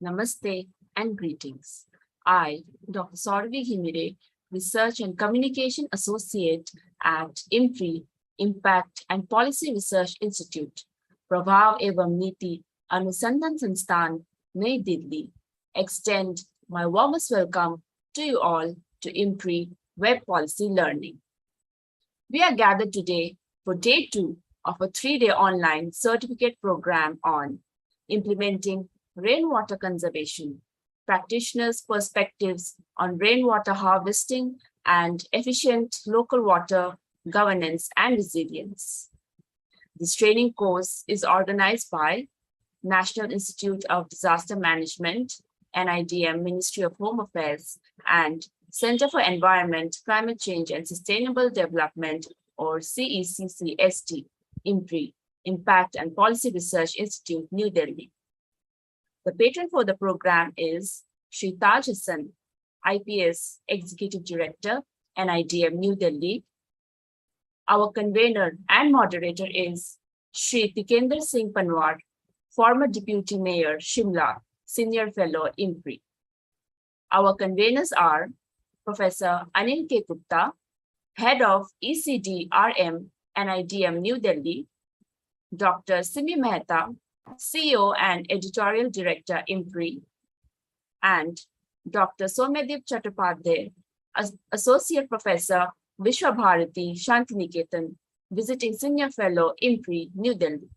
Namaste and greetings. I, Dr. Sauravi Himire, Research and Communication Associate at IMPRI, Impact and Policy Research Institute, Prabhav Evam Niti Anusandhan Sansthan, Nai Delhi, extend my warmest welcome to you all to IMPRI Web Policy Learning. We are gathered today for day 2 of a 3-day online certificate program on implementing rainwater conservation, practitioners' perspectives on rainwater harvesting and efficient local water governance and resilience. This training course is organized by National Institute of Disaster Management, NIDM, Ministry of Home Affairs, and Center for Environment, Climate Change and Sustainable Development, or CECCST, IMPRI, Impact and Policy Research Institute, New Delhi. The patron for the program is Shri Taj Hassan, IPS Executive Director, NIDM, New Delhi. Our convener and moderator is Shri Tikender Singh Panwar, former Deputy Mayor, Shimla, Senior Fellow, IMPRI. Our conveners are Professor Anil K. Gupta, Head of ECD RM, NIDM, New Delhi, Dr. Simi Mehta, CEO and Editorial Director, IMPRI, and Dr. Somyadeep Chattopadhyay, Associate Professor, Vishwabharati Shantiniketan, Visiting Senior Fellow, IMPRI, New Delhi.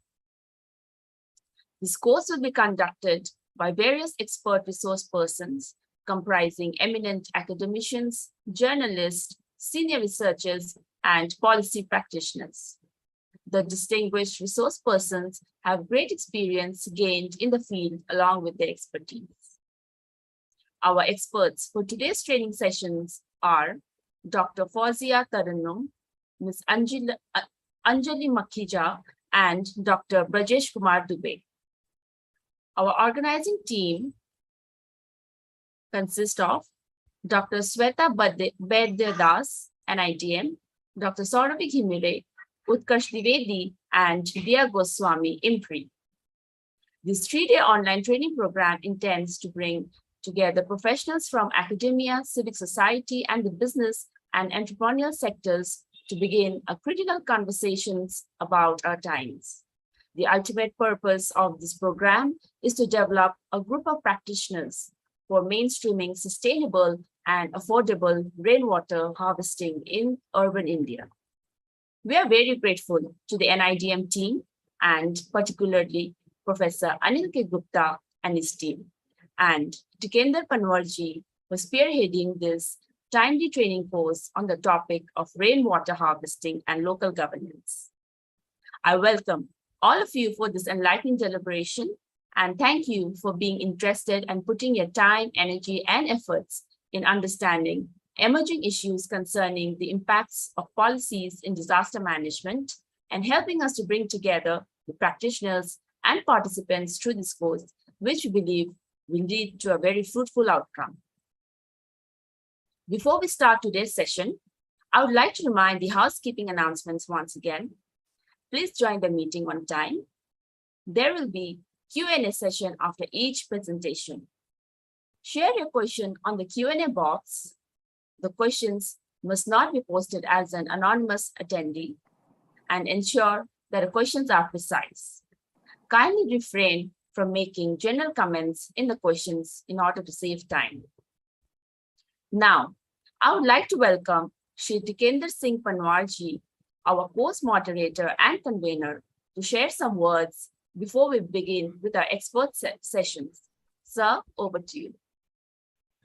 This course will be conducted by various expert resource persons comprising eminent academicians, journalists, senior researchers, and policy practitioners. The distinguished resource persons have great experience gained in the field along with their expertise. Our experts for today's training sessions are Dr. Fauzia Tarannum, Ms. Anjali Makhija, and Dr. Brajesh Kumar Dubey. Our organizing team consists of Dr. Sweta Bedyadas, NIDM, Dr. Sauravi Himire, Utkarsh Dwivedi, and Diya Goswami, IMPRI. This 3-day online training program intends to bring together professionals from academia, civic society, and the business and entrepreneurial sectors to begin a critical conversations about our times. The ultimate purpose of this program is to develop a group of practitioners for mainstreaming sustainable and affordable rainwater harvesting in urban India. We are very grateful to the NIDM team and particularly Professor Anil K. Gupta and his team, and Tikender Panwarji for spearheading this timely training course on the topic of rainwater harvesting and local governance. I welcome all of you for this enlightening deliberation, and thank you for being interested and putting your time, energy, and efforts in understanding emerging issues concerning the impacts of policies in disaster management and helping us to bring together the practitioners and participants through this course, which we believe will lead to a very fruitful outcome. Before we start today's session, I would like to remind the housekeeping announcements once again. Please join the meeting on time. There will be Q&A session after each presentation. Share your question on the Q&A box. The questions must not be posted as an anonymous attendee, and ensure that the questions are precise. Kindly refrain from making general comments in the questions in order to save time. Now, I would like to welcome Shri Tikender Singh Panwarji, our course moderator and convener, to share some words before we begin with our expert sessions. Sir, over to you.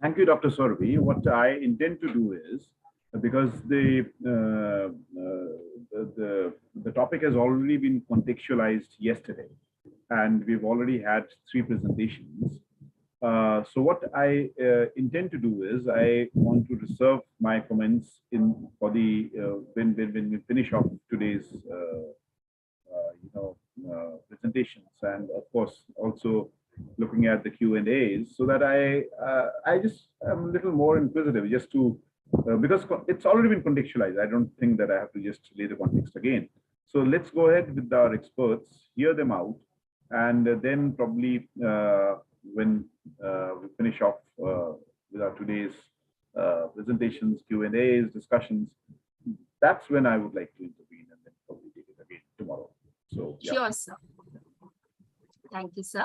Thank you, Dr. Sauravi. What I intend to do is, because the topic has already been contextualized yesterday, and we've already had 3 presentations. So what I intend to do is, I want to reserve my comments for the when we finish off today's presentations, and of course also looking at the Q&As, so that I just am a little more inquisitive, just to because it's already been contextualized. I don't think that I have to just lay the context again. So let's go ahead with our experts, hear them out, and then probably when we finish off with our today's presentations, Q&As, discussions, that's when I would like to intervene and then probably take it again tomorrow. So, yeah. Sure, sir. Thank you, sir.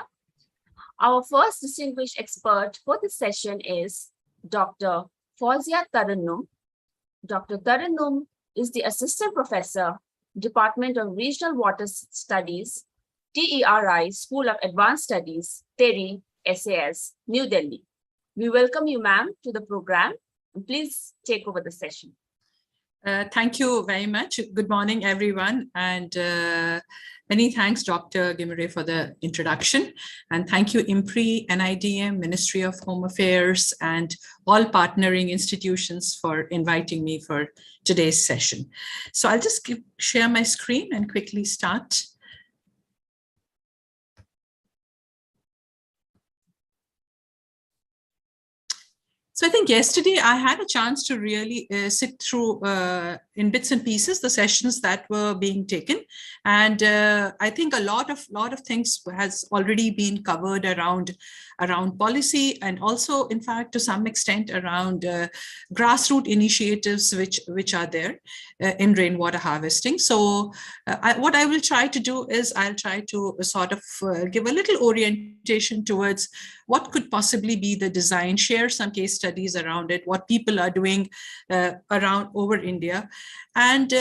Our first distinguished expert for this session is Dr. Fauzia Tarannum. Dr. Tarannum is the Assistant Professor, Department of Regional Water Studies, TERI, School of Advanced Studies, TERI, SAS, New Delhi. We welcome you, ma'am, to the program. Please take over the session. Thank you very much. Good morning, everyone. And many thanks, Dr. Gimere, for the introduction. And thank you, IMPRI, NIDM, Ministry of Home Affairs, and all partnering institutions for inviting me for today's session. So I'll just share my screen and quickly start. So I think yesterday I had a chance to really sit through in bits and pieces the sessions that were being taken, and I think a lot of things has already been covered around policy, and also, in fact, to some extent around grassroots initiatives which are there in rainwater harvesting. So what I will try to do is I'll try to sort of give a little orientation towards what could possibly be the design, share some case studies around it, what people are doing around over India, and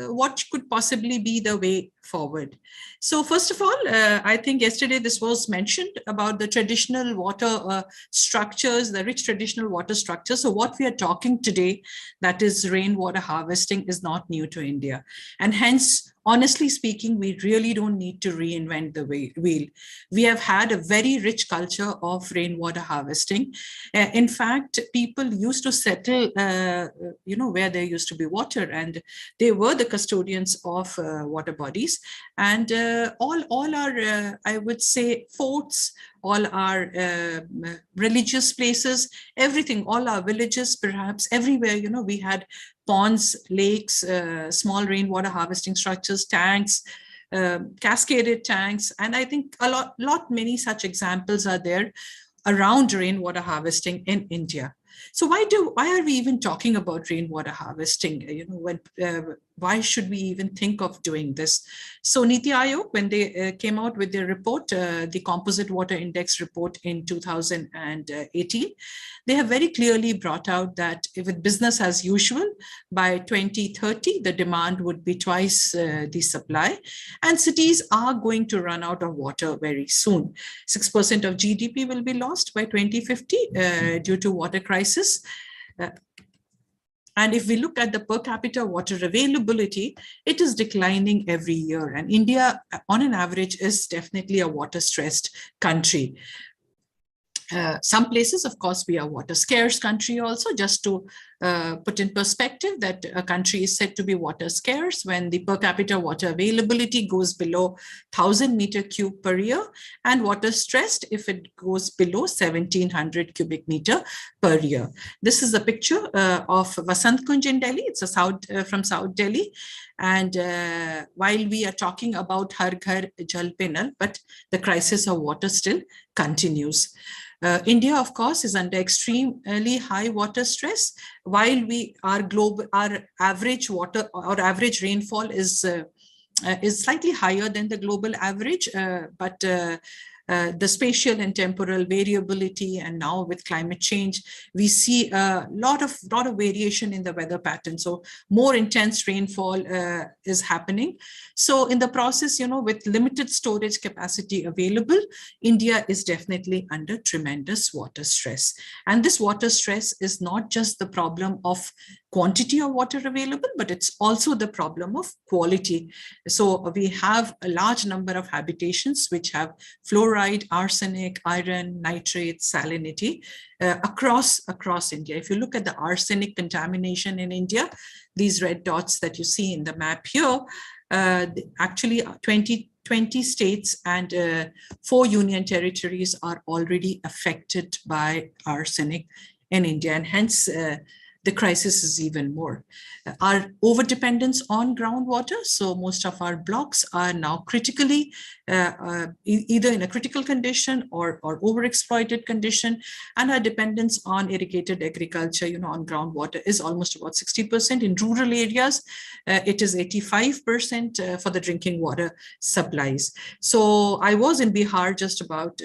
what could possibly be the way forward. So first of all, I think yesterday this was mentioned about the traditional water structures, the rich traditional water structures. So what we are talking today, that is rainwater harvesting, is not new to India. And hence, honestly speaking, we really don't need to reinvent the wheel. We have had a very rich culture of rainwater harvesting. In fact, people used to settle, where there used to be water, and they were the custodians of water bodies. And all our, I would say, forts, all our religious places, everything, all our villages, perhaps everywhere, we had ponds, lakes, small rainwater harvesting structures, tanks, cascaded tanks. And I think many such examples are there around rainwater harvesting in India. So why are we even talking about rainwater harvesting? Why should we even think of doing this? So Niti Aayog, when they came out with their report, the Composite Water Index report in 2018, they have very clearly brought out that with business as usual, by 2030, the demand would be twice the supply, and cities are going to run out of water very soon. 6% of GDP will be lost by 2050 due to water crisis. And if we look at the per capita water availability, it is declining every year. And India, on an average, is definitely a water-stressed country. Some places, of course, we are water scarce country also, just to put in perspective that a country is said to be water scarce when the per capita water availability goes below 1,000 meter cube per year, and water stressed if it goes below 1,700 cubic meter per year. This is a picture of Vasant Kunj in Delhi. It's from South Delhi. And while we are talking about Har Ghar Jal Pe Nal, but the crisis of water still continues. India, of course, is under extremely high water stress. While our average water or average rainfall is slightly higher than the global average, but the spatial and temporal variability, and now with climate change, we see a lot of variation in the weather pattern. So more intense rainfall is happening. So in the process, with limited storage capacity available, India is definitely under tremendous water stress. And this water stress is not just the problem of quantity of water available, but it's also the problem of quality. So we have a large number of habitations which have fluoride, arsenic, iron, nitrate, salinity across India. If you look at the arsenic contamination in India, these red dots that you see in the map here, actually 20 states and 4 union territories are already affected by arsenic in India. And hence, the crisis is even more. Our overdependence on groundwater, so most of our blocks are now critically, either in a critical condition or overexploited condition, and our dependence on irrigated agriculture, on groundwater is almost about 60%. In rural areas, it is 85% for the drinking water supplies. So I was in Bihar just about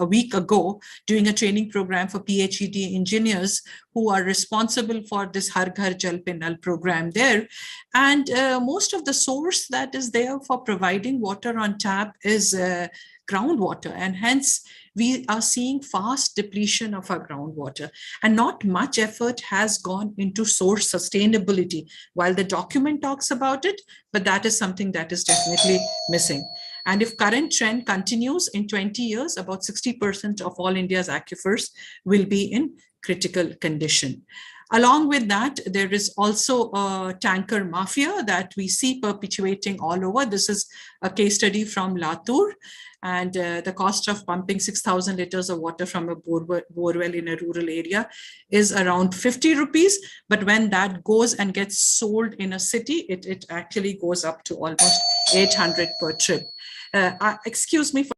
a week ago doing a training program for PhD engineers who are responsible for this Har Ghar Jal Pe Nal program there. And most of the source that is there for providing water on tap is groundwater. And hence, we are seeing fast depletion of our groundwater. And not much effort has gone into source sustainability. While the document talks about it, but that is something that is definitely missing. And if current trend continues in 20 years, about 60% of all India's aquifers will be in critical condition. Along with that, there is also a tanker mafia that we see perpetuating all over. This is a case study from Latur, and the cost of pumping 6,000 liters of water from a borewell in a rural area is around 50 rupees. But when that goes and gets sold in a city, it actually goes up to almost 800 per trip. Excuse me for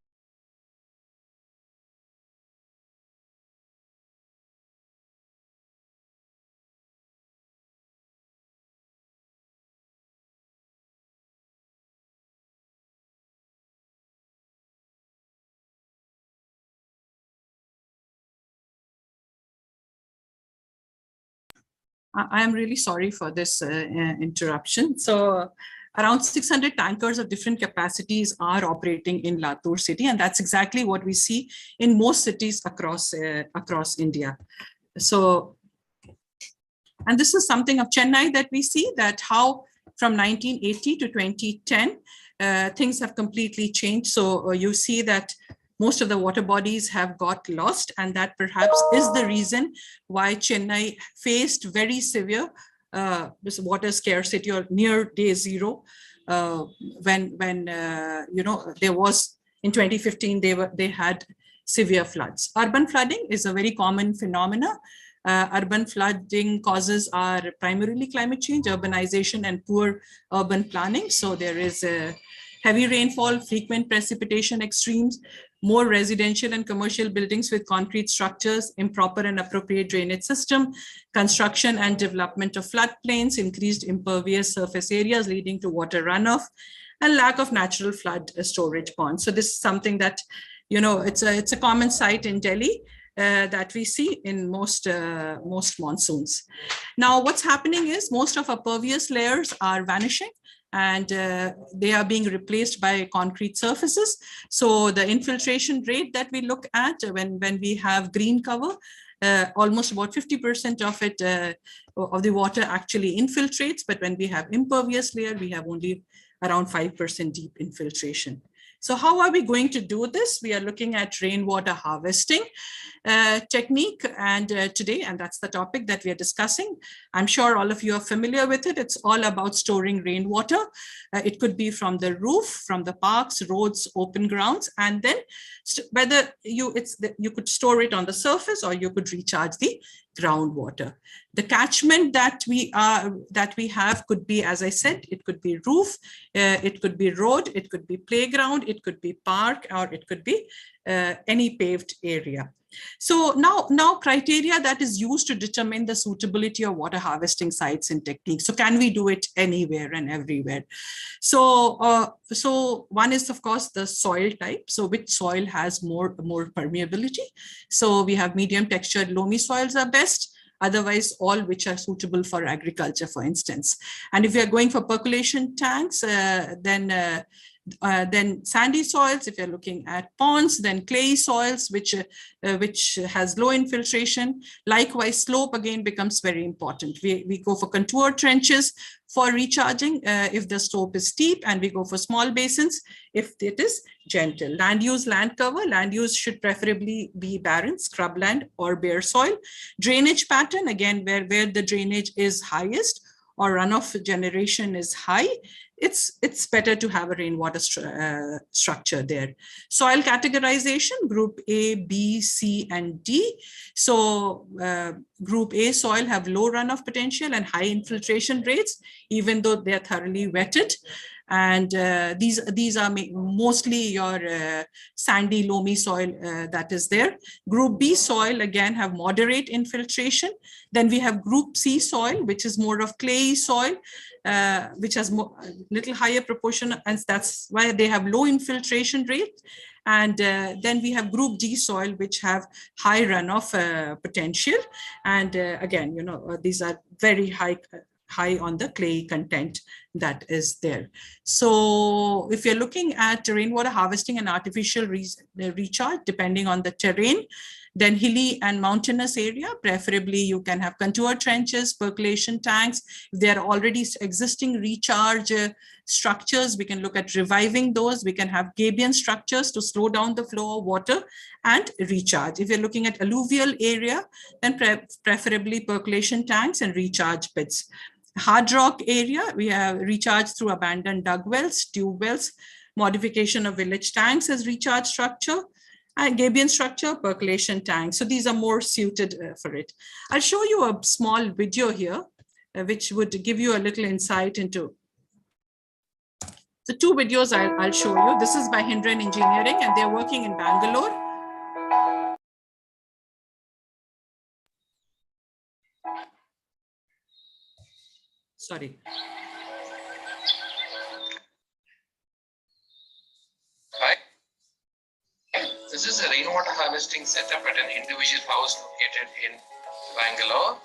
I am really sorry for this interruption. So around 600 tankers of different capacities are operating in Latur city, and that's exactly what we see in most cities across India. So, and this is something of Chennai that we see, that how from 1980 to 2010, things have completely changed. So you see that most of the water bodies have got lost, and that perhaps is the reason why Chennai faced very severe water scarcity or near day zero when there was in 2015 they had severe floods. Urban flooding is a very common phenomena. Urban flooding causes are primarily climate change, urbanization, and poor urban planning. So there is a heavy rainfall, frequent precipitation extremes, more residential and commercial buildings with concrete structures, improper and appropriate drainage system, construction and development of floodplains, increased impervious surface areas leading to water runoff, and lack of natural flood storage ponds. So this is something that, it's a common sight in Delhi that we see in most monsoons. Now, what's happening is most of our pervious layers are vanishing, and they are being replaced by concrete surfaces. So the infiltration rate that we look at when we have green cover, almost about 50% of it, of the water actually infiltrates. But when we have impervious layer, we have only around 5% deep infiltration. So how are we going to do this? We are looking at rainwater harvesting technique today, and that's the topic that we are discussing. I'm sure all of you are familiar with it. It's all about storing rainwater. It could be from the roof, from the parks, roads, open grounds, and then whether you could store it on the surface or you could recharge the groundwater. The catchment that we have could be, as I said, it could be roof, it could be road, it could be playground, it could be park, or it could be any paved area. So now criteria that is used to determine the suitability of water harvesting sites and techniques. So can we do it anywhere and everywhere? So one is, of course, the soil type. So which soil has more permeability? So we have medium textured loamy soils are best. Otherwise, all which are suitable for agriculture, for instance. And if we are going for percolation tanks, then sandy soils. If you're looking at ponds, then clay soils, which has low infiltration. Likewise, slope again becomes very important. We go for contour trenches for recharging if the slope is steep, and we go for small basins if it is gentle. Land use, land cover. Land use should preferably be barren, scrubland, or bare soil. Drainage pattern, again, where the drainage is highest or runoff generation is high, it's better to have a rainwater structure there. Soil categorization, group A, B, C, and D. So group A soil have low runoff potential and high infiltration rates, even though they are thoroughly wetted. And these are mostly your sandy, loamy soil that is there. Group B soil, again, have moderate infiltration. Then we have group C soil, which is more of clayey soil, which has little higher proportion, and that's why they have low infiltration rate. And then we have group D soil, which have high runoff potential. And again, you know, these are very high on the clay content that is there. So if you're looking at rainwater harvesting and artificial recharge, depending on the terrain, then hilly and mountainous area, preferably you can have contour trenches, percolation tanks. If there are already existing recharge structures, we can look at reviving those. We can have gabion structures to slow down the flow of water and recharge. If you're looking at alluvial area, then preferably percolation tanks and recharge pits. Hard rock area, we have recharge through abandoned dug wells, tube wells, modification of village tanks as recharge structure, and gabion structure, percolation tanks. So these are more suited for it. I'll show you a small video here, which would give you a little insight into. The two videos I'll show you. This is by Hindran Engineering, and they're working in Bangalore. Sorry. Hi. This is a rainwater harvesting setup at an individual house located in Bangalore.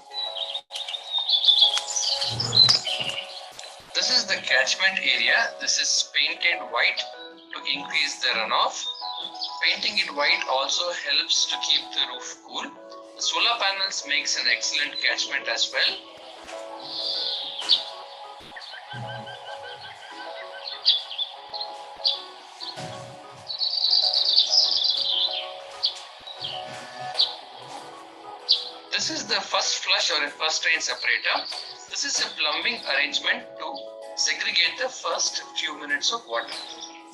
This is the catchment area. This is painted white to increase the runoff. Painting it white also helps to keep the roof cool. The solar panels makes an excellent catchment as well. This is the first flush or a first rain separator. This is a plumbing arrangement to segregate the first few minutes of water.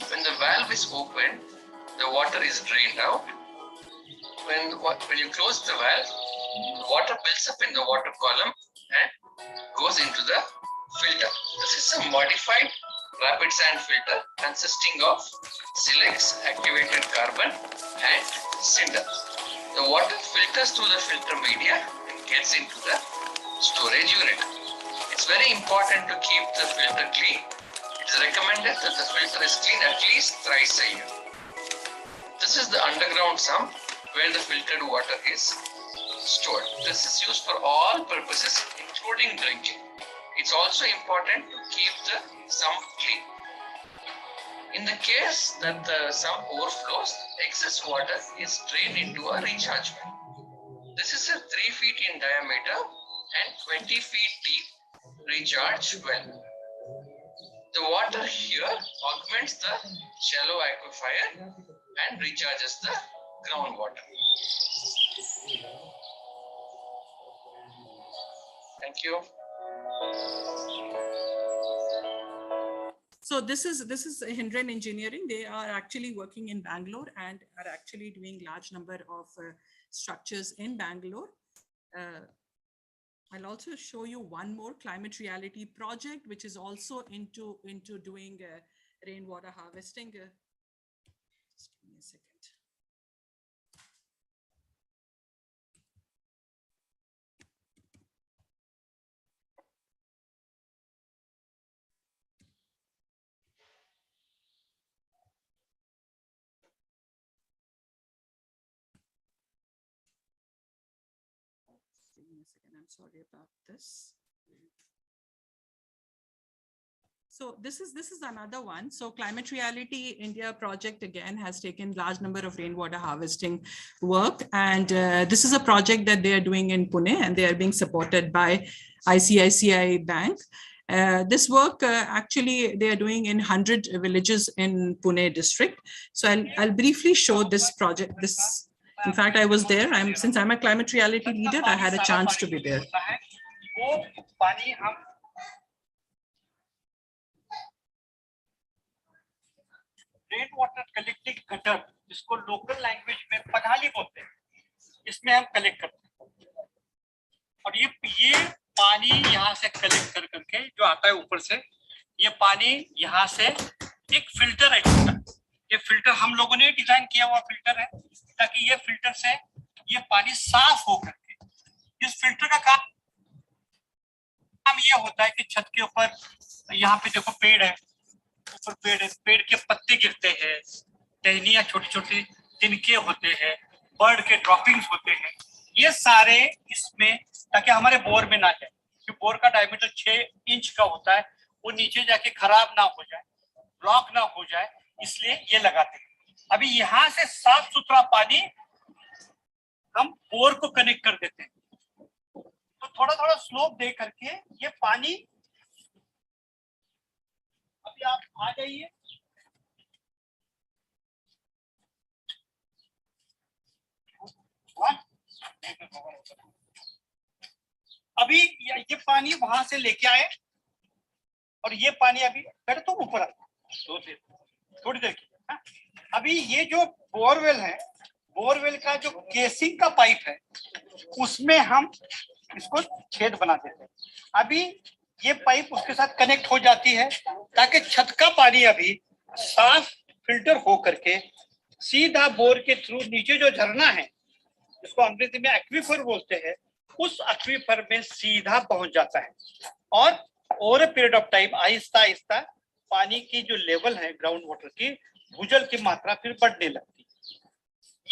When the valve is open, the water is drained out. When you close the valve, the water builds up in the water column and goes into the filter. This is a modified rapid sand filter consisting of silex, activated carbon, and cinder. The water filters through the filter media and gets into the storage unit. It's very important to keep the filter clean. It is recommended that the filter is cleaned at least thrice a year. This is the underground sump where the filtered water is stored. This is used for all purposes, including drinking. It's also important to keep the sump clean. In the case that the sump overflows, excess water is drained into a recharge well. This is a 3 feet in diameter and 20 feet deep recharge well. The water here augments the shallow aquifer and recharges the groundwater. Thank you. So this is Hindran Engineering. They are actually working in Bangalore and are actually doing large number of structures in Bangalore. I'll also show you one more climate reality project, which is also into doing rainwater harvesting. Just give me a second. Give me a second. I'm sorry about this. So this is another one. So Climate Reality India project again has taken large number of rainwater harvesting work, and this is a project that they are doing in Pune, and they are being supported by ICICI Bank. This work actually they are doing in 100 villages in Pune district. So I'll briefly show this project. In fact, I was there. Since I'm a climate reality leader, I had a chance to be there. Rain water collecting gutter, जिसको local language में पगहाली बोलते हैं, इसमें हम collect करते हैं। और ये पानी यहाँ से कलेक्ट कर करके जो आता है ऊपर से, ये पानी यहाँ से एक फिल्टर है छोटा, ये फिल्टर हम लोगों ने डिजाइन किया हुआ फिल्टर है, ताकि ये फिल्टर से ये पानी साफ हो करके, इस फिल्टर का काम ये होता है कि छत के ऊपर, यहाँ पे देखो पेड़ है, ऊपर पेड़ है, पेड़ के पत्ते गिरते हैं, टहनियाँ छोटी छोटी तिनके होते हैं, बर्ड के ड्रॉपिंग्स होते हैं, ये सारे इसमें, ताकि हमारे बोर में ना जाए, क्योंकि बोर का डायमीटर 6 इंच का होता है, वो नीचे जाके खराब ना हो जाए, ब्लॉक ना हो जाए, इसलिए ये लगाते हैं। अभी यहाँ से साफ सुथरा पानी हम बोर को कनेक्ट कर देते हैं, तो थोड़ा थोड़ा स्लोप दे करके ये पानी, अभी आप आ जाइए, अभी ये पानी वहां से लेके आए और ये पानी अभी पहले तो ऊपर आता, थोड़ी देर की। अभी ये जो बोरवेल है, बोरवेल का जो केसिंग का पाइप है, उसमें हम इसको छेद बना देते हैं। अभी ये पाइप उसके साथ कनेक्ट हो जाती है, ताकि छत का पानी अभी साफ फिल्टर हो करके सीधा बोर के थ्रू नीचे जो झरना है, जिसको अंग्रेजी में एक्वीफर बोलते हैं, उस एक्वीफर में सीधा पहुंच जाता है। और over a period of time Aahista Aahista पानी की जो लेवल है ग्राउंड वाटर की, भूजल की मात्रा फिर बढ़ने लगती है।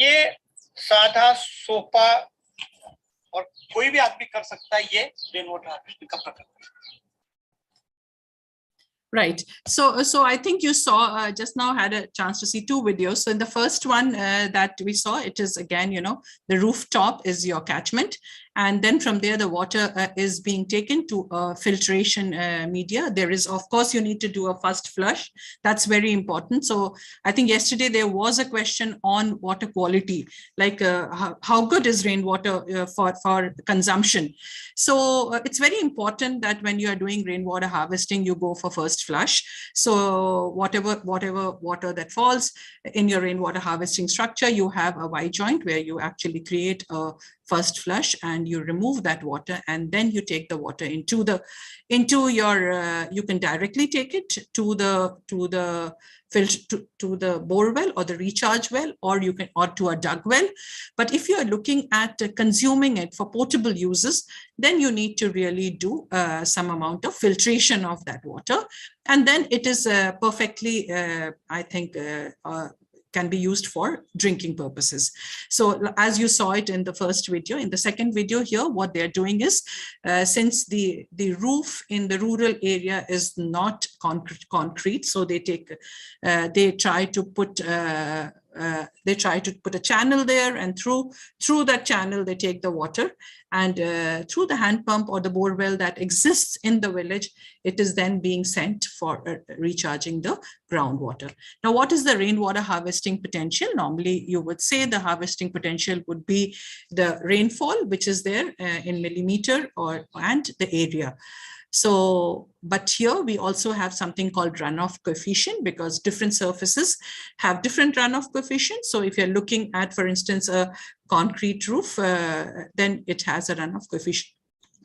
ये साधा सोपा और कोई भी आदमी कर सकता है, ये रेन वाटर हार्वेस्टिंग का प्रकार। Right. So I think you saw just now had a chance to see two videos. So in the first one that we saw, it is again, the rooftop is your catchment. And then from there, the water is being taken to a filtration media. There is, of course, you need to do a first flush. That's very important. So I think yesterday there was a question on water quality, like how good is rainwater for consumption. So it's very important that when you are doing rainwater harvesting, you go for first flush. So whatever water that falls in your rainwater harvesting structure, you have a Y joint where you actually create a first flush and you remove that water, and then you take the water into your you can directly take it to the filter to the bore well or the recharge well, or to a dug well. But if you are looking at consuming it for potable uses, then you need to really do some amount of filtration of that water, and then it is perfectly I think can be used for drinking purposes. So as you saw it in the first video, in the second video here, what they're doing is, since the roof in the rural area is not concrete, so they try to put a channel there, and through that channel they take the water, and through the hand pump or the bore well that exists in the village, it is then being sent for recharging the groundwater. Now, what is the rainwater harvesting potential? Normally, you would say the harvesting potential would be the rainfall, which is there in millimeter and the area. So, but here we also have something called runoff coefficient, because different surfaces have different runoff coefficients. So if you're looking at, for instance, a concrete roof, then it has a runoff coefficient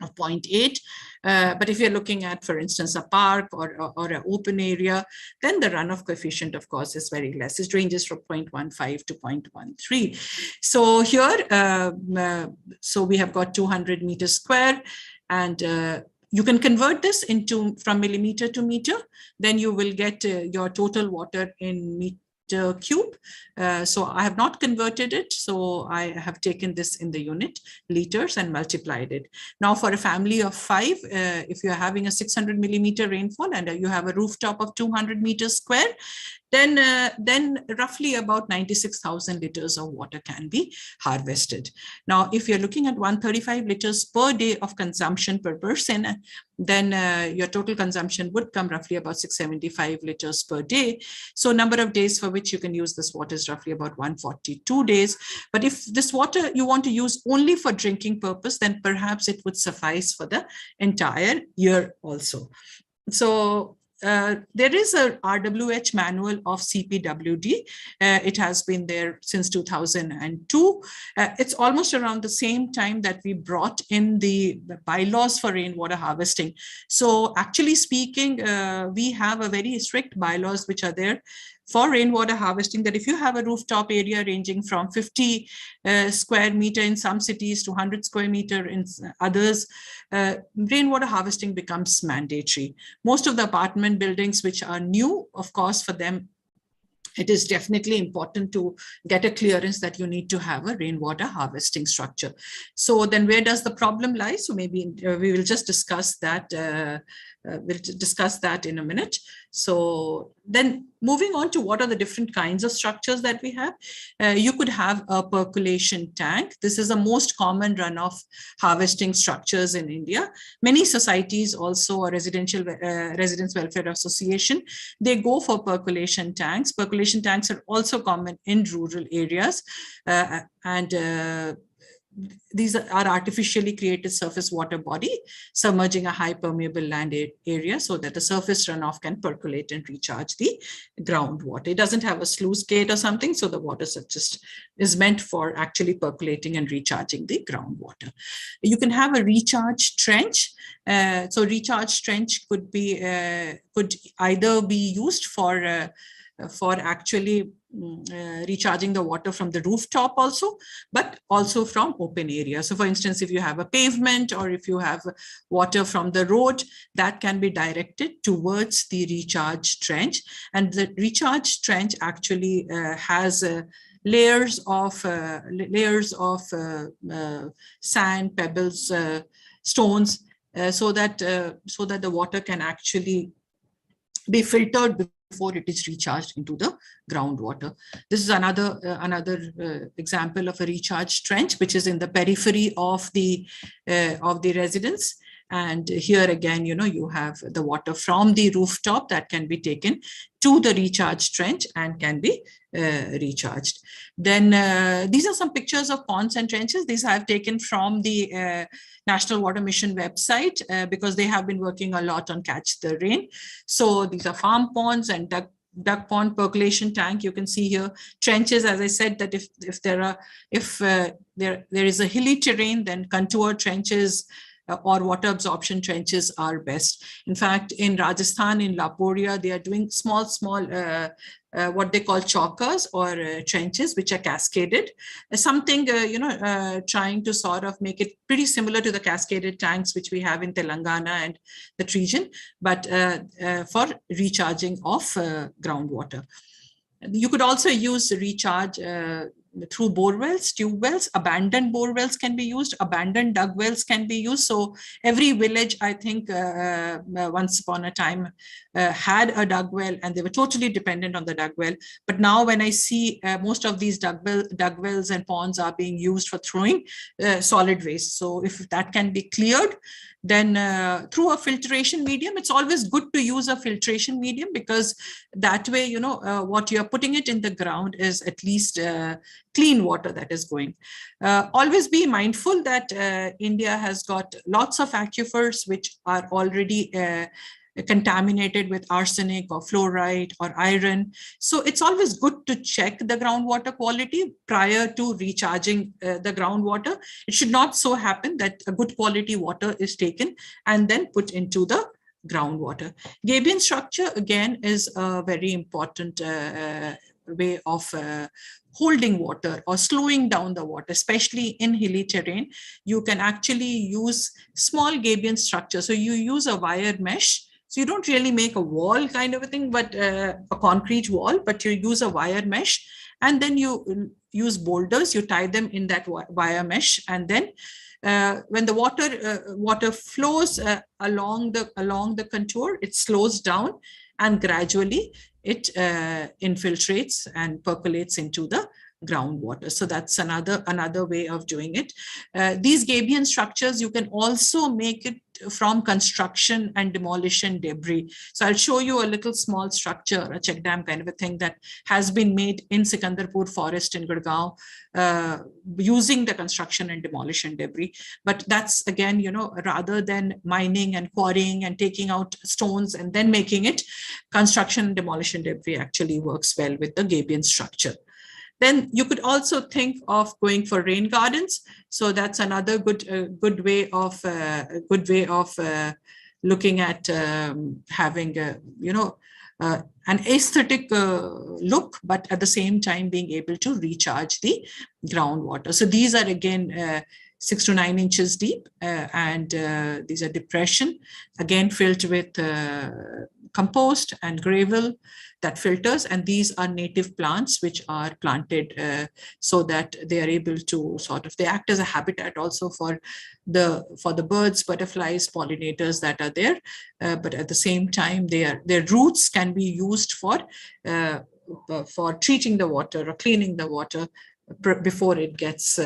of 0.8. But if you're looking at, for instance, a park or an open area, then the runoff coefficient, of course, is very less. It ranges from 0.15 to 0.13. So here, so we have got 200 meters square, and you can convert this from millimeter to meter, then you will get your total water in meter cube. So I have not converted it. So I have taken this in the unit liters and multiplied it. Now for a family of 5, if you're having a 600 millimeter rainfall and you have a rooftop of 200 meters square, then roughly about 96,000 liters of water can be harvested. Now, if you're looking at 135 liters per day of consumption per person, then your total consumption would come roughly about 675 liters per day. So number of days for which you can use this water is roughly about 142 days. But if this water you want to use only for drinking purpose, then perhaps it would suffice for the entire year also. So there is a RWH manual of CPWD. It has been there since 2002. It's almost around the same time that we brought in the bylaws for rainwater harvesting. So actually speaking, we have a very strict bylaws which are there for rainwater harvesting, that if you have a rooftop area ranging from 50 square meter in some cities to 100 square meter in others, rainwater harvesting becomes mandatory. Most of the apartment buildings which are new, of course, for them, it is definitely important to get a clearance that you need to have a rainwater harvesting structure. So then where does the problem lie? So maybe we will just discuss that. We'll discuss that in a minute. So then moving on to what are the different kinds of structures that we have. You could have a percolation tank. This is the most common runoff harvesting structures in India. Many societies also, or residents welfare association, they go for percolation tanks. Percolation tanks are also common in rural areas, these are artificially created surface water body submerging a high permeable land area so that the surface runoff can percolate and recharge the groundwater. It doesn't have a sluice gate or something, so the water just is meant for actually percolating and recharging the groundwater. You can have a recharge trench. So recharge trench could either be used for actually recharging the water from the rooftop also, but also from open areas. So for instance, if you have a pavement or if you have water from the road, that can be directed towards the recharge trench. And the recharge trench actually has layers of sand, pebbles, stones, so that the water can actually be filtered before it is recharged into the groundwater. This is another example of a recharge trench, which is in the periphery of the residence. And here again, you have the water from the rooftop that can be taken to the recharge trench and can be recharged. Then these are some pictures of ponds and trenches. These I have taken from the National Water Mission website because they have been working a lot on Catch the Rain. So these are farm ponds and duck pond percolation tank. You can see here trenches. As I said, that if there is a hilly terrain, then contour trenches or water absorption trenches are best. In fact, in Rajasthan, in Laporia, they are doing small what they call chalkers or trenches, which are cascaded. Something, trying to sort of make it pretty similar to the cascaded tanks which we have in Telangana and that region, but for recharging of groundwater. You could also use recharge through bore wells, tube wells. Abandoned bore wells can be used, abandoned dug wells can be used. So every village, I think once upon a time had a dug well, and they were totally dependent on the dug well. But now when I see most of these dug wells and ponds are being used for throwing solid waste. So if that can be cleared, then through a filtration medium, it's always good to use a filtration medium, because that way, what you're putting it in the ground is at least clean water that is going. Always be mindful that India has got lots of aquifers which are already contaminated with arsenic or fluoride or iron. So it's always good to check the groundwater quality prior to recharging the groundwater. It should not so happen that a good quality water is taken and then put into the groundwater. Gabion structure, again, is a very important way of holding water or slowing down the water, especially in hilly terrain. You can actually use small gabion structure. So you use a wire mesh. So you don't really make a wall kind of a thing, but a concrete wall, but you use a wire mesh, and then you use boulders, you tie them in that wire mesh, and then when the water flows along the contour, it slows down and gradually it infiltrates and percolates into the groundwater. So that's another way of doing it. These gabion structures, you can also make it from construction and demolition debris. So I'll show you a little small structure, a check dam kind of a thing that has been made in Sikandarpur forest in Gurgaon using the construction and demolition debris. But that's again, you know, rather than mining and quarrying and taking out stones and then making it, construction and demolition debris actually works well with the gabion structure. Then you could also think of going for rain gardens. So that's another good way of looking at having an aesthetic look, but at the same time being able to recharge the groundwater. So these are again 6 to 9 inches deep, and these are depression, again filled with compost and gravel that filters, and these are native plants which are planted so that they are able to they act as a habitat also for the birds, butterflies, pollinators that are there, but at the same time their roots can be used for treating the water or cleaning the water before it gets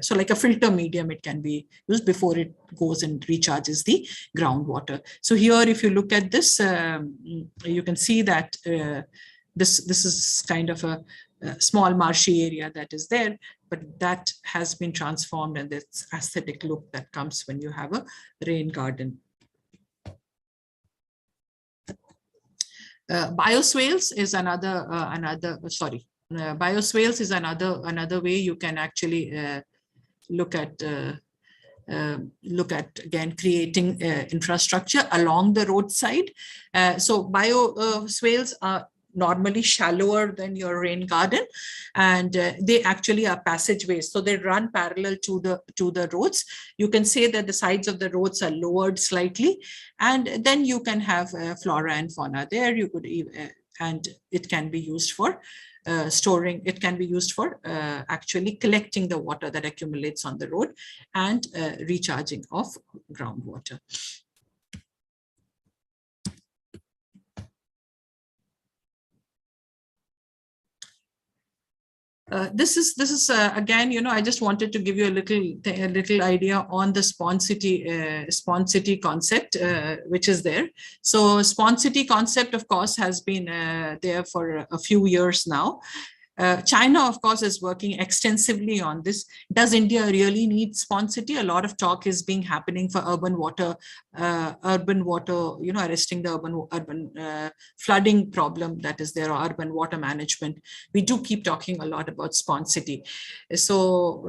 so like a filter medium, it can be used before it goes and recharges the groundwater. So here, if you look at this, you can see that this is kind of a small marshy area that is there, but that has been transformed, and this aesthetic look that comes when you have a rain garden. Bioswales is bioswales is another way you can actually look at again creating infrastructure along the roadside. So bioswales are normally shallower than your rain garden, and they actually are passageways, so they run parallel to the roads. You can say that the sides of the roads are lowered slightly, and then you can have flora and fauna there. You could and it can be used for storing. It can be used for actually collecting the water that accumulates on the road and recharging of groundwater. This is again, I just wanted to give you a little idea on the sponsity concept, which is there. So sponsity concept, of course, has been there for a few years now. China, of course, is working extensively on this. Does India really need sponsity? A lot of talk is happening for urban water, arresting the urban flooding problem that is there, or urban water management. We do keep talking a lot about sponsity. So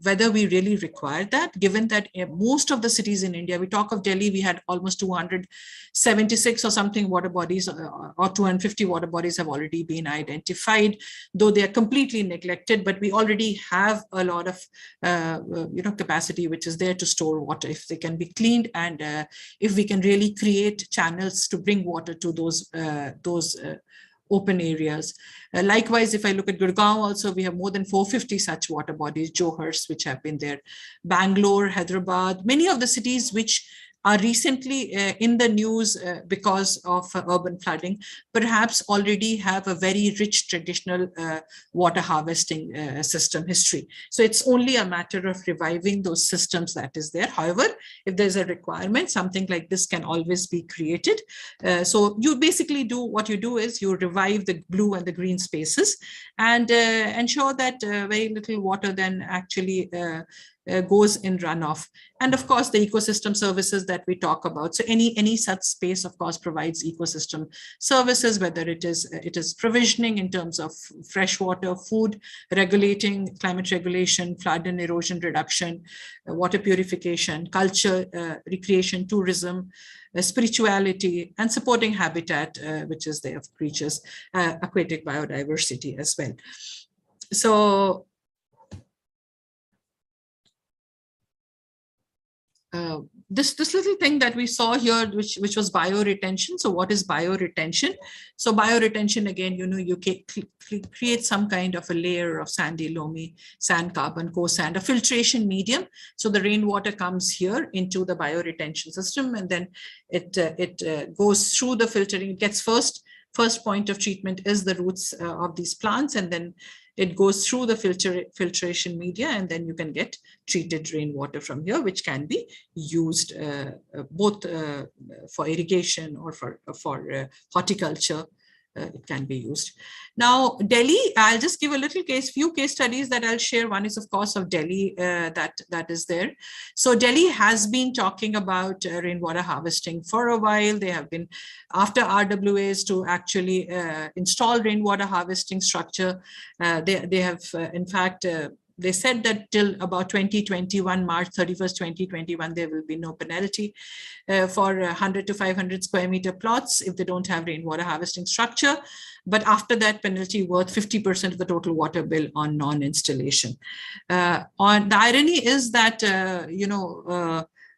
whether we really require that, given that most of the cities in India, we talk of Delhi, we had almost 276 or something water bodies, or 250 water bodies have already been identified, though they are completely neglected, but we already have a lot of capacity which is there to store water if they can be cleaned, and if we can really create channels to bring water to those open areas. Likewise, if I look at Gurgaon also, we have more than 450 such water bodies, Johors, which have been there, Bangalore, Hyderabad, many of the cities which are recently in the news because of urban flooding, perhaps already have a very rich traditional water harvesting system history. So it's only a matter of reviving those systems that is there. However, if there's a requirement, something like this can always be created. So you basically what you do is you revive the blue and the green spaces and ensure that very little water then actually goes in runoff. And of course, the ecosystem services that we talk about. So any such space, of course, provides ecosystem services, whether it is provisioning in terms of fresh water, food, regulating, climate regulation, flood and erosion reduction, water purification, culture, recreation, tourism, spirituality, and supporting habitat, which is there of creatures, aquatic biodiversity as well. So this little thing that we saw here, which was bioretention. So what is bioretention? So bioretention, again, you create some kind of a layer of sandy, loamy, sand, carbon, co-sand, a filtration medium. So the rainwater comes here into the bioretention system, and then it goes through the filtering. It gets first point of treatment is the roots of these plants, and then it goes through the filtration media, and then you can get treated rainwater from here, which can be used both for irrigation or for horticulture. It can be used. Now, Delhi, I'll just give a few case studies that I'll share. One is, of course, of Delhi that is there. So Delhi has been talking about rainwater harvesting for a while. They have been after RWAs to actually install rainwater harvesting structure. They have, in fact, they said that till about 2021, March 31st, 2021, there will be no penalty for 100 to 500 square meter plots if they don't have rainwater harvesting structure. But after that, penalty worth 50% of the total water bill on non-installation. The irony is that,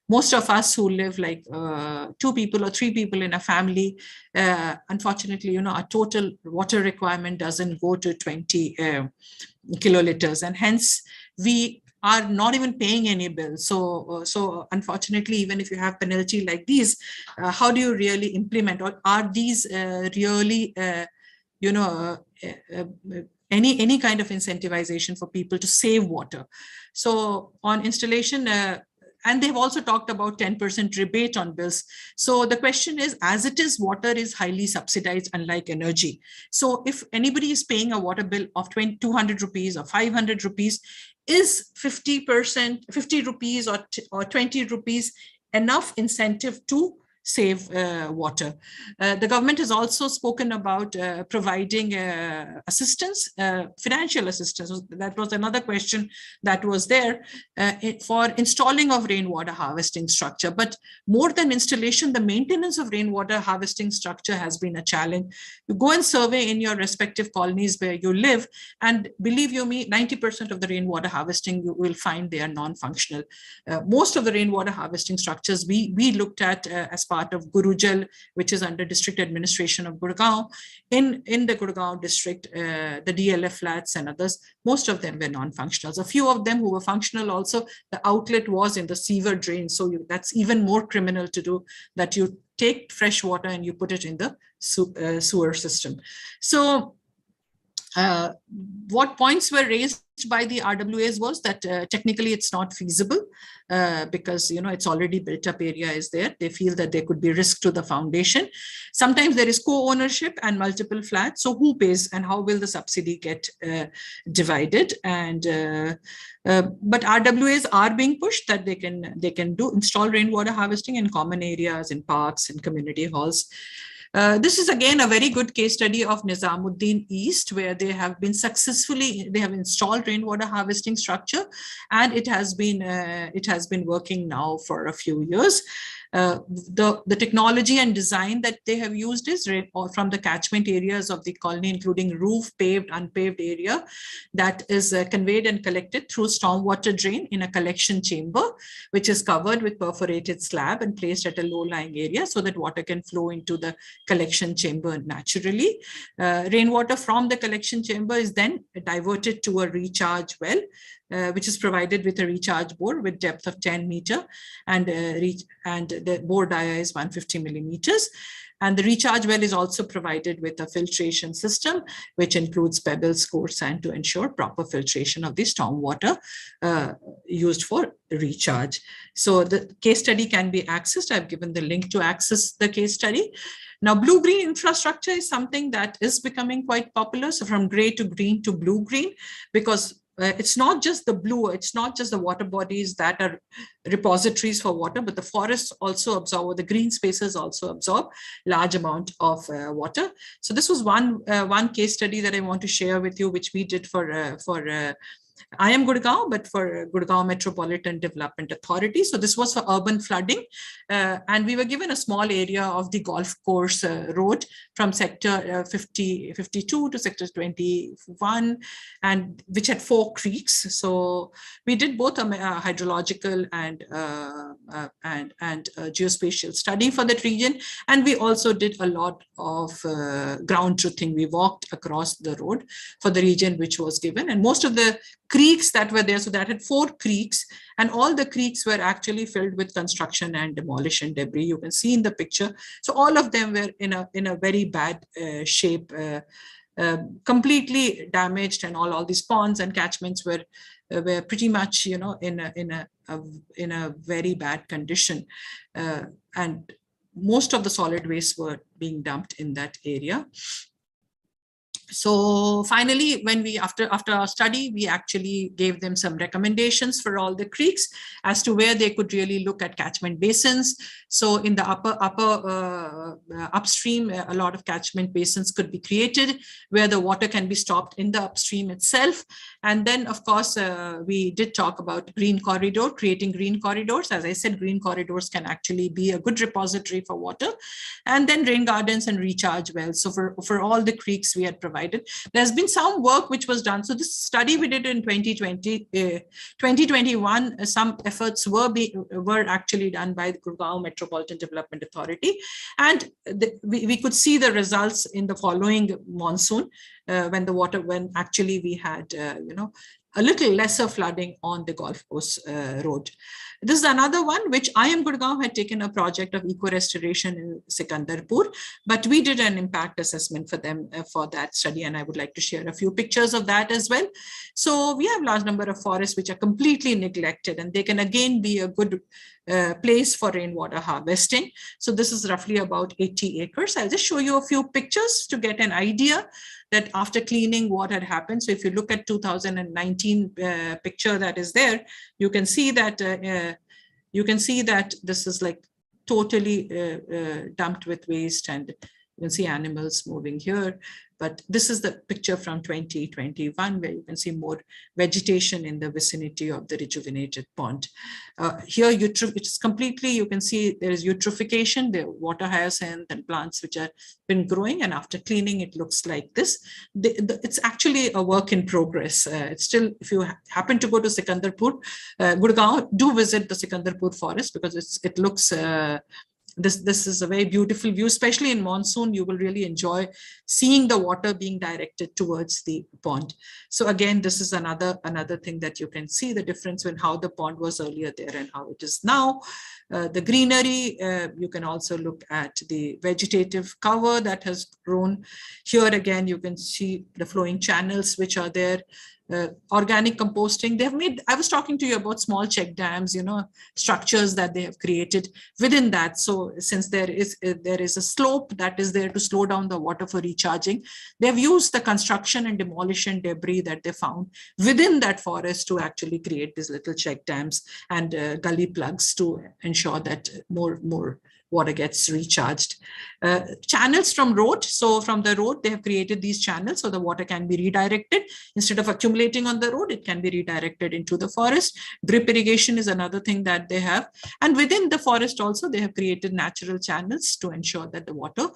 most of us who live like 2 people or 3 people in a family, unfortunately, our total water requirement doesn't go to 20 kiloliters, and hence we are not even paying any bill. So unfortunately, even if you have penalty like these, how do you really implement, or are these really, any kind of incentivization for people to save water? So on installation, and they've also talked about 10% rebate on bills. So the question is, as it is, water is highly subsidized, unlike energy. So if anybody is paying a water bill of 200 rupees or 500 rupees, is 50 rupees or 20 rupees enough incentive to save water? The government has also spoken about providing assistance, financial assistance. That was another question that was there for installing of rainwater harvesting structure. But more than installation, the maintenance of rainwater harvesting structure has been a challenge. You go and survey in your respective colonies where you live, and believe you me, 90% of the rainwater harvesting, you will find they are non-functional. Most of the rainwater harvesting structures we looked at as part of Gurujal, which is under district administration of Gurgaon. In the Gurgaon district, the DLF flats and others, most of them were non-functional. A few of them who were functional also, the outlet was in the sewer drain. So that's even more criminal to do, that you take fresh water and you put it in the sewer system. So what points were raised by the RWAs was that technically it's not feasible because it's already built up area is there. They feel that there could be risk to the foundation. Sometimes there is co-ownership and multiple flats. So who pays and how will the subsidy get divided? And but RWAs are being pushed that they can install rainwater harvesting in common areas, in parks, in community halls. This is again a very good case study of Nizamuddin East, where they have installed rainwater harvesting structure, and it has been working now for a few years. The technology and design that they have used is from the catchment areas of the colony, including roof, paved, unpaved area, that is conveyed and collected through stormwater drain in a collection chamber, which is covered with perforated slab and placed at a low-lying area so that water can flow into the collection chamber naturally. Rainwater from the collection chamber is then diverted to a recharge well, which is provided with a recharge bore with depth of 10 meter and the bore dia is 150 millimeters. And the recharge well is also provided with a filtration system, which includes pebbles, coarse sand to ensure proper filtration of the stormwater used for recharge. So the case study can be accessed. I've given the link to access the case study. Now, blue-green infrastructure is something that is becoming quite popular. So from gray to green to blue-green, because it's not just the blue, it's not just the water bodies that are repositories for water, but the forests also absorb, or the green spaces also absorb large amount of water. So this was one case study that I want to share with you, which we did for IIM Gurgaon, but for Gurgaon Metropolitan Development Authority. So this was for urban flooding. And we were given a small area of the golf course road from sector 52 to sector 21, and which had 4 creeks. So we did both a hydrological and geospatial study for that region. And we also did a lot of ground truthing. We walked across the road for the region which was given, and most of the creeks that were there, so that had 4 creeks, and all the creeks were actually filled with construction and demolition debris. You can see in the picture. So all of them were in a very bad shape. completely damaged, and all these ponds and catchments were pretty much, you know, in a very bad condition, and most of the solid waste were being dumped in that area. So finally, when we, after our study, we actually gave them some recommendations for all the creeks as to where they could really look at catchment basins. So in the upstream, a lot of catchment basins could be created where the water can be stopped in the upstream itself. And then, of course, we did talk about green corridor, creating green corridors. As I said, green corridors can actually be a good repository for water. And then rain gardens and recharge wells. So for all the creeks we had provided. There's been some work which was done. So this study we did in 2021, some efforts were actually done by the Gurgaon Metropolitan Development Authority. And we could see the results in the following monsoon, when actually we had, you know, a little lesser flooding on the Golf Course Road. This is another one which IIM Gurgaon had taken a project of eco-restoration in Sikandarpur, but we did an impact assessment for them for that study, and I would like to share a few pictures of that as well. So we have large number of forests which are completely neglected, and they can again be a good place for rainwater harvesting. So this is roughly about 80 acres. I'll just show you a few pictures to get an idea that after cleaning what had happened. So if you look at 2019 picture that is there, you can see that this is like totally dumped with waste, and you can see animals moving here. But this is the picture from 2021, where you can see more vegetation in the vicinity of the rejuvenated pond. Here, it's completely, you can see there is eutrophication, the water hyacinth and plants which have been growing, and after cleaning, it looks like this. It's actually a work in progress. It's still, if you happen to go to Sikandarpur, Gurgaon, do visit the Sikandarpur forest, because it looks, this is a very beautiful view, especially in monsoon. You will really enjoy seeing the water being directed towards the pond. So again, this is another thing that you can see the difference in how the pond was earlier there and how it is now. The greenery, you can also look at the vegetative cover that has grown. Here again, you can see the flowing channels which are there. Organic composting, they've made, I was talking to you about small check dams, you know, structures that they have created within that. So since there is a slope that is there to slow down the water for recharging, they've used the construction and demolition debris that they found within that forest to actually create these little check dams and gully plugs to ensure that more water gets recharged. Channels from road. So from the road, they have created these channels so the water can be redirected. Instead of accumulating on the road, it can be redirected into the forest. Drip irrigation is another thing that they have. And within the forest also, they have created natural channels to ensure that the water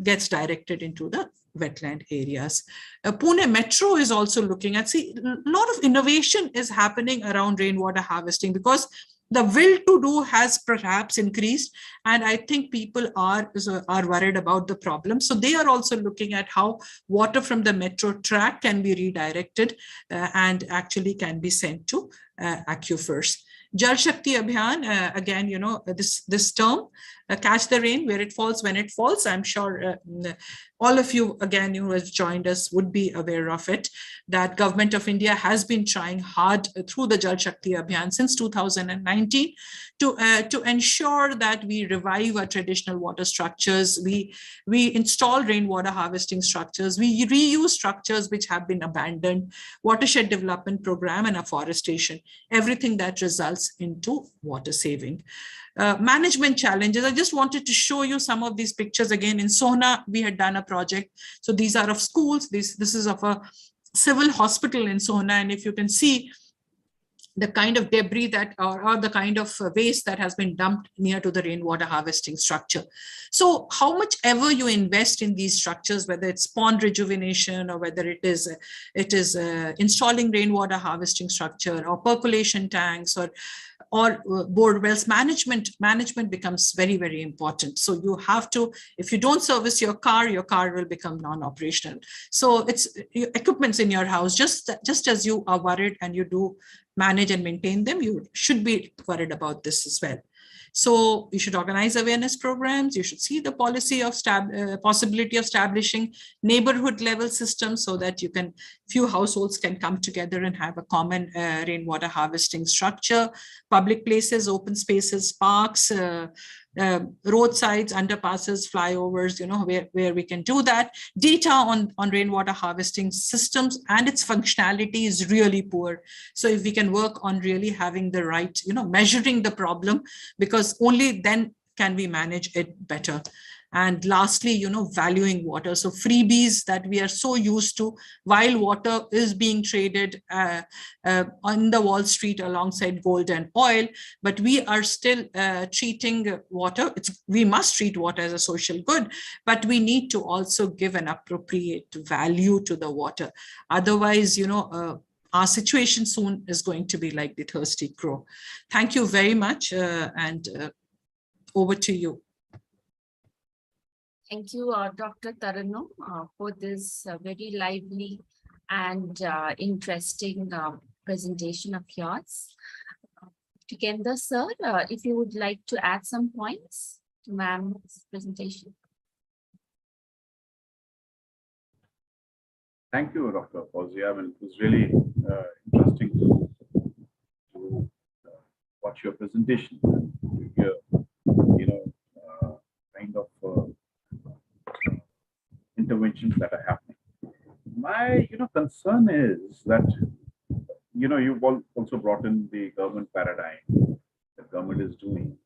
gets directed into the wetland areas. Pune Metro is also looking at, see, a lot of innovation is happening around rainwater harvesting, because the will to do has perhaps increased, and I think people are worried about the problem. So they are also looking at how water from the metro track can be redirected and actually can be sent to aquifers. Jal Shakti Abhiyan, again, you know, this term, catch the rain where it falls, when it falls. I'm sure all of you, again, who has joined us would be aware of it, that Government of India has been trying hard through the Jal Shakti Abhiyan since 2019 to ensure that we revive our traditional water structures. We install rainwater harvesting structures. We reuse structures which have been abandoned, watershed development program, and afforestation, everything that results into water saving. Management challenges. I just wanted to show you some of these pictures. Again, in Sohna, we had done a project. So these are of schools. This is of a civil hospital in Sohna. And if you can see the kind of debris that, or the kind of waste that has been dumped near to the rainwater harvesting structure. So how much ever you invest in these structures, whether it's pond rejuvenation or whether it is installing rainwater harvesting structure or percolation tanks or board wells, management becomes very, very important. So you have to, if you don't service your car will become non-operational. So it's equipments in your house, just as you are worried and you do manage and maintain them, you should be worried about this as well. So you should organize awareness programs. You should see the policy of possibility of establishing neighborhood level systems so that few households can come together and have a common rainwater harvesting structure. Public places, open spaces, parks, roadsides, underpasses, flyovers, where we can do that. Data on rainwater harvesting systems and its functionality is really poor. So if we can work on really having the right, measuring the problem, because only then can we manage it better. And lastly, valuing water. So freebies that we are so used to, while water is being traded on the Wall Street alongside gold and oil, but we are still treating water. We must treat water as a social good, but we need to also give an appropriate value to the water. Otherwise, our situation soon is going to be like the thirsty crow. Thank you very much, and over to you. Thank you, Dr. Tarano, for this very lively and interesting presentation of yours. Tikendra sir, if you would like to add some points to ma'am's presentation. Thank you, Dr. Fauziya. It was really interesting to watch your presentation and to hear, kind of interventions that are happening. My, concern is that, you've also brought in the government paradigm that government is doing.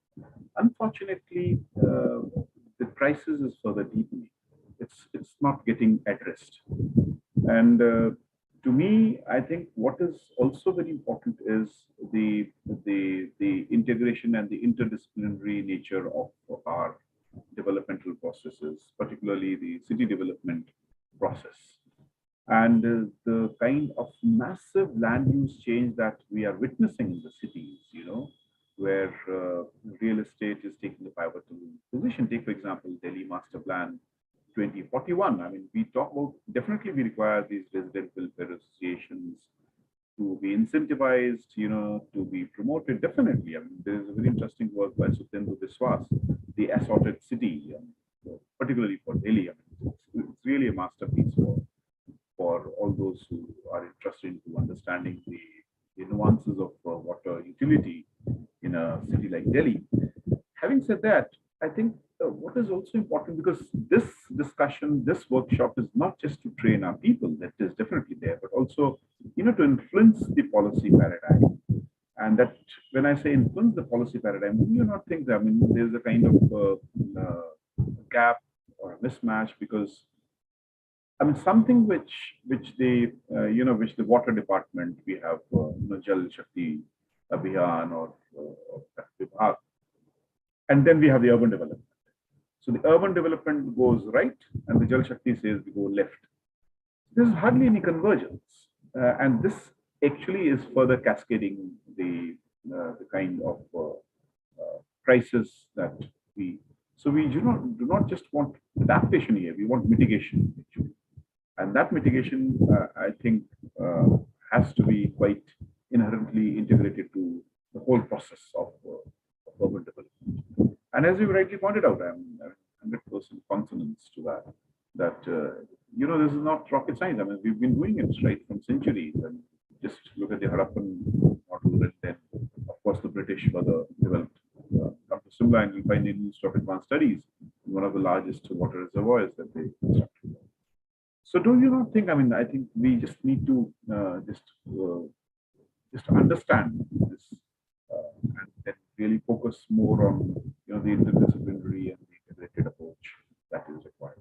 Unfortunately, the crisis is further deepening. It's not getting addressed. And to me, I think what is also very important is the integration and the interdisciplinary nature of our developmental processes, particularly the city development process. And the kind of massive land use change that we are witnessing in the cities, where real estate is taking a pivotal position. Take, for example, Delhi Master Plan 2041. I mean, we talk about, definitely we require these resident welfare associations to be incentivized, to be promoted. Definitely. I mean, there is a very interesting work by Sutendra Biswas, The Assorted City, particularly for Delhi. I mean, it's really a masterpiece for all those who are interested in understanding the nuances of water utility in a city like Delhi. Having said that, I think what is also important, because this discussion, this workshop is not just to train our people, that is definitely there, but also, to influence the policy paradigm. And that, when I say influence the policy paradigm, you not think that, I mean, there's a kind of gap or a mismatch, because I mean, something which the water department, we have Jal Shakti Abhiyan or Vibhag, and then we have the urban development. So the urban development goes right, and the Jal Shakti says we go left. There's hardly any convergence, and this actually is further cascading the kind of crisis that we. So we do not just want adaptation here; we want mitigation actually. And that mitigation, I think, has to be quite inherently integrated to the whole process of urban development. And as you rightly pointed out, I'm 100% consonance to that. That this is not rocket science. I mean, we've been doing it right from centuries. And just look at the Harappan model, and then, of course, the British further developed. Come to Simla, and you'll find the Institute of Advanced Studies, one of the largest water reservoirs that they constructed. So do you not think, I mean, I think we just need to just understand this and then really focus more on, the interdisciplinary and the integrated approach that is required.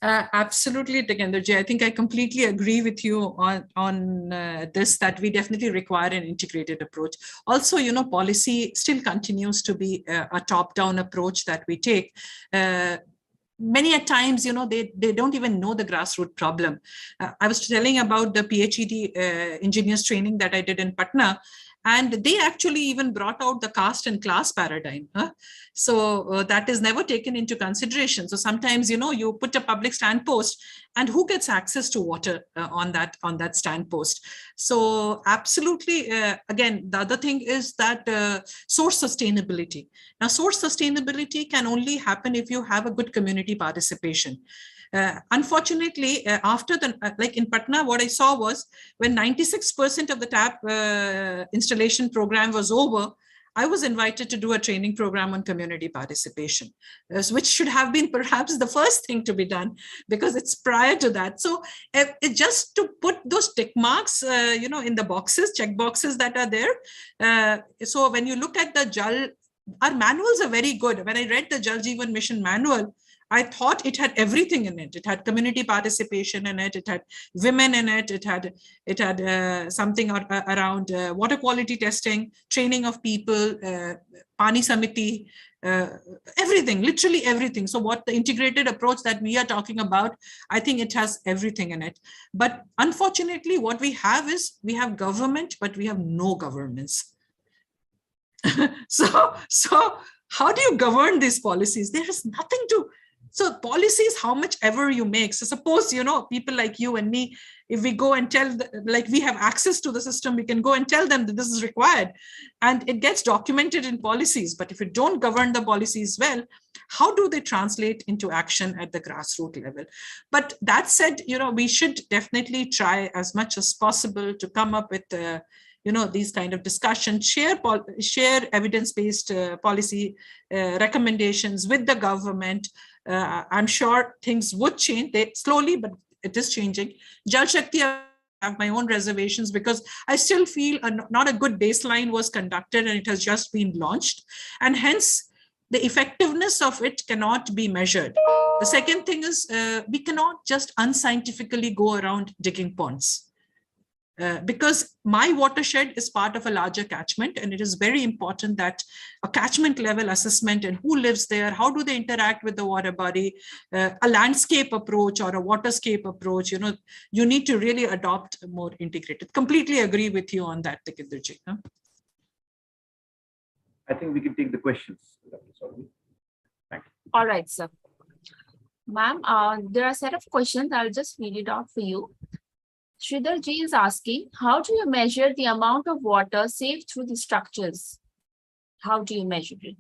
Absolutely, Tikendraji. I think I completely agree with you on this, that we definitely require an integrated approach. Also, policy still continues to be a top-down approach that we take. Many a times, they don't even know the grassroots problem. I was telling about the PhD engineers training that I did in Patna. And they actually even brought out the caste and class paradigm. So that is never taken into consideration. So sometimes, you put a public stand post, and who gets access to water on that stand post? So absolutely, again, the other thing is that source sustainability. Now, source sustainability can only happen if you have a good community participation. Unfortunately, after like in Patna, what I saw was when 96% of the tap installation program was over, I was invited to do a training program on community participation, which should have been perhaps the first thing to be done, because it's prior to that. So just to put those tick marks, in the boxes, check boxes that are there. So when you look at the JAL, our manuals are very good. When I read the Jal Jeevan Mission manual, I thought it had everything in it. It had community participation in it. It had women in it. It had something around water quality testing, training of people, Pani Samiti, everything, literally everything. So what the integrated approach that we are talking about, I think it has everything in it. But unfortunately, what we have is we have government, but we have no governance. So how do you govern these policies? There is nothing to. So policies, how much ever you make. So suppose, people like you and me, if we go and tell, like we have access to the system, we can go and tell them that this is required, and it gets documented in policies. But if you don't govern the policies well, how do they translate into action at the grassroots level? But that said, we should definitely try as much as possible to come up with these kind of discussions, share evidence-based policy recommendations with the government. I'm sure things would change slowly, but it is changing. Jal Shakti, I have my own reservations because I still feel not a good baseline was conducted and it has just been launched. And hence, the effectiveness of it cannot be measured. The second thing is we cannot just unscientifically go around digging ponds. Because my watershed is part of a larger catchment, and it is very important that a catchment level assessment and who lives there, how do they interact with the water body, a landscape approach or a waterscape approach, you need to really adopt a more integrated. Completely agree with you on that, Tikinderji. Huh? I think we can take the questions. Thank you. All right, sir. Ma'am, there are a set of questions. I'll just read it out for you. Sridhar Ji is asking, how do you measure the amount of water saved through the structures? How do you measure it?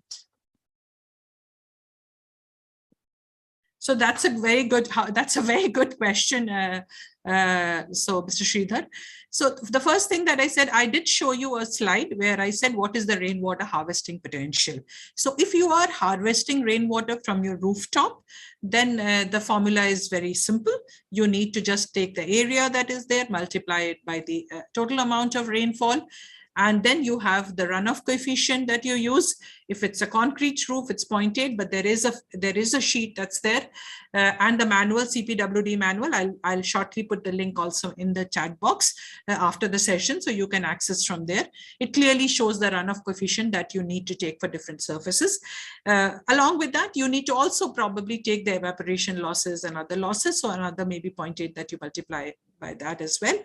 So that's a very good question. So Mr. Sridhar. So the first thing that I said, I did show you a slide where I said, what is the rainwater harvesting potential? So if you are harvesting rainwater from your rooftop, then the formula is very simple. You need to just take the area that is there, multiply it by the total amount of rainfall. And then you have the runoff coefficient that you use. If it's a concrete roof, it's 0.8, but there is a sheet that's there, and the manual, CPWD manual. I'll shortly put the link also in the chat box after the session, so you can access from there. It clearly shows the runoff coefficient that you need to take for different surfaces. Along with that, you need to also probably take the evaporation losses and other losses. So another maybe 0.8 that you multiply by that as well.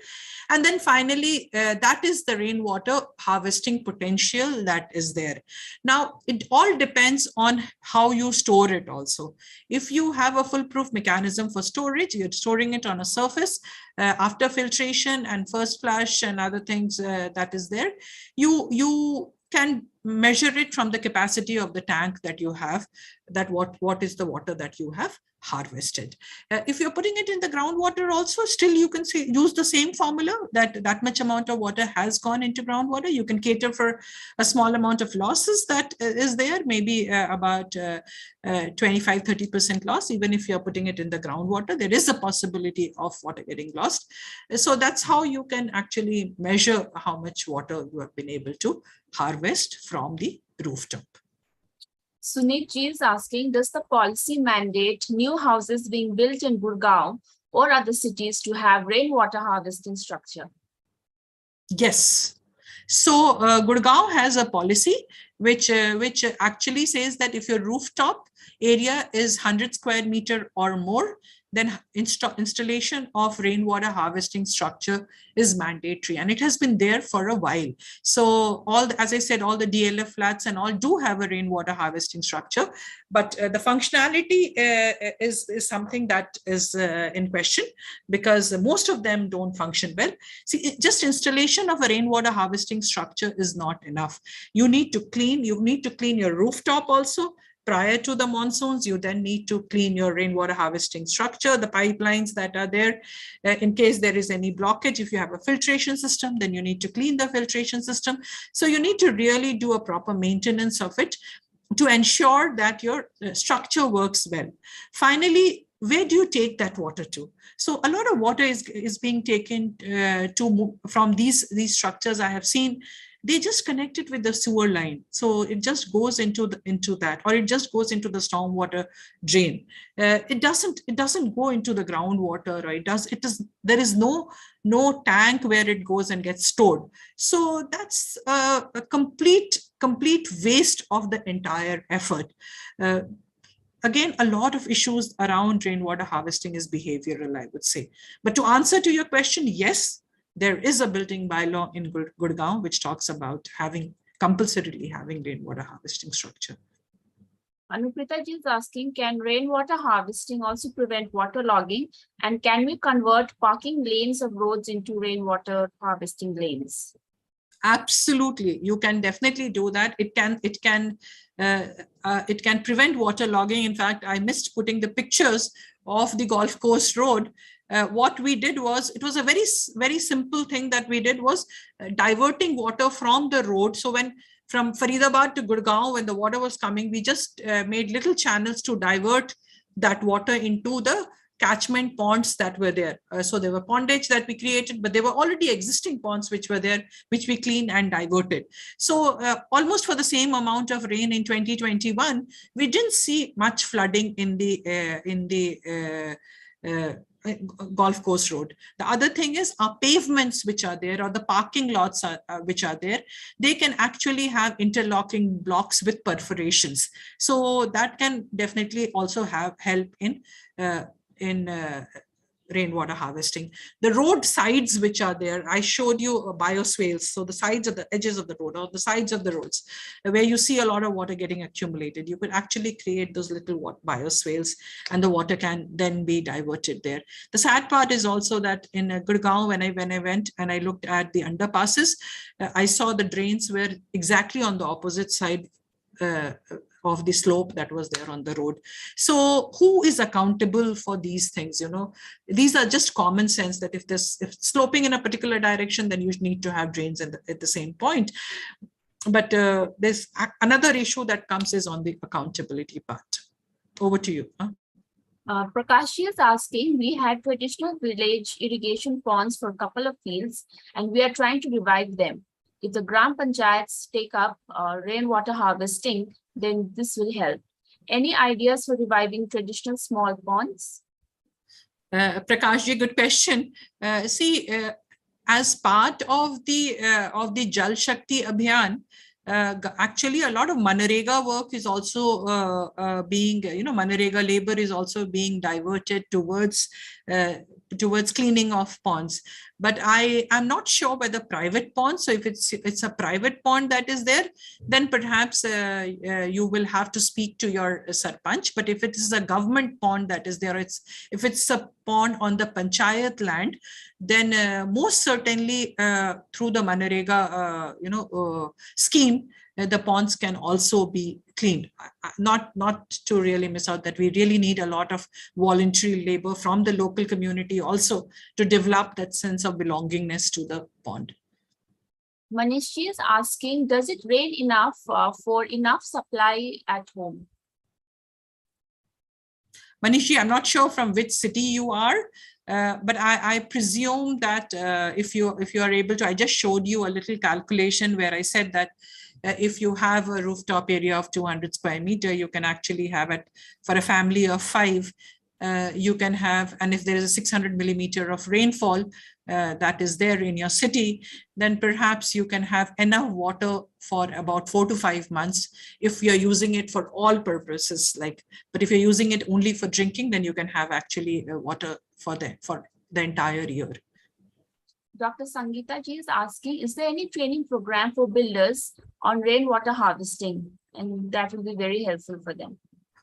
And then finally, that is the rainwater harvesting potential that is there. Now, it all depends on how you store it also. If you have a foolproof mechanism for storage, you're storing it on a surface after filtration and first flush and other things that is there, you can measure it from the capacity of the tank that you have, that what is the water that you have harvested. If you're putting it in the groundwater also, still you can use the same formula, that much amount of water has gone into groundwater. You can cater for a small amount of losses that is there, maybe about 25-30% loss. Even if you're putting it in the groundwater, there is a possibility of water getting lost. So that's how you can actually measure how much water you have been able to harvest from the rooftop. Sunit Ji is asking, does the policy mandate new houses being built in Gurgaon or other cities to have rainwater harvesting structure? Yes. So Gurgaon has a policy which actually says that if your rooftop area is 100 square meter or more, then installation of rainwater harvesting structure is mandatory, and it has been there for a while. So as I said, all the DLF flats and all do have a rainwater harvesting structure, but the functionality is something that is in question, because most of them don't function well. See, just installation of a rainwater harvesting structure is not enough. You need to clean your rooftop also. Prior to the monsoons, you then need to clean your rainwater harvesting structure, the pipelines that are there. In case there is any blockage, if you have a filtration system, then you need to clean the filtration system. So you need to really do a proper maintenance of it to ensure that your structure works well. Finally, where do you take that water to? So a lot of water is being taken from these structures. I have seen they just connect it with the sewer line. So it just goes into that, or it just goes into the stormwater drain. It doesn't go into the groundwater, right? There is no tank where it goes and gets stored. So that's a complete waste of the entire effort. Again, a lot of issues around rainwater harvesting is behavioral, I would say. But to answer to your question, yes, there is a building bylaw in Gurgaon which talks about compulsorily having rainwater harvesting structure. Anuprita ji is asking, can rainwater harvesting also prevent waterlogging? And can we convert parking lanes of roads into rainwater harvesting lanes? Absolutely, you can definitely do that. It can prevent waterlogging. In fact, I missed putting the pictures of the Golf Course Road. What we did was, it was a very, very simple thing that we did was diverting water from the road. So from Faridabad to Gurgaon, when the water was coming, we just made little channels to divert that water into the catchment ponds that were there. So there were pondage that we created, but there were already existing ponds which were there, which we cleaned and diverted. So almost for the same amount of rain in 2021, we didn't see much flooding in the Golf Course Road. The other thing is our pavements which are there, or the parking lots which are there, they can actually have interlocking blocks with perforations. So that can definitely also help in rainwater harvesting. The road sides which are there, I showed you bioswales. So the sides of the edges of the road, or the sides of the roads where you see a lot of water getting accumulated, you could actually create those little bioswales, and the water can then be diverted there. The sad part is also that in Gurgaon, when I went and I looked at the underpasses, I saw the drains were exactly on the opposite side of the slope that was there on the road. So who is accountable for these things? These are just common sense, that if sloping in a particular direction, then you need to have drains at the same point. But there's another issue that comes is on the accountability part. Over to you. Prakashi is asking, we had traditional village irrigation ponds for a couple of fields, and we are trying to revive them. If the Gram Panchayats take up rainwater harvesting, then this will help. Any ideas for reviving traditional small ponds? Prakash, good question. As part of the Jal Shakti Abhiyan, actually a lot of Manrega work is also Manrega labor is also being diverted towards cleaning of ponds. But I am not sure whether private ponds. So if it's a private pond that is there, then perhaps you will have to speak to your sarpanch. But if it is a government pond that is there, if it's a pond on the panchayat land, then most certainly through the Manrega scheme, the ponds can also be cleaned. Not to really miss out that we really need a lot of voluntary labor from the local community also to develop that sense of belongingness to the pond. Manishi is asking, does it rain enough for enough supply at home? Manishi, I'm not sure from which city you are, but I presume that if you are able to, I just showed you a little calculation where I said that if you have a rooftop area of 200 square meter, you can actually have it for a family of 5. you can have, and if there is a 600 millimeter of rainfall that is there in your city, then perhaps you can have enough water for about 4 to 5 months if you're using it for all purposes. But if you're using it only for drinking, then you can have actually water for the entire year. Dr. Sangeeta ji is asking, is there any training program for builders on rainwater harvesting? And that will be very helpful for them.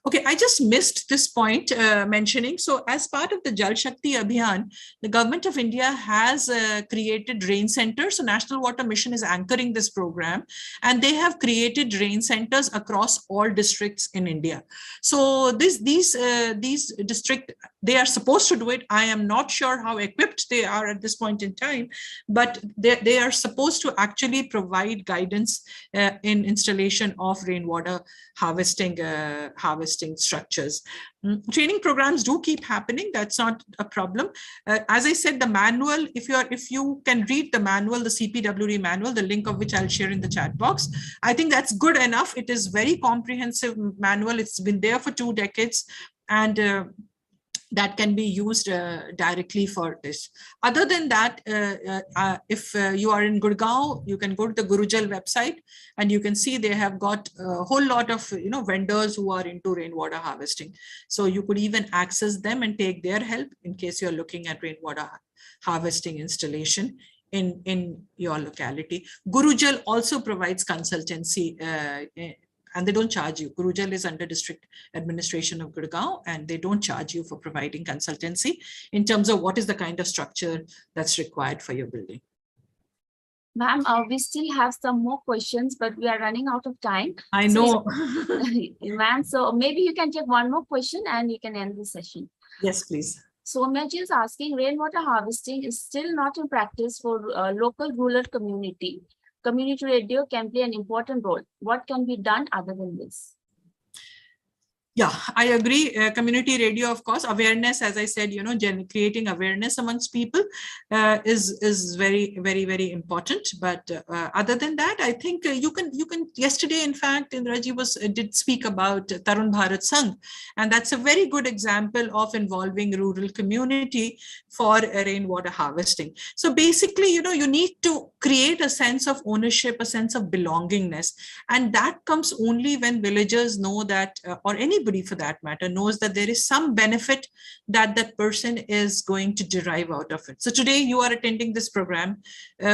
Okay, I just missed this point mentioning. So as part of the Jal Shakti Abhiyan, the government of India has created rain centers. So National Water Mission is anchoring this program, and they have created rain centers across all districts in India. So these districts, they are supposed to do it. I am not sure how equipped they are at this point in time, but they are supposed to actually provide guidance in installation of rainwater harvesting structures. Training programs do keep happening. That's not a problem. As I said, the manual, if you can read the manual, the CPWD manual, the link of which I'll share in the chat box, I think that's good enough. It is very comprehensive manual. It's been there for 2 decades, and that can be used directly for this. Other than that, if you are in Gurgaon, you can go to the Gurujal website, and you can see they have got a whole lot of vendors who are into rainwater harvesting. So you could even access them and take their help in case you're looking at rainwater harvesting installation in your locality. Gurujal also provides consultancy, and they don't charge you. Gurujal is under district administration of Gurgaon, and they don't charge you for providing consultancy in terms of what is the kind of structure that's required for your building. Ma'am, we still have some more questions, but we are running out of time. I know. Ma'am, so maybe you can take one more question and you can end the session. Yes, please. So Meji is asking, rainwater harvesting is still not in practice for local rural community. Community radio can play an important role. What can be done other than this? Yeah, I agree. Community radio, of course, awareness, as I said, creating awareness amongst people is very, very, very important. But other than that, I think you can. Yesterday, in fact, Indraji did speak about Tarun Bharat Sangh, and that's a very good example of involving rural community for rainwater harvesting. So basically, you need to create a sense of ownership, a sense of belongingness, and that comes only when villagers know that, or anybody for that matter, knows that there is some benefit that person is going to derive out of it. So today you are attending this program,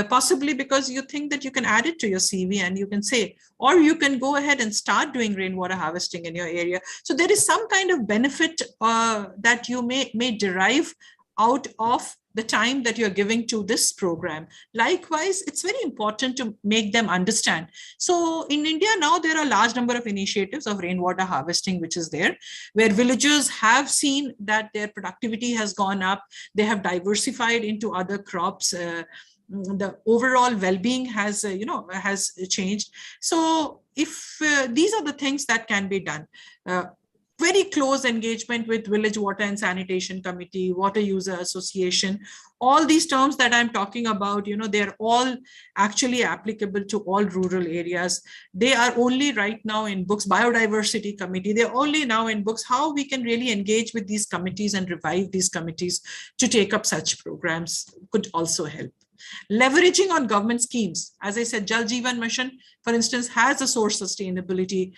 possibly because you think that you can add it to your CV and you can say, or you can go ahead and start doing rainwater harvesting in your area. So there is some kind of benefit that you may derive out of the time that you're giving to this program. Likewise, it's very important to make them understand. So in India now, there are a large number of initiatives of rainwater harvesting, which is there, where villagers have seen that their productivity has gone up. They have diversified into other crops. The overall well-being has changed. So if these are the things that can be done. Very close engagement with Village Water and Sanitation Committee, Water User Association, all these terms that I'm talking about, they're all actually applicable to all rural areas. They are only right now in books. Biodiversity Committee, they're only now in books. How we can really engage with these committees and revive these committees to take up such programs could also help. Leveraging on government schemes. As I said, Jal Jeevan Mission, for instance, has a source sustainability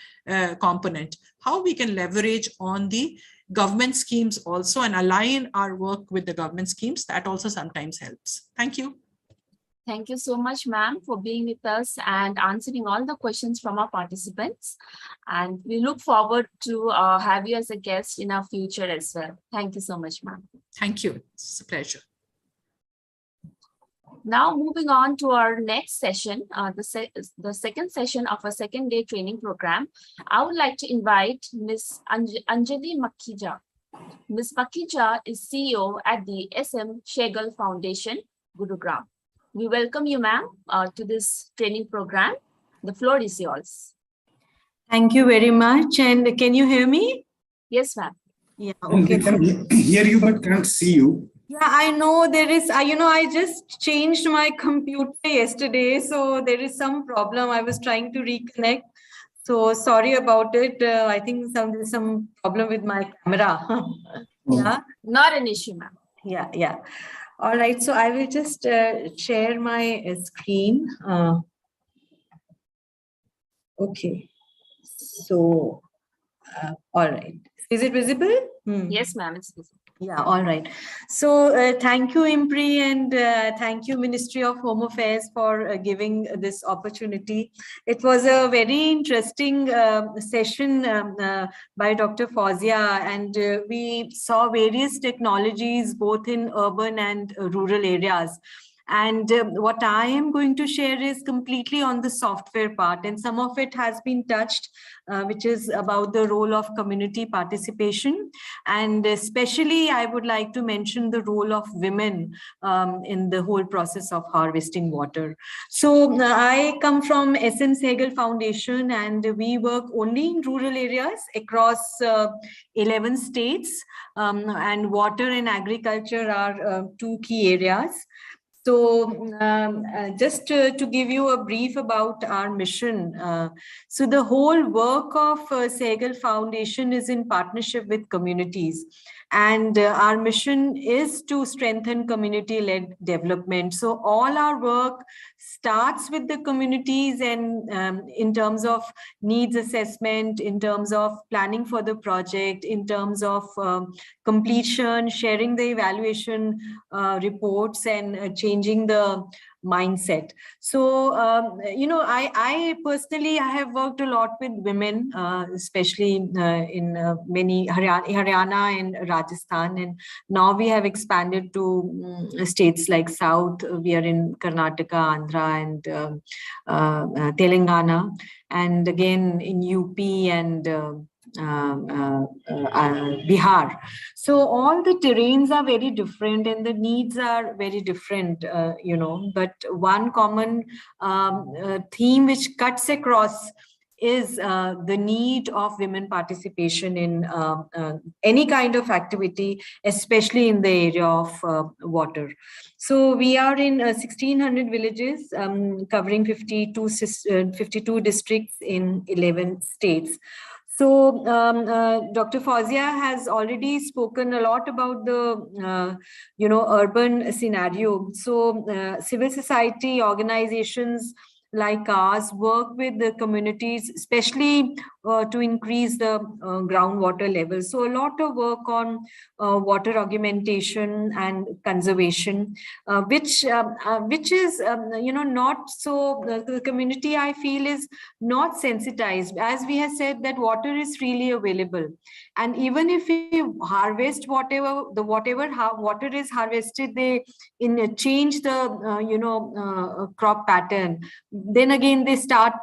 component. How we can leverage on the government schemes also and align our work with the government schemes, that also sometimes helps. Thank you. Thank you so much, ma'am, for being with us and answering all the questions from our participants. And we look forward to have you as a guest in our future as well. Thank you so much, ma'am. Thank you. It's a pleasure. Now moving on to our next session, the second session of our second day training program, I would like to invite Ms. Anjali Makhija. Ms. Makhija is CEO at the SM Shegal Foundation, Gurugram. We welcome you, ma'am, to this training program. The floor is yours. Thank you very much. And can you hear me? Yes, ma'am. Yeah, okay. We can hear you but can't see you. Yeah, I know there is, I just changed my computer yesterday, so there is some problem. I was trying to reconnect. So sorry about it. I think there's some problem with my camera. Yeah, Not an issue, ma'am. yeah. All right, so I will just share my screen. Okay, so all right. Is it visible? Yes, ma'am, it's visible. Yeah, all right. So thank you, IMPRI, and thank you, Ministry of Home Affairs, for giving this opportunity. It was a very interesting session by Dr. Fauzia, and we saw various technologies both in urban and rural areas. And what I am going to share is completely on the software part, and some of it has been touched, which is about the role of community participation. And especially, I would like to mention the role of women in the whole process of harvesting water. So I come from SM Sehgal Foundation, and we work only in rural areas across 11 states, and water and agriculture are two key areas. So just to give you a brief about our mission. So the whole work of Sehgal Foundation is in partnership with communities. And our mission is to strengthen community-led development. So all our work starts with the communities, and in terms of needs assessment, in terms of planning for the project, in terms of completion, sharing the evaluation reports, and changing the mindset. So, I personally, I have worked a lot with women, especially in many Haryana and Rajasthan. And now we have expanded to states like South. We are in Karnataka, Andhra, and Telangana. And again in UP and Bihar. So all the terrains are very different and the needs are very different, but one common theme which cuts across is the need of women participation in any kind of activity, especially in the area of water. So we are in 1,600 villages covering 52 districts in 11 states. So Dr. Fauzia has already spoken a lot about the, urban scenario. So civil society organizations like ours work with the communities, especially to increase the groundwater level. So a lot of work on water augmentation and conservation, which is, not so, the community I feel is not sensitized. As we have said that water is freely available. And even if we harvest whatever water is harvested, they change the crop pattern. Then again, they start,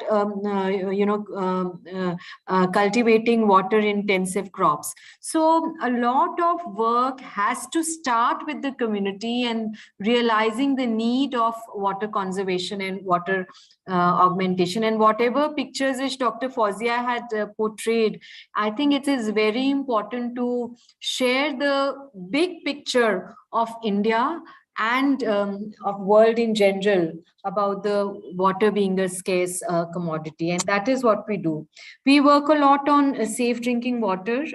cultivating water intensive crops. So a lot of work has to start with the community and realizing the need of water conservation and water augmentation. And whatever pictures which Dr. Fauzia had portrayed, I think it is very important to share the big picture of India and of world in general about the water being a scarce commodity. And that is what we do. We work a lot on safe drinking water.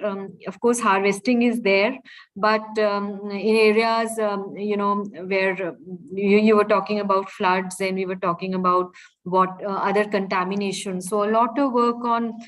Of course, harvesting is there, but in areas, where you were talking about floods and we were talking about what other contamination. So a lot of work on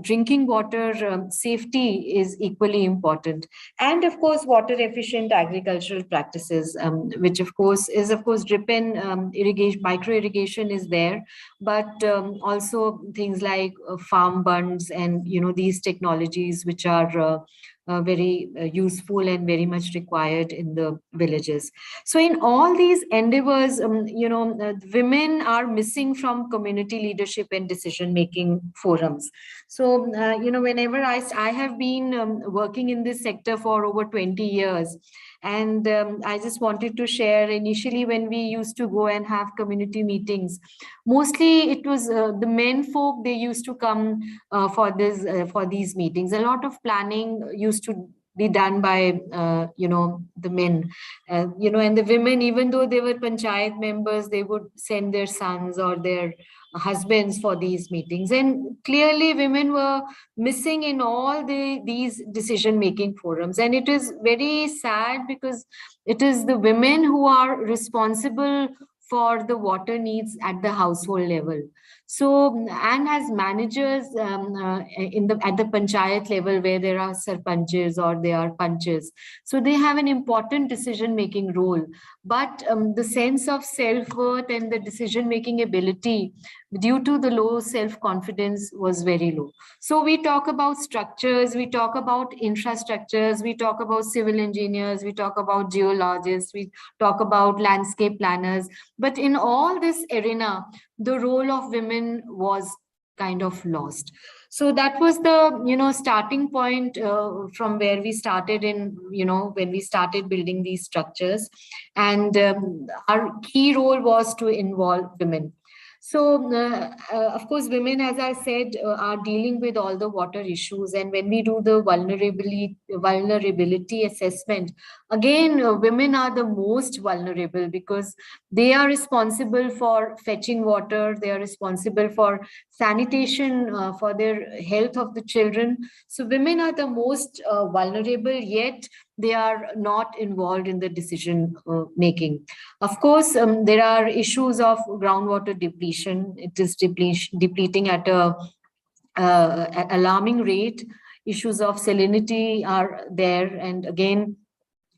drinking water safety is equally important. And of course, water efficient agricultural practices, which of course is drip and irrigation, micro irrigation is there, but also things like farm bunds and these technologies which are very useful and very much required in the villages. So in all these endeavors, women are missing from community leadership and decision making forums. So whenever I have been working in this sector for over 20 years. And I just wanted to share, initially when we used to go and have community meetings, mostly it was the men folk, they used to come for these meetings. A lot of planning used to be done by, the men. And the women, even though they were panchayat members, they would send their sons or their husbands for these meetings. And clearly women were missing in all these decision-making forums. And it is very sad because it is the women who are responsible for the water needs at the household level. So, and as managers at the panchayat level, where there are sarpanches or there are panches, so they have an important decision-making role. But the sense of self-worth and the decision-making ability, due to the low self-confidence, was very low. So we talk about structures, we talk about infrastructures, we talk about civil engineers, we talk about geologists, we talk about landscape planners. But in all this arena, the role of women was kind of lost. So that was the starting point from where we started in when we started building these structures. And our key role was to involve women. So, of course, women, as I said, are dealing with all the water issues. And when we do the vulnerability assessment, again, women are the most vulnerable because they are responsible for fetching water. They are responsible for sanitation, for their health of the children. So women are the most vulnerable, yet they are not involved in the decision making. Of course, there are issues of groundwater depletion. It is depleting at a alarming rate. Issues of salinity are there, and again,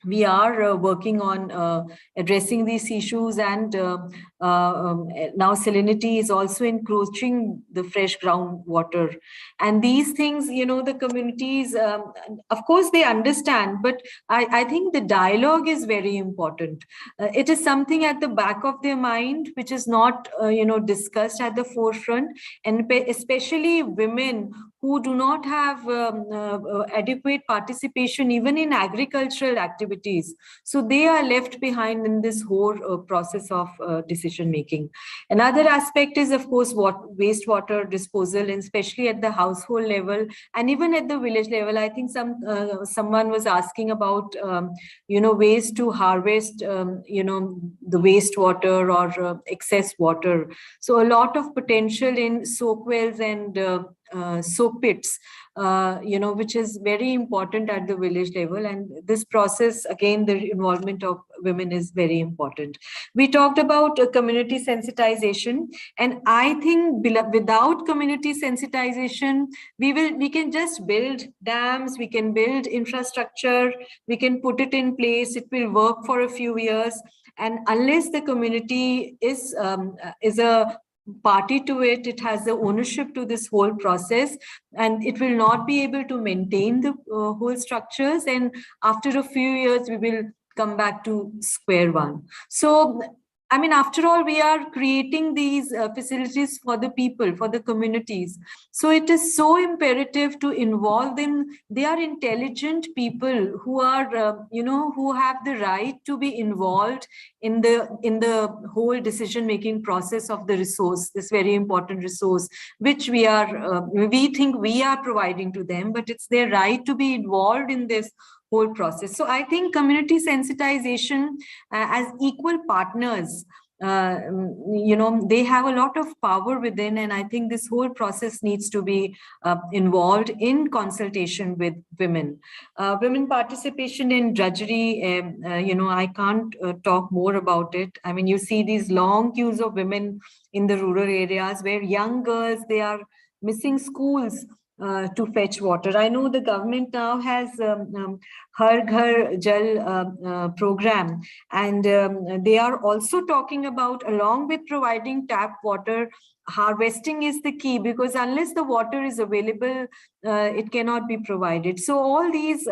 we are working on addressing these issues, and now salinity is also encroaching the fresh groundwater. And these things, the communities, of course, they understand, but I think the dialogue is very important. It is something at the back of their mind, which is not, discussed at the forefront, and especially women who do not have adequate participation even in agricultural activities. So they are left behind in this whole process of decision making. Another aspect is, of course, wastewater disposal, and especially at the household level and even at the village level. I think someone was asking about ways to harvest the wastewater or excess water. So a lot of potential in soak wells and soak pits, which is very important at the village level. And this process, again, the involvement of women is very important. We talked about community sensitization, and I think without community sensitization, we can just build dams, we can build infrastructure, we can put it in place, it will work for a few years. And unless the community is a party to it, it has the ownership to this whole process, and it will not be able to maintain the whole structures. And after a few years, we will come back to square one. So, I mean, after all, we are creating these facilities for the people, for the communities. So it is so imperative to involve them. They are intelligent people who are, who have the right to be involved in the whole decision-making process of the resource, this very important resource, which we think we are providing to them, but it's their right to be involved in this whole process. So I think community sensitization as equal partners, they have a lot of power within, and I think this whole process needs to be involved in consultation with women. Women participation in drudgery, I can't talk more about it. I mean, you see these long queues of women in the rural areas where young girls, they are missing schools to fetch water. I know the government now has Har Ghar Jal program, and they are also talking about, along with providing tap water, harvesting is the key, because unless the water is available, it cannot be provided. So all these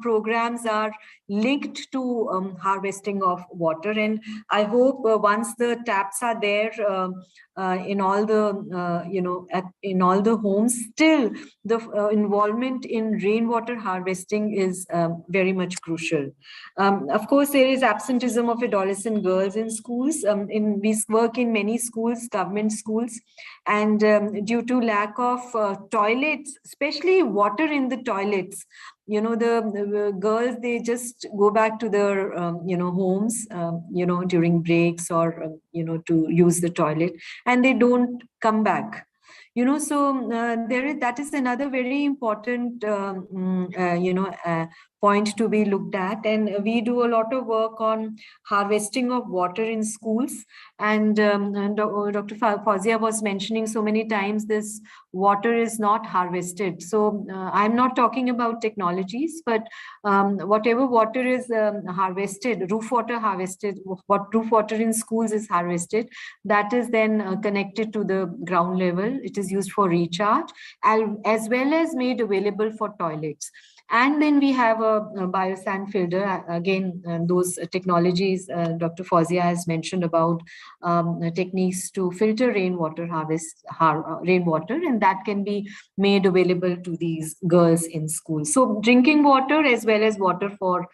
programs are linked to harvesting of water, and I hope once the taps are there in all the in all the homes, still still the involvement in rainwater harvesting is very much crucial. Of course, there is absenteeism of adolescent girls in schools. We work in many schools, government schools, and due to lack of toilets, especially water in the toilets, the girls, they just go back to their homes during breaks or to use the toilet, and they don't come back. So that is another very important point to be looked at. And we do a lot of work on harvesting of water in schools. And Dr. Fawzia was mentioning so many times this water is not harvested. So I'm not talking about technologies, but whatever water is harvested, roof water harvested, what roof water in schools is harvested, that is then connected to the ground level. It is used for recharge as well as made available for toilets. And then we have a biosand filter. Again, those technologies Dr. Fawzia has mentioned about techniques to filter rainwater, rainwater, and that can be made available to these girls in school. So drinking water as well as water for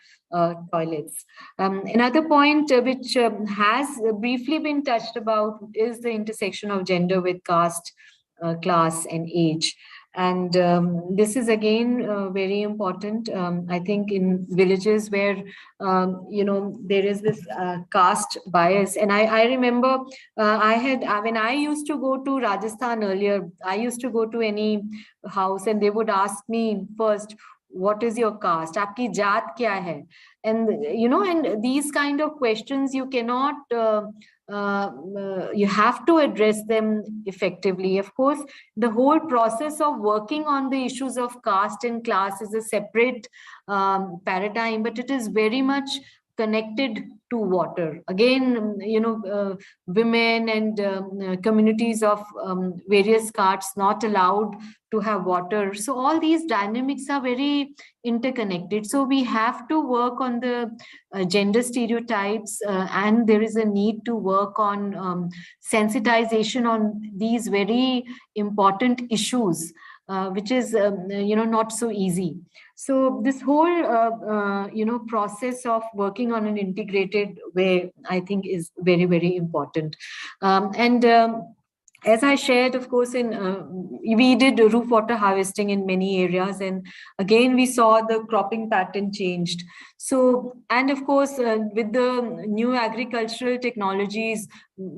toilets. Another point which has briefly been touched about is the intersection of gender with caste, class, and age. And this is again very important. I think in villages where there is this caste bias, and I remember when I used to go to Rajasthan earlier, I used to go to any house and they would ask me first, what is your caste? Aapki jaat kya hai? And and these kind of questions you cannot. You have to address them effectively. Of course, the whole process of working on the issues of caste and class is a separate paradigm, but it is very much connected to water. Again, women and communities of various castes not allowed to have water. So all these dynamics are very interconnected. So we have to work on the gender stereotypes, and there is a need to work on sensitization on these very important issues, which is not so easy. So this whole process of working on an integrated way, I think, is very, very important. As I shared, of course, we did roof water harvesting in many areas, and again we saw the cropping pattern changed. So, and of course, with the new agricultural technologies,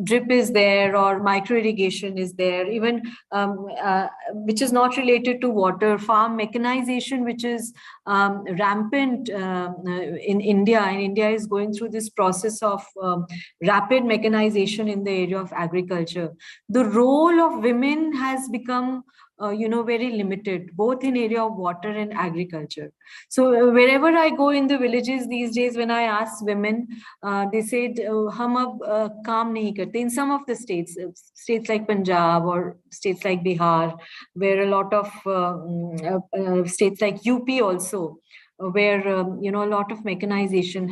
drip is there or micro irrigation is there, even which is not related to water, farm mechanization, which is rampant in India. And India is going through this process of rapid mechanization in the area of agriculture. The role of women has become very limited, both in area of water and agriculture. So wherever I go in the villages these days, when I ask women, they said, "Hum ab kaam nahi karte." In some of the states like Punjab or states like Bihar, where a lot of states like UP also, where a lot of mechanization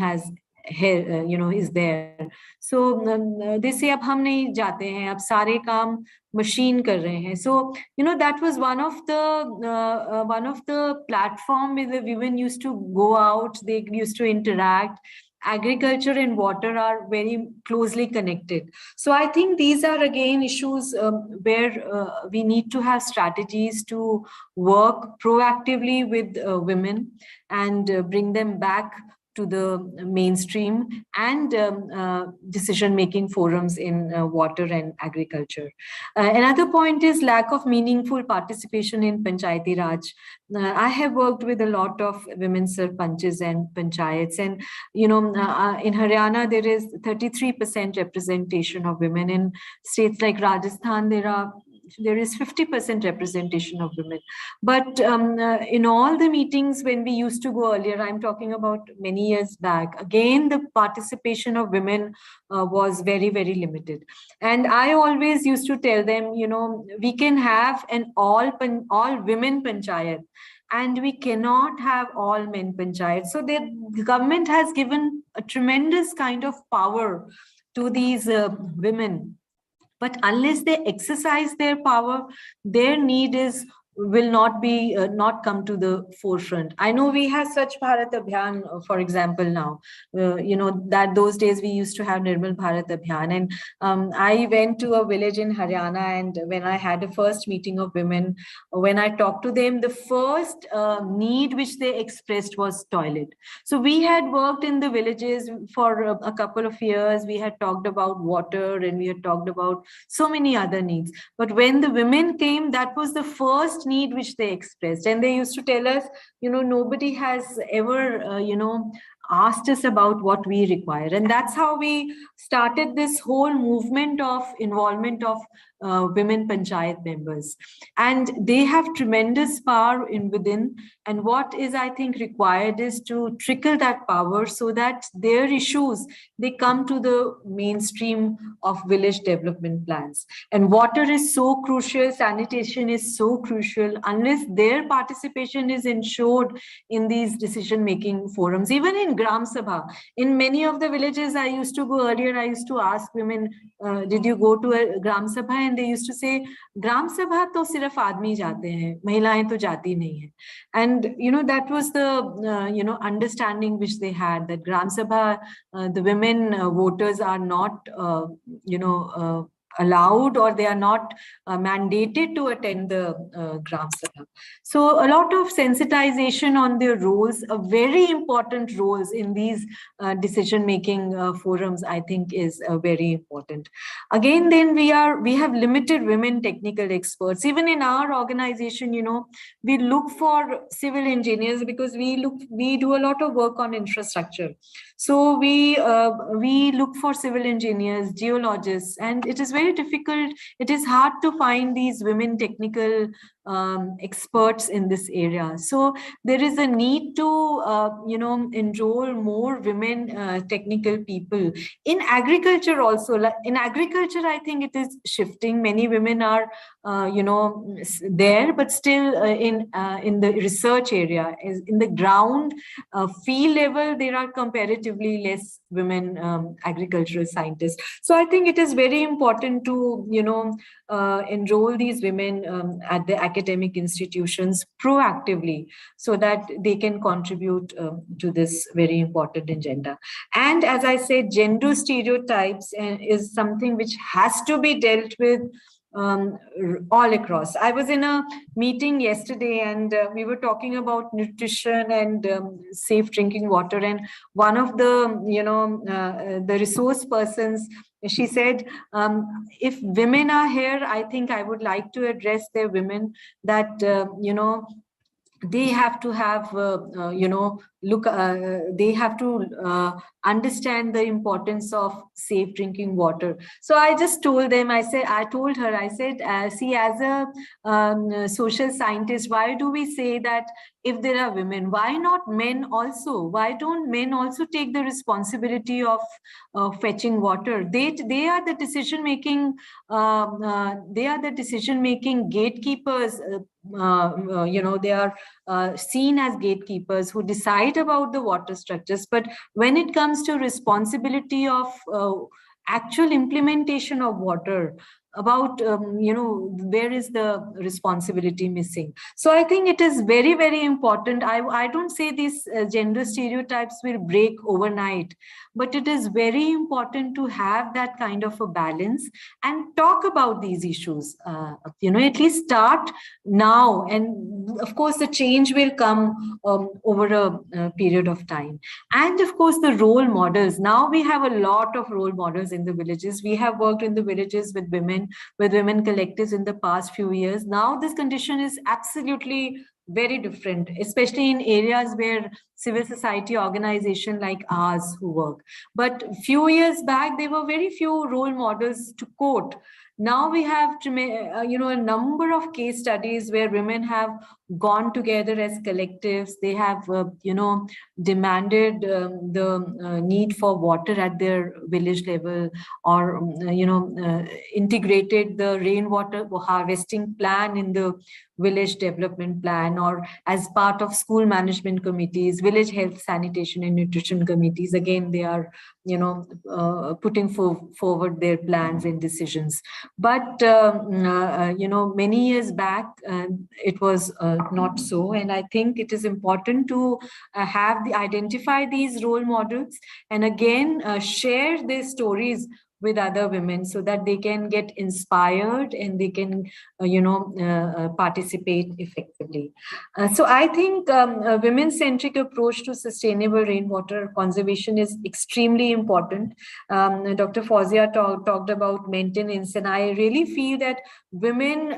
is there. So they say, "Ab hum nahi jate hain, ab sare kaam machine kar rahe hain." So that was one of the platform where the women used to go out, they used to interact. Agriculture and water are very closely connected. So I think these are again issues where we need to have strategies to work proactively with women and bring them back to the mainstream and decision-making forums in water and agriculture. Another point is lack of meaningful participation in Panchayati Raj. I have worked with a lot of women sarpanches and panchayats, and in Haryana there is 33% representation of women. In states like Rajasthan, there is 50% representation of women. But in all the meetings when we used to go earlier, I'm talking about many years back, again, the participation of women was very, very limited. And I always used to tell them, we can have an all women panchayat, and we cannot have all men panchayat. So the government has given a tremendous kind of power to these women. But unless they exercise their power, their need is will not be not come to the forefront. I know we have Swachh Bharat Abhiyan, for example, now. That those days we used to have Nirmal Bharat Abhiyan, and I went to a village in Haryana, and when I had a first meeting of women, when I talked to them, the first need which they expressed was toilet. So we had worked in the villages for a couple of years. We had talked about water, and we had talked about so many other needs. But when the women came, that was the first need which they expressed. And they used to tell us, nobody has ever, asked us about what we require. And that's how we started this whole movement of involvement of women panchayat members. And they have tremendous power in within. And what is, I think, required is to trickle that power so that their issues, they come to the mainstream of village development plans. And water is so crucial, sanitation is so crucial. Unless their participation is ensured in these decision-making forums, even in Gram Sabha, in many of the villages I used to go earlier, I used to ask women, did you go to a Gram Sabha? And they used to say, Gram Sabha to sirf aadmi jate hain, mahilaएं to jati nahi hai. And, that was the, understanding which they had, that Gram Sabha, the women voters are not, allowed, or they are not mandated to attend the Gram Sabha. So a lot of sensitization on their roles, very important roles in these decision-making forums, I think is very important. Again, then we have limited women technical experts. Even in our organization, we look for civil engineers because we do a lot of work on infrastructure. So we look for civil engineers, geologists, and it is very difficult. It is hard to find these women technical experts in this area. So there is a need to, enroll more women technical people. In agriculture also, in agriculture, I think it is shifting. Many women are, there, but still in the research area, in the ground field level, there are comparatively less women agricultural scientists. So I think it is very important to, enroll these women at the academic institutions proactively so that they can contribute to this very important agenda. And as I said, gender stereotypes is something which has to be dealt with all across. I was in a meeting yesterday, and we were talking about nutrition and safe drinking water. And one of the, the resource persons, she said, if women are here, I think I would like to address their women that, they have to have, they have to understand the importance of safe drinking water. So I just told them, I told her, see, as a social scientist, why do we say that if there are women, why not men also? Why don't men also take the responsibility of fetching water? They are the decision-making, they are the decision-making gatekeepers. They are seen as gatekeepers who decide about the water structures. But when it comes to responsibility of actual implementation of water, about, where is the responsibility missing? So I think it is very, very important. I don't say these gender stereotypes will break overnight, but it is very important to have that kind of a balance and talk about these issues, at least start now. And of course, the change will come over a period of time. And of course, the role models. Now we have a lot of role models in the villages. We have worked in the villages with women collectives in the past few years. Now this condition is absolutely very different, especially in areas where civil society organization like ours who work. But few years back, there were very few role models to quote. Now we have, a number of case studies where women have gone together as collectives. They have, demanded the need for water at their village level, or, integrated the rainwater harvesting plan in the village development plan, or as part of school management committees, village health, sanitation and nutrition committees. Again, they are, putting forward their plans and decisions. But, many years back, it was not so. And I think it is important to identify these role models, and again, share their stories with other women so that they can get inspired and they can, participate effectively. So I think a women-centric approach to sustainable rainwater conservation is extremely important. Dr. Fauzia talked about maintenance, and I really feel that women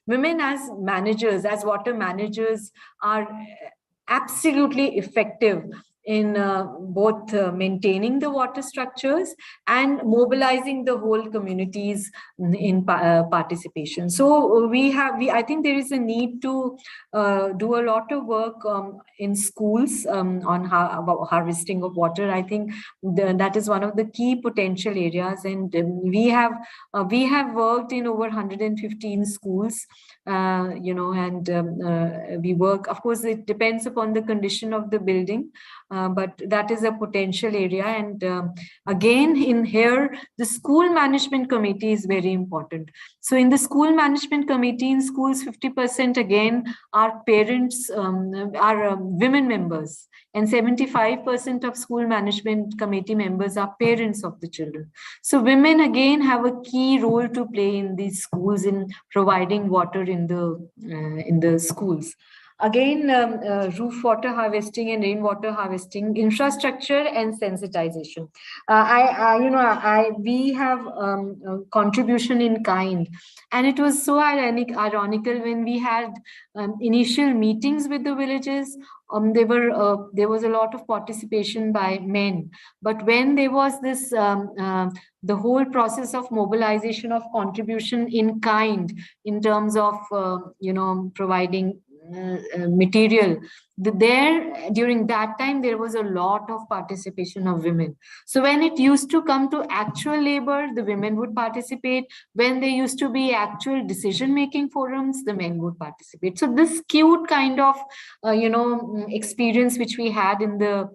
women as water managers are absolutely effective in both maintaining the water structures and mobilizing the whole communities in participation. So I think there is a need to do a lot of work in schools on about harvesting of water. I think that is one of the key potential areas, and we have worked in over 115 schools, and we work. Of course, it depends upon the condition of the building. But that is a potential area. And again, in here, the school management committee is very important. So in the school management committee in schools, 50% again are parents, are women members, and 75% of school management committee members are parents of the children. So women again have a key role to play in these schools in providing water in the schools. Again, roof water harvesting and rainwater harvesting, infrastructure and sensitization. We have a contribution in kind, and it was so ironical when we had initial meetings with the villages. There was a lot of participation by men, but when there was this the whole process of mobilization of contribution in kind in terms of providing material, during that time there was a lot of participation of women. So when it used to come to actual labor, the women would participate. When there used to be actual decision making forums, the men would participate. So this skewed kind of experience which we had in the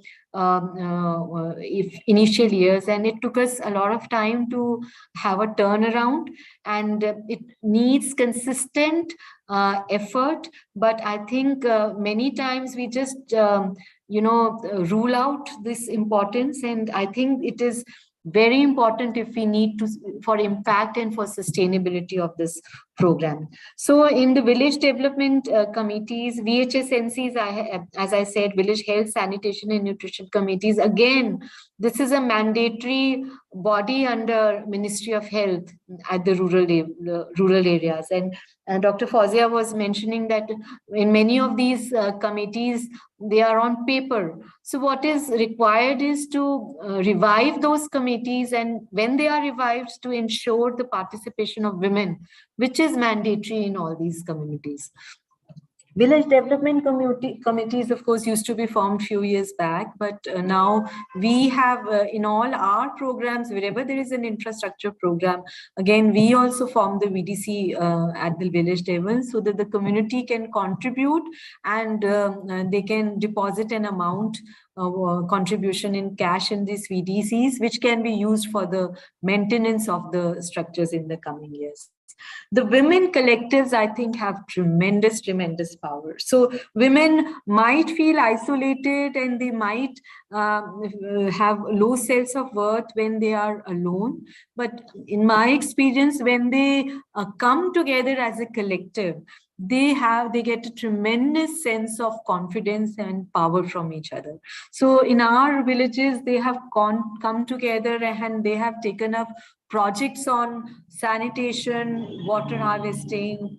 initial years, and it took us a lot of time to have a turnaround, and it needs consistent effort. But I think many times we just rule out this importance, and I think it is very important if we need to for impact and for sustainability of this program. So in the village development committees, VHSNCs, as I said, village health, sanitation and nutrition committees, again, this is a mandatory body under Ministry of Health at the rural areas. And Dr. Fauzia was mentioning that in many of these committees, they are on paper. So what is required is to revive those committees, and when they are revived, to ensure the participation of women, which is mandatory in all these communities. Village development committees, of course, used to be formed a few years back, but now we have in all our programs, wherever there is an infrastructure program, again, we also form the VDC at the village level so that the community can contribute, and they can deposit an amount contribution in cash in these VDCs, which can be used for the maintenance of the structures in the coming years. The women collectives, I think, have tremendous power. So women might feel isolated, and they might have low sense of worth when they are alone. But in my experience, when they come together as a collective, they get a tremendous sense of confidence and power from each other. So in our villages, they have come together, and they have taken up projects on sanitation, water harvesting,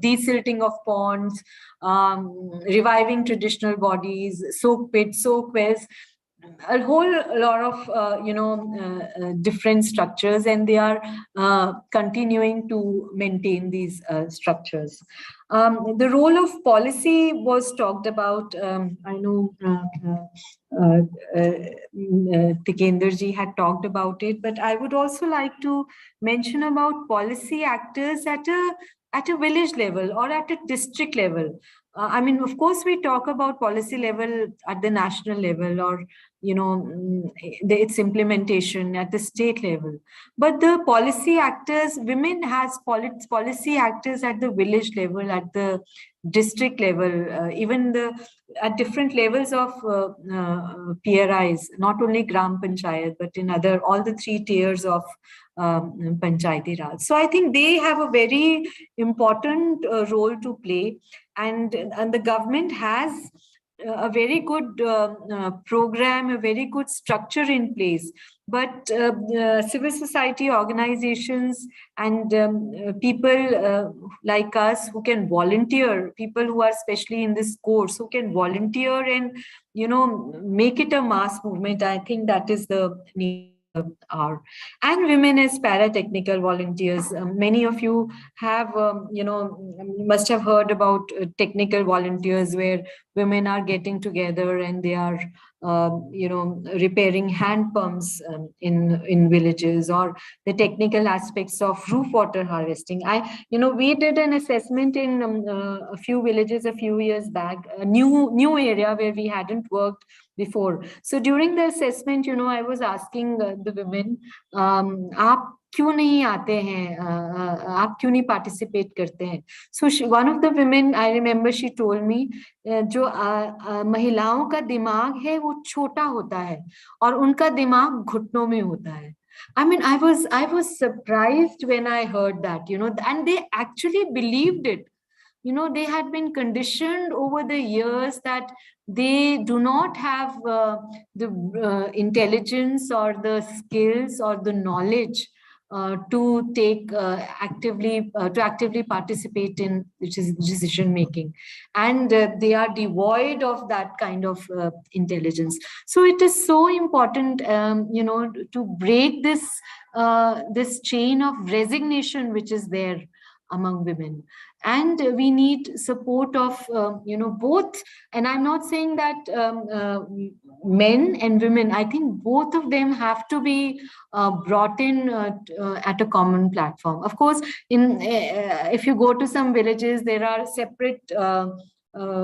desilting of ponds, reviving traditional bodies, soak pits, soak wells, a whole lot of different structures, and they are continuing to maintain these structures. The role of policy was talked about. I know Tikenderji had talked about it, but I would also like to mention about policy actors at a at a village level or at a district level. I mean, of course, we talk about policy level at the national level, or its implementation at the state level. But the policy actors, women has policy actors at the village level, at the district level, even at different levels of PRIs, not only Gram Panchayat, but in all the 3 tiers of Panchayati Raj. So I think they have a very important role to play, and the government has a very good program, a very good structure in place. But civil society organizations and people like us who can volunteer, people who are especially in this course, who can volunteer and, make it a mass movement, I think that is the need. And women as para-technical volunteers. Many of you have, must have heard about technical volunteers where women are getting together and they are, repairing hand pumps in villages, or the technical aspects of roof water harvesting. We did an assessment in a few villages a few years back, a new area where we hadn't worked before. So during the assessment, I was asking the women, आप क्यों नहीं आते हैं, आप क्यों नहीं participate करते हैं? So one of the women, I remember, she told me, जो महिलाओं का दिमाग है वो छोटा होता है और उनका दिमाग घुटनों में होता है. I mean, I was surprised when I heard that, and they actually believed it. They had been conditioned over the years that they do not have the intelligence or the skills or the knowledge to take actively participate in decision making, and they are devoid of that kind of intelligence. So it is so important, to break this chain of resignation which is there among women. And we need support of both, and I'm not saying that men and women, I think both of them have to be brought in at a common platform. Of course, if you go to some villages, there are separate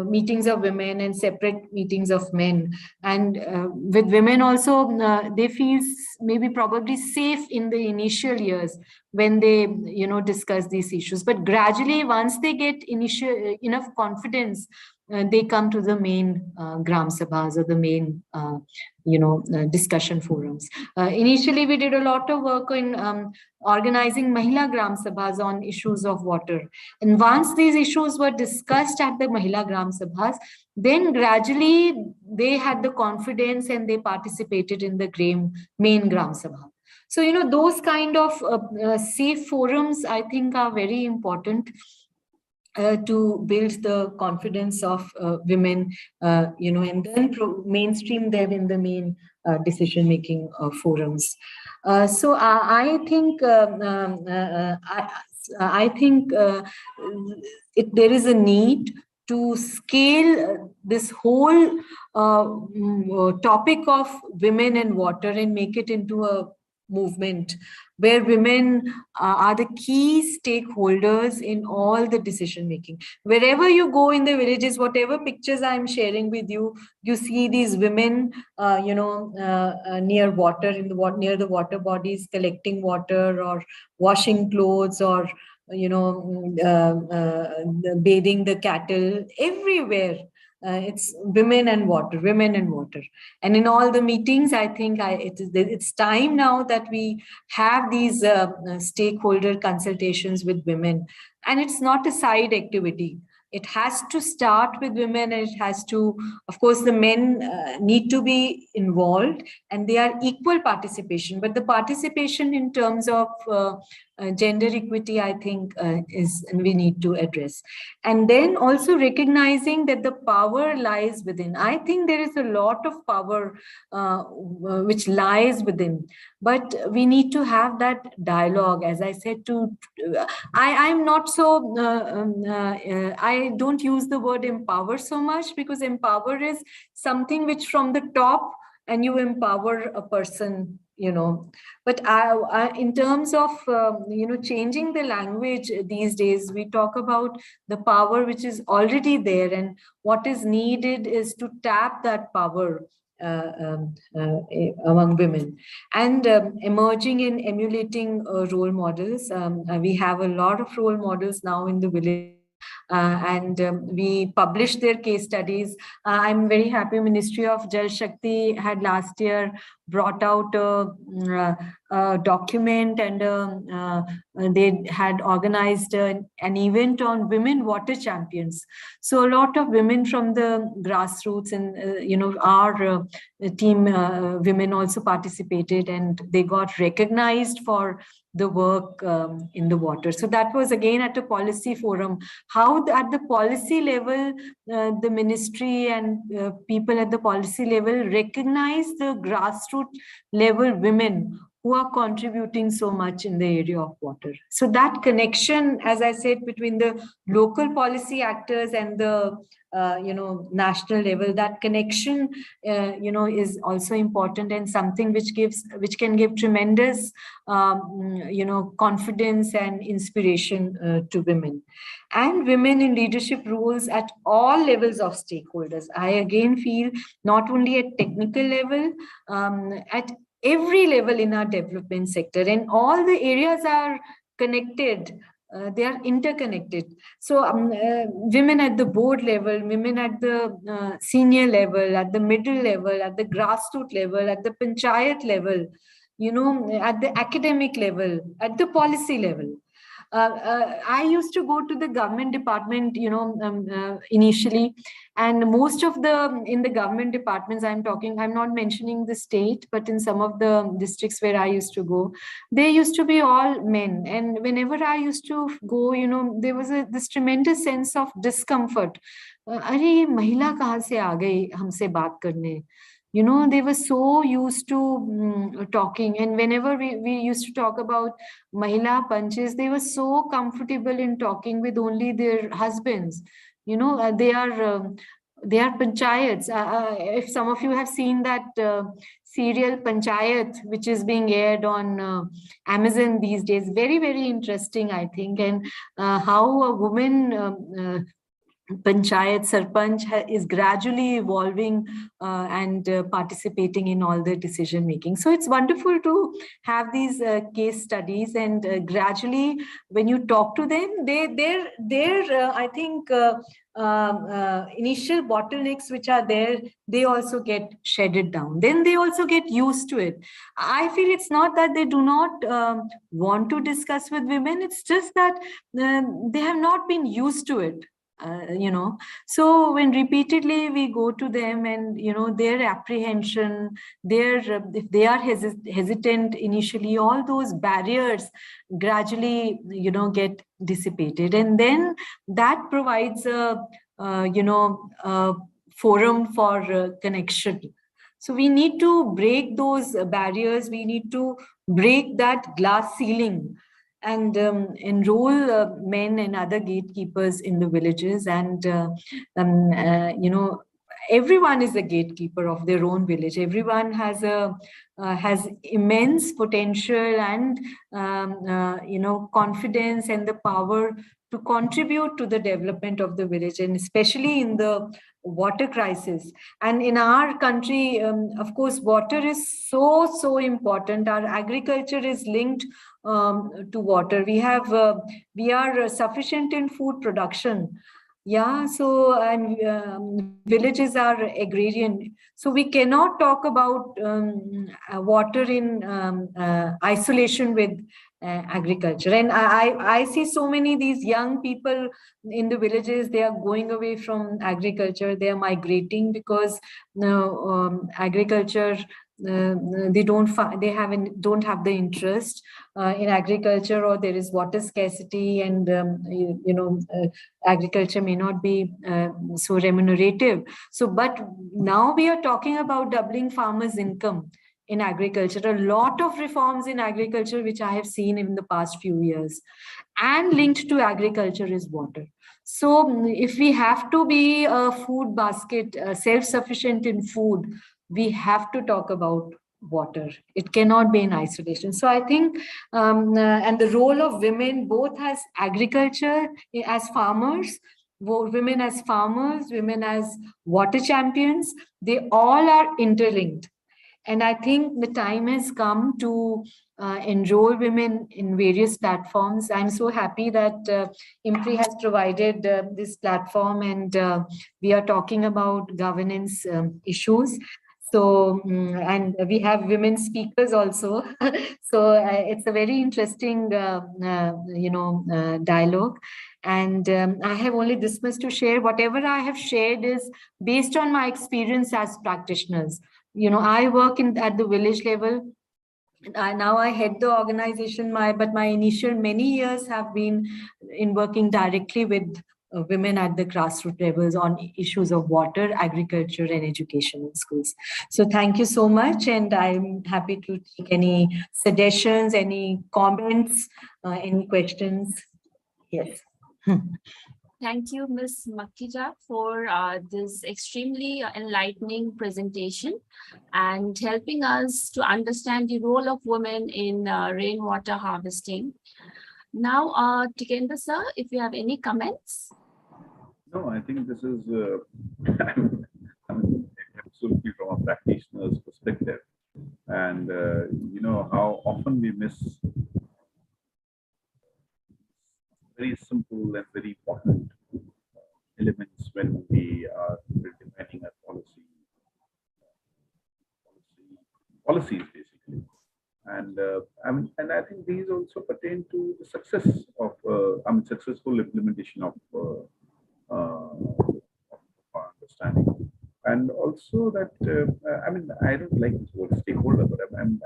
meetings of women and separate meetings of men, and with women also, they feel maybe probably safe in the initial years when they discuss these issues, but gradually once they get enough confidence, they come to the main gram sabhas or the main discussion forums. Initially we did a lot of work in organizing Mahila Gram Sabhas on issues of water. And once these issues were discussed at the Mahila Gram Sabhas, then gradually they had the confidence and they participated in the main Gram Sabha. So, those kind of safe forums, I think, are very important to build the confidence of women, and then mainstream them in the main decision-making forums. So I think there is a need to scale this whole topic of women and water and make it into a movement where women are the key stakeholders in all the decision making. Wherever you go in the villages, whatever pictures I'm sharing with you, you see these women, near water, near the water bodies, collecting water or washing clothes or bathing the cattle. Everywhere it's women and water. And in all the meetings, I think it's time now that we have these stakeholder consultations with women. And it's not a side activity. It has to start with women, and it has to, of course, the men need to be involved, and they are equal participation. But the participation in terms of gender equity, I think, we need to address. And then also recognizing that the power lies within. I think there is a lot of power which lies within, but we need to have that dialogue. As I said, I'm not so, I don't use the word empower so much, because empower is something which from the top, and you empower a person you know, but in terms of, changing the language these days, we talk about the power which is already there, and what is needed is to tap that power among women, and emerging and emulating role models. We have a lot of role models now in the village. And we published their case studies. I'm very happy Ministry of Jal Shakti had last year brought out a document, and they had organized an event on women water champions. So a lot of women from the grassroots and our team women also participated, and they got recognized for the work in the water. So that was again at a policy forum, how at the policy level, the ministry and people at the policy level recognize the grassroots level women who are contributing so much in the area of water. So that connection, as I said, between the local policy actors and the national level, that connection is also important, and something which can give tremendous confidence and inspiration to women. And women in leadership roles at all levels of stakeholders. I again feel not only at technical level, at every level in our development sector, and all the areas are connected. They are interconnected. So women at the board level, women at the senior level, at the middle level, at the grassroots level, at the panchayat level, at the academic level, at the policy level. I used to go to the government department, initially, and most of in the government departments I'm not mentioning the state, but in some of the districts where I used to go, they used to be all men. And whenever I used to go, there was this tremendous sense of discomfort. Arey, mahila kahan se aa gayi humse baat karne? They were so used to talking. And whenever we used to talk about Mahila Panches, they were so comfortable in talking with only their husbands. They are panchayats. If some of you have seen that serial Panchayat, which is being aired on Amazon these days, very, very interesting, I think, and how a woman Panchayat Sarpanch is gradually evolving and participating in all the decision making. So it's wonderful to have these case studies, and gradually when you talk to them, they're I think initial bottlenecks which are there, they also get shedded down. Then they also get used to it. I feel it's not that they do not want to discuss with women, it's just that they have not been used to it. So when repeatedly we go to them, and their apprehension, if they are hesitant initially, all those barriers gradually get dissipated, and then that provides a forum for connection. So we need to break those barriers, we need to break that glass ceiling, and enroll men and other gatekeepers in the villages. And everyone is a gatekeeper of their own village. Everyone has immense potential and confidence and the power to contribute to the development of the village, and especially in the water crisis. And in our country, of course, water is so important. Our agriculture is linked to water. We are sufficient in food production. Yeah, so and villages are agrarian. So we cannot talk about water in isolation with agriculture. And I see so many these young people in the villages, they are going away from agriculture, they are migrating because agriculture, they don't have the interest in agriculture, or there is water scarcity, and agriculture may not be so remunerative. So, but now we are talking about doubling farmers' income in agriculture. A lot of reforms in agriculture which I have seen in the past few years, and linked to agriculture is water. So if we have to be a food basket, self-sufficient in food, we have to talk about water. It cannot be in isolation. So I think, and the role of women, both as agriculture, as farmers, women as farmers, women as water champions, they all are interlinked. And I think the time has come to enroll women in various platforms. I'm so happy that IMPRI has provided this platform, and we are talking about governance issues. So, and we have women speakers also. So it's a very interesting, dialogue. And I have only this much to share. Whatever I have shared is based on my experience as practitioners. I work at the village level. Now I head the organization, but my initial many years have been in working directly with women at the grassroots levels on issues of water, agriculture, and education in schools. So thank you so much, and I'm happy to take any suggestions, any comments, any questions. Yes. Thank you, Ms. Makkija, for this extremely enlightening presentation and helping us to understand the role of women in rainwater harvesting. Now, Tikendra sir, if you have any comments. No, I think this is absolutely from a practitioner's perspective. And how often we miss very simple and very important elements when we are defining our policies basically. And I think these also pertain to the success of successful implementation of our understanding. And also that I don't like this word stakeholder, but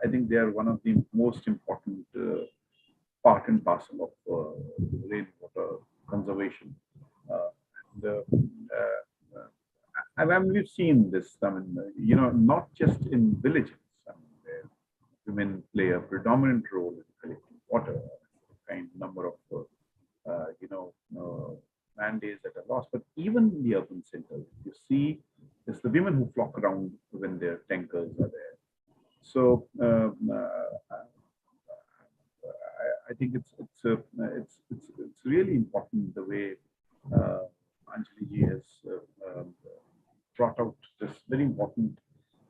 I think they are one of the most important part and parcel of rainwater conservation. We've seen this. Not just in villages, where women play a predominant role in collecting water, kind number of mandates that are lost. But even in the urban centers, you see, it's the women who flock around when their tankers are there. So I think it's really important the way Anjali ji has brought out this very important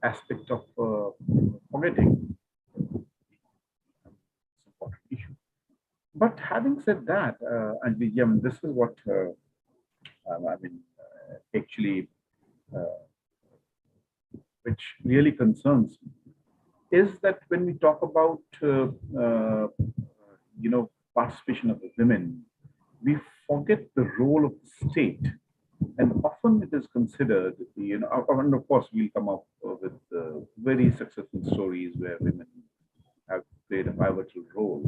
aspect of forgetting important issue. But having said that, Anjali ji, this is what actually, which really concerns me, is that when we talk about participation of the women, we forget the role of the state, and often it is considered, and of course we'll come up with very successful stories where women have played a pivotal role.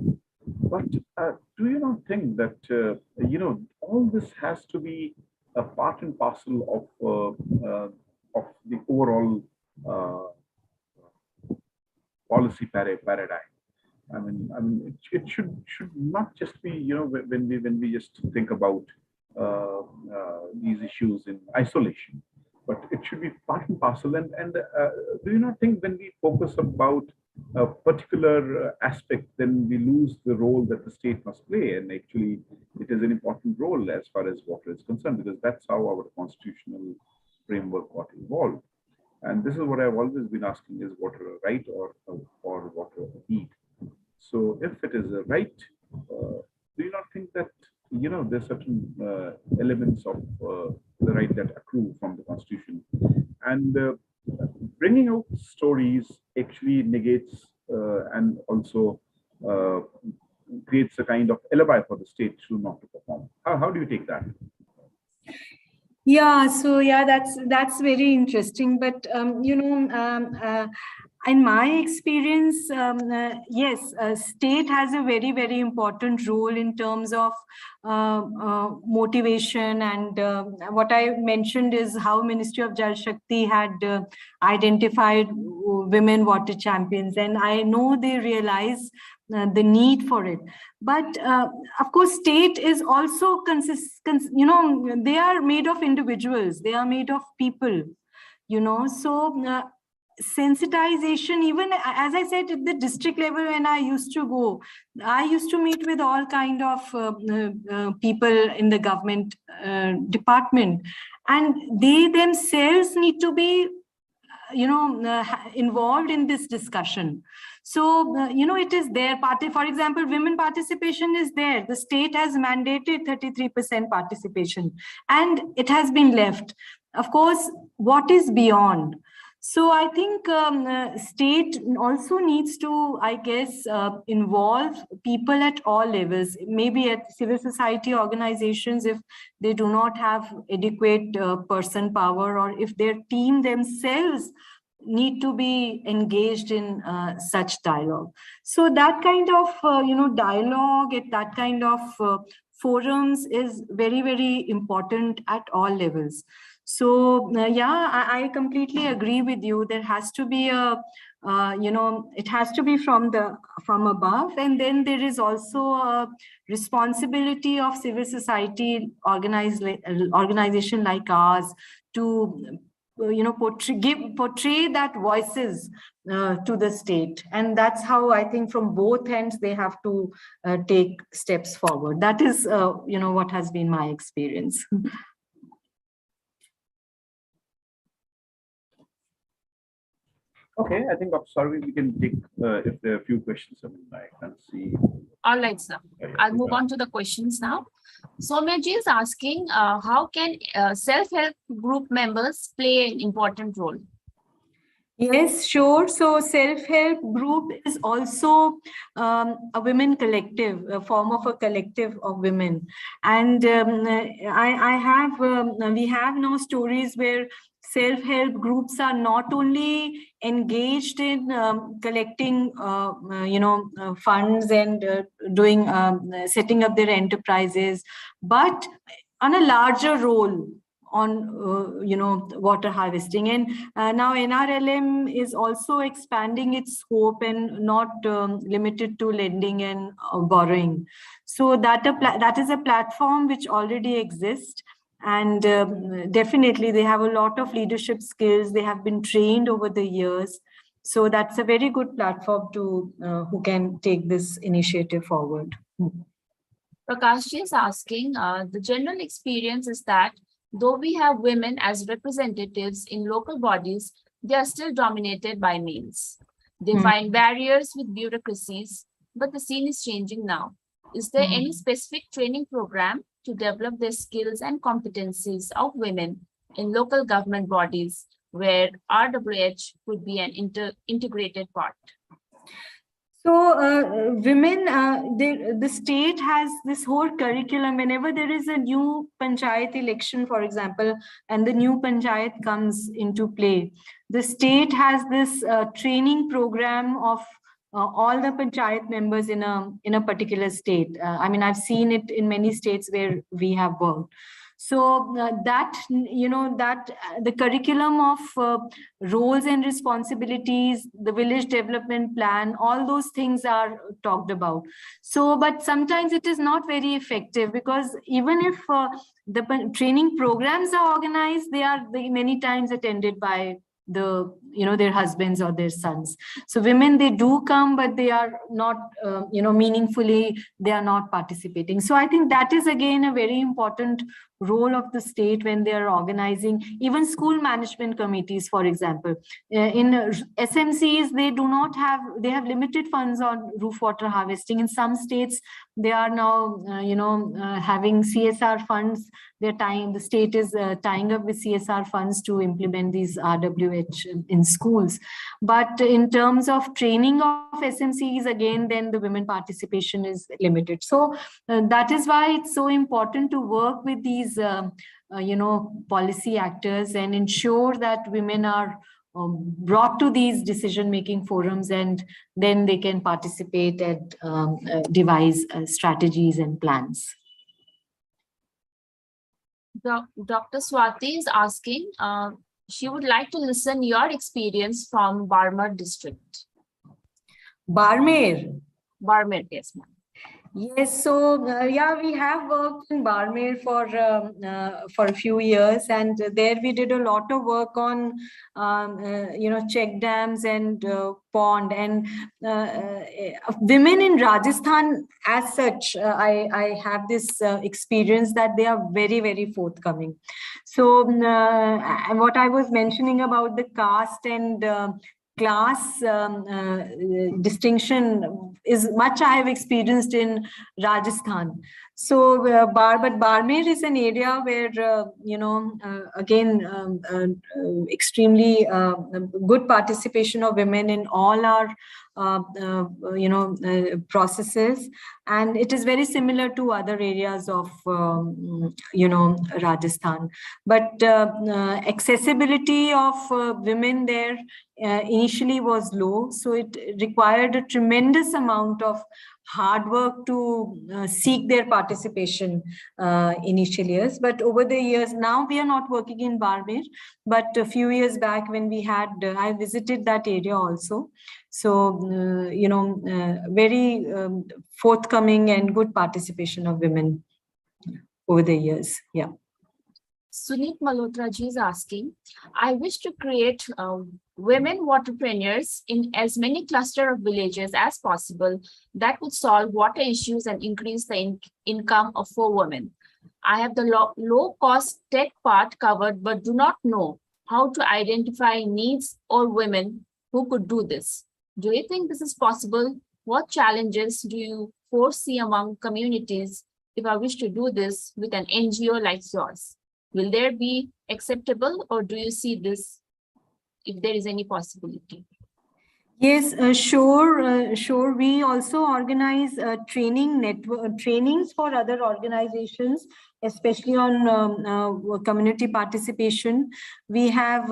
But do you not think that all this has to be a part and parcel of the overall policy paradigm? It should not just be when we just think about these issues in isolation, but it should be part and parcel. And do you not think when we focus about a particular aspect, then we lose the role that the state must play? And actually, it is an important role as far as water is concerned, because that's how our constitutional framework got involved. And this is what I've always been asking: is water a right or water a need? So if it is a right, do you not think that there's certain elements of the right that accrue from the Constitution, and bringing out stories actually negates and also creates a kind of alibi for the state to not to perform? How do you take that? Yeah, so yeah, that's very interesting. But in my experience, yes, state has a very, very important role in terms of motivation. And what I mentioned is how Ministry of Jal Shakti had identified women water champions, and I know they realize the need for it. But of course, state is also they are made of individuals, they are made of people, so sensitization, even as I said, at the district level, when I used to go, I used to meet with all kind of people in the government department, and they themselves need to be involved in this discussion. So, it is their party. For example, women participation is there. The state has mandated 33% participation, and it has been left. Of course, what is beyond? So I think state also needs to, I guess, involve people at all levels, maybe at civil society organizations if they do not have adequate person power, or if their team themselves need to be engaged in such dialogue. So that kind of, dialogue at that kind of forums is very, very important at all levels. So I completely agree with you. There has to be it has to be from above, and then there is also a responsibility of civil society organization like ours to portray that voices to the state, and that's how I think from both ends they have to take steps forward. That is what has been my experience. Okay, I think, sorry, we can take if there are a few questions. I can see. All right, sir. I'll move on to the questions now. Soumyaji is asking, how can self-help group members play an important role? Yes, sure. So self-help group is also a women collective, a form of a collective of women. And we have now stories where self-help groups are not only engaged in collecting, funds and doing, setting up their enterprises, but on a larger role on water harvesting. And now NRLM is also expanding its scope and not limited to lending and borrowing. So that is a platform which already exists, and definitely they have a lot of leadership skills. They have been trained over the years, so that's a very good platform to who can take this initiative forward. Prakashji is asking, the general experience is that though we have women as representatives in local bodies, they are still dominated by males. They find barriers with bureaucracies, but the scene is changing now. Is there any specific training program to develop the skills and competencies of women in local government bodies where RWH could be an integrated part? So women, the state has this whole curriculum. Whenever there is a new panchayat election, for example, and the new panchayat comes into play, the state has this training program of all the panchayat members in a particular state. I mean, I've seen it in many states where we have worked. So the curriculum of roles and responsibilities, the village development plan, all those things are talked about. So, but sometimes it is not very effective, because even if the training programs are organized, they are many times attended by their husbands or their sons. So women, they do come, but they are not meaningfully, they are not participating. So I think that is again a very important role of the state when they are organizing even school management committees. For example, in SMCs, they have limited funds on roof water harvesting. In some states, they are now having CSR funds. The state is tying up with CSR funds to implement these RWH in schools. But in terms of training of SMCs, again, then the women participation is limited. So that is why it's so important to work with these policy actors and ensure that women are brought to these decision-making forums, and then they can participate and devise strategies and plans. Dr. Swati is asking, she would like to listen your experience from Barmer district. Barmer? Barmer, yes, ma'am. Yes, so yeah, we have worked in Barmer for a few years, and there we did a lot of work on check dams and pond and women in Rajasthan as such. I have this experience that they are very forthcoming. So and what I was mentioning about the caste and class distinction is much I have experienced in Rajasthan. So, but Barmer is an area where, again, extremely good participation of women in all our, processes. And it is very similar to other areas of, Rajasthan. But accessibility of women there initially was low, so it required a tremendous amount of hard work to seek their participation initial years. But over the years, now we are not working in Barmer, but a few years back when we had, I visited that area also. So, very forthcoming and good participation of women over the years. Yeah. Sunit Malhotra ji is asking, I wish to create women waterpreneurs in as many cluster of villages as possible that would solve water issues and increase the income of 4 women. I have the low cost tech part covered, but do not know how to identify needs or women who could do this. Do you think this is possible? What challenges do you foresee among communities if I wish to do this with an NGO like yours? Will there be acceptable, or do you see this if there is any possibility? Yes, sure. We also organize trainings for other organizations, especially on community participation. We have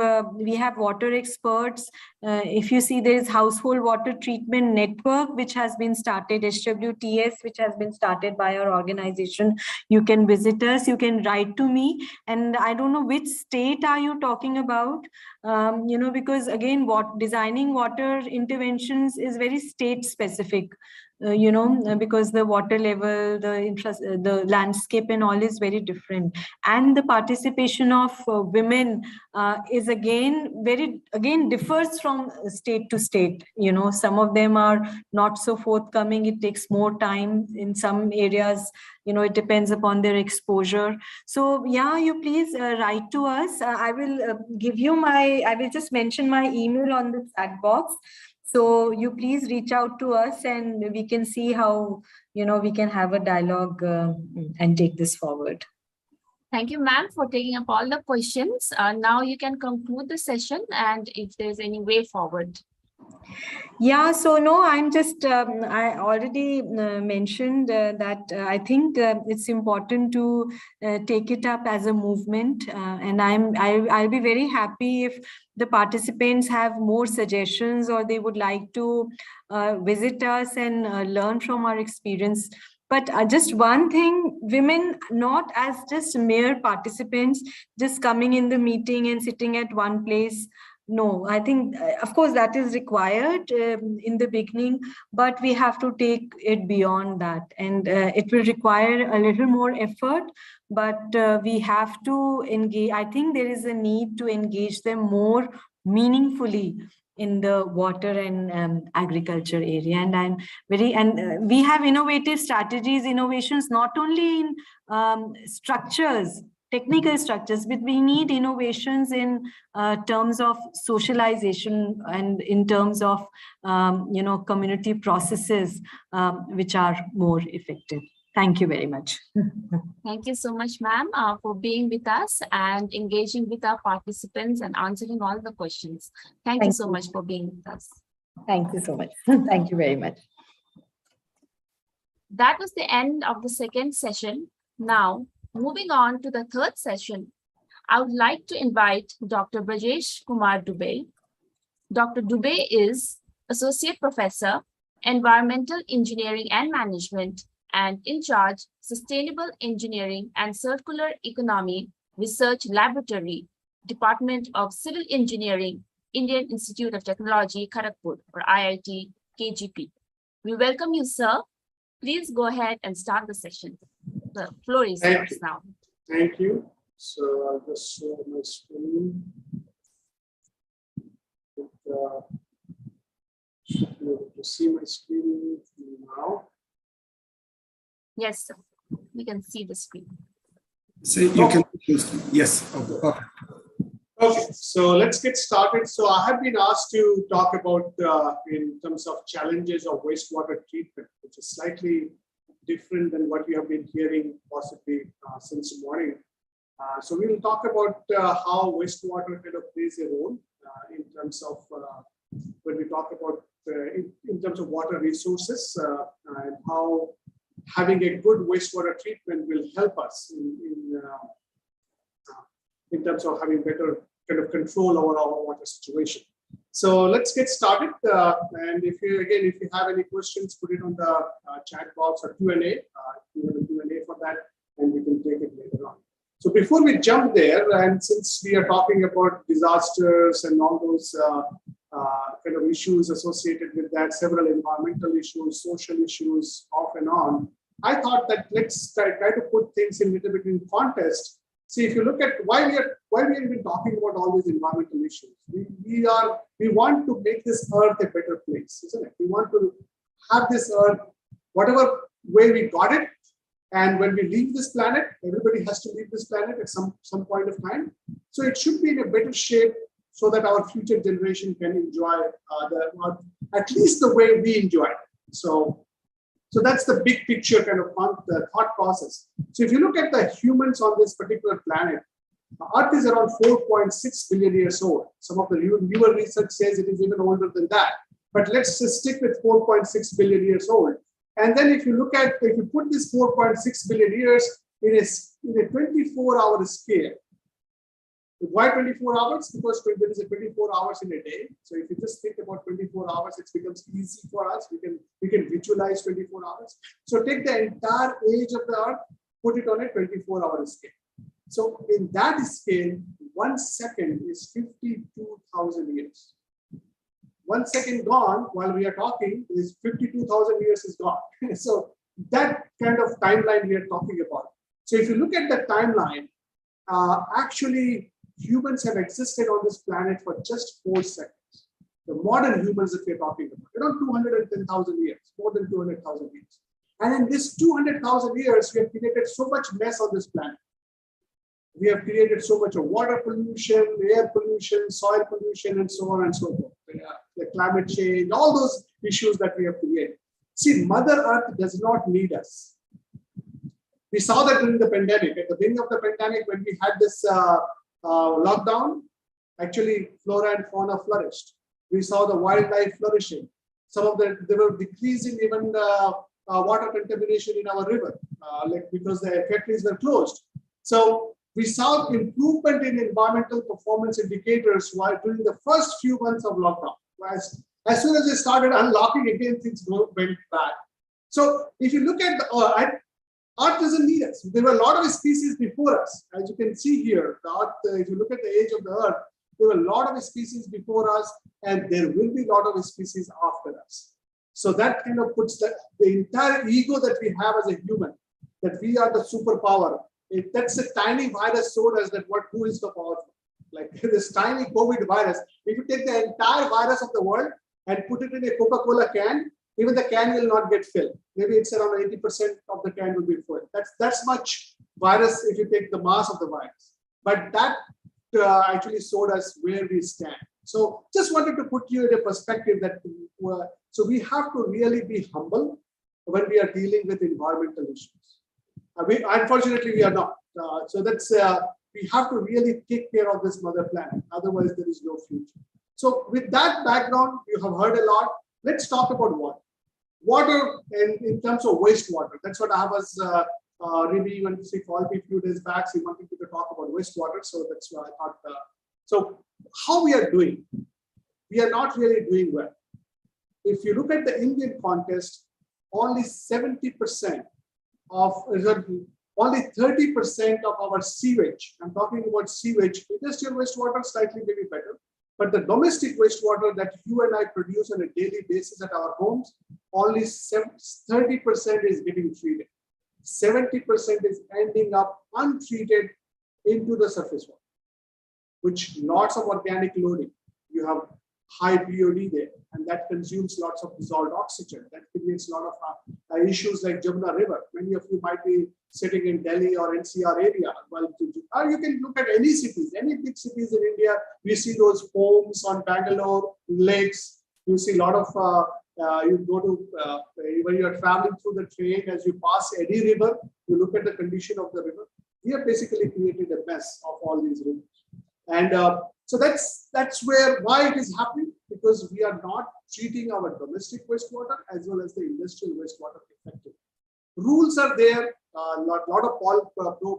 water experts. If you see, there is Household Water Treatment Network, which has been started, HWTS, which has been started by our organization. You can visit us. You can write to me. And I don't know which state are you talking about, because again, designing water interventions is very state specific. Because the water level, the landscape and all is very different. And the participation of women is again differs from state to state. Some of them are not so forthcoming. It takes more time in some areas. It depends upon their exposure. So yeah, you please write to us. I will I will just mention my email on the chat box. So you please reach out to us and we can see how, we can have a dialogue and take this forward. Thank you, ma'am, for taking up all the questions. Now you can conclude the session and if there's any way forward. Yeah, so no, I'm just, I already mentioned that I think it's important to take it up as a movement. And I'll be very happy if the participants have more suggestions or they would like to visit us and learn from our experience. But just one thing, women not as just mere participants, just coming in the meeting and sitting at one place. No, I think, of course, that is required in the beginning, but we have to take it beyond that. And it will require a little more effort, but we have to engage. I think there is a need to engage them more meaningfully in the water and agriculture area. And we have innovative strategies, innovations, not only in structures, technical structures, but we need innovations in terms of socialization and in terms of, community processes, which are more effective. Thank you very much. Thank you so much, ma'am, for being with us and engaging with our participants and answering all the questions. Thank you so much for being with us. Thank you so much. Thank you very much. That was the end of the second session. Now, moving on to the third session, I would like to invite Dr. Brajesh Kumar Dubey. Dr. Dubey is Associate Professor, Environmental Engineering and Management, and in charge, Sustainable Engineering and Circular Economy Research Laboratory, Department of Civil Engineering, Indian Institute of Technology, Kharagpur, or IIT KGP. We welcome you, sir. Please go ahead and start the session. The floor is Thank yours you. now. Thank you. So I'll just share my screen. Should be able to see my screen now. Yes, sir. We can see the screen. So you can, yes. Okay. Okay, so let's get started. So I have been asked to talk about in terms of challenges of wastewater treatment, which is slightly different than what you have been hearing possibly since morning. So we will talk about how wastewater kind of plays a role in terms of when we talk about in terms of water resources and how having a good wastewater treatment will help us in terms of having better kind of control over our water situation. So let's get started. And if you have any questions, put it on the chat box or Q&A. You want to Q&A for that, and we can take it later on. So before we jump there, and since we are talking about disasters and all those kind of issues associated with that, several environmental issues, social issues, off and on, I thought that let's try to put things in a little bit in context. See, if you look at why we are even talking about all these environmental issues, we want to make this earth a better place, isn't it? We want to have this earth, whatever way we got it, and when we leave this planet, everybody has to leave this planet at some point of time. So it should be in a better shape so that our future generation can enjoy at least the way we enjoy it. So that's the big picture kind of thought process. So if you look at the humans on this particular planet, Earth is around 4.6 billion years old. Some of the newer research says it is even older than that. But let's just stick with 4.6 billion years old. And then if you put this 4.6 billion years in a 24-hour scale. Why 24 hours? Because there is a 24 hours in a day. So if you just think about 24 hours, it becomes easy for us. We can visualize 24 hours. So take the entire age of the Earth, put it on a 24-hour scale. So in that scale, 1 second is 52,000 years. 1 second gone while we are talking is 52,000 years is gone. So that kind of timeline we are talking about. So if you look at the timeline, actually humans have existed on this planet for just 4 seconds. The modern humans that we're talking about, around 210,000 years, more than 200,000 years. And in this 200,000 years, we have created so much mess on this planet. We have created so much of water pollution, air pollution, soil pollution, and so on and so forth. The climate change, all those issues that we have created. See, Mother Earth does not need us. We saw that during the pandemic. At the beginning of the pandemic, when we had this lockdown, actually flora and fauna flourished. We saw the wildlife flourishing. They were decreasing even the water contamination in our river, because the factories were closed. So we saw improvement in environmental performance indicators while during the first few months of lockdown. As soon as they started unlocking again, things went bad. So if you look at the Earth doesn't need us. There were a lot of species before us. As you can see here, the Earth, if you look at the age of the Earth, there were a lot of species before us, and there will be a lot of species after us. So that kind of puts the entire ego that we have as a human, that we are the superpower. That's a tiny virus showed us that who is the powerful. Like this tiny COVID virus, if you take the entire virus of the world and put it in a Coca-Cola can, even the can will not get filled. Maybe it's around 80% of the can will be full. That's much virus if you take the mass of the virus. But that actually showed us where we stand. So just wanted to put you in a perspective that so we have to really be humble when we are dealing with environmental issues. Unfortunately, we are not. So that's we have to really take care of this mother planet. Otherwise, there is no future. So with that background, you have heard a lot. Let's talk about water. Water in terms of wastewater. That's what I was really wanted to see for a few days back. So we wanted to talk about wastewater. So that's why I thought. So how we are doing? We are not really doing well. If you look at the Indian context, only 70% of only 30% of our sewage. I'm talking about sewage. Industrial wastewater slightly maybe better. But the domestic wastewater that you and I produce on a daily basis at our homes, only 30% is getting treated. 70% is ending up untreated into the surface water, which lots of organic loading. You have high BOD there, and that consumes lots of dissolved oxygen. That creates a lot of issues like Jamuna River. Many of you might be sitting in Delhi or NCR area. Well, or you can look at any cities, any big cities in India. We see those homes on Bangalore lakes. You see a lot of, you go to, when you are traveling through the train, as you pass Eddy River, you look at the condition of the river. We have basically created a mess of all these rivers. And so that's why it is happening, because we are not treating our domestic wastewater as well as the industrial wastewater effectively. Rules are there, a lot of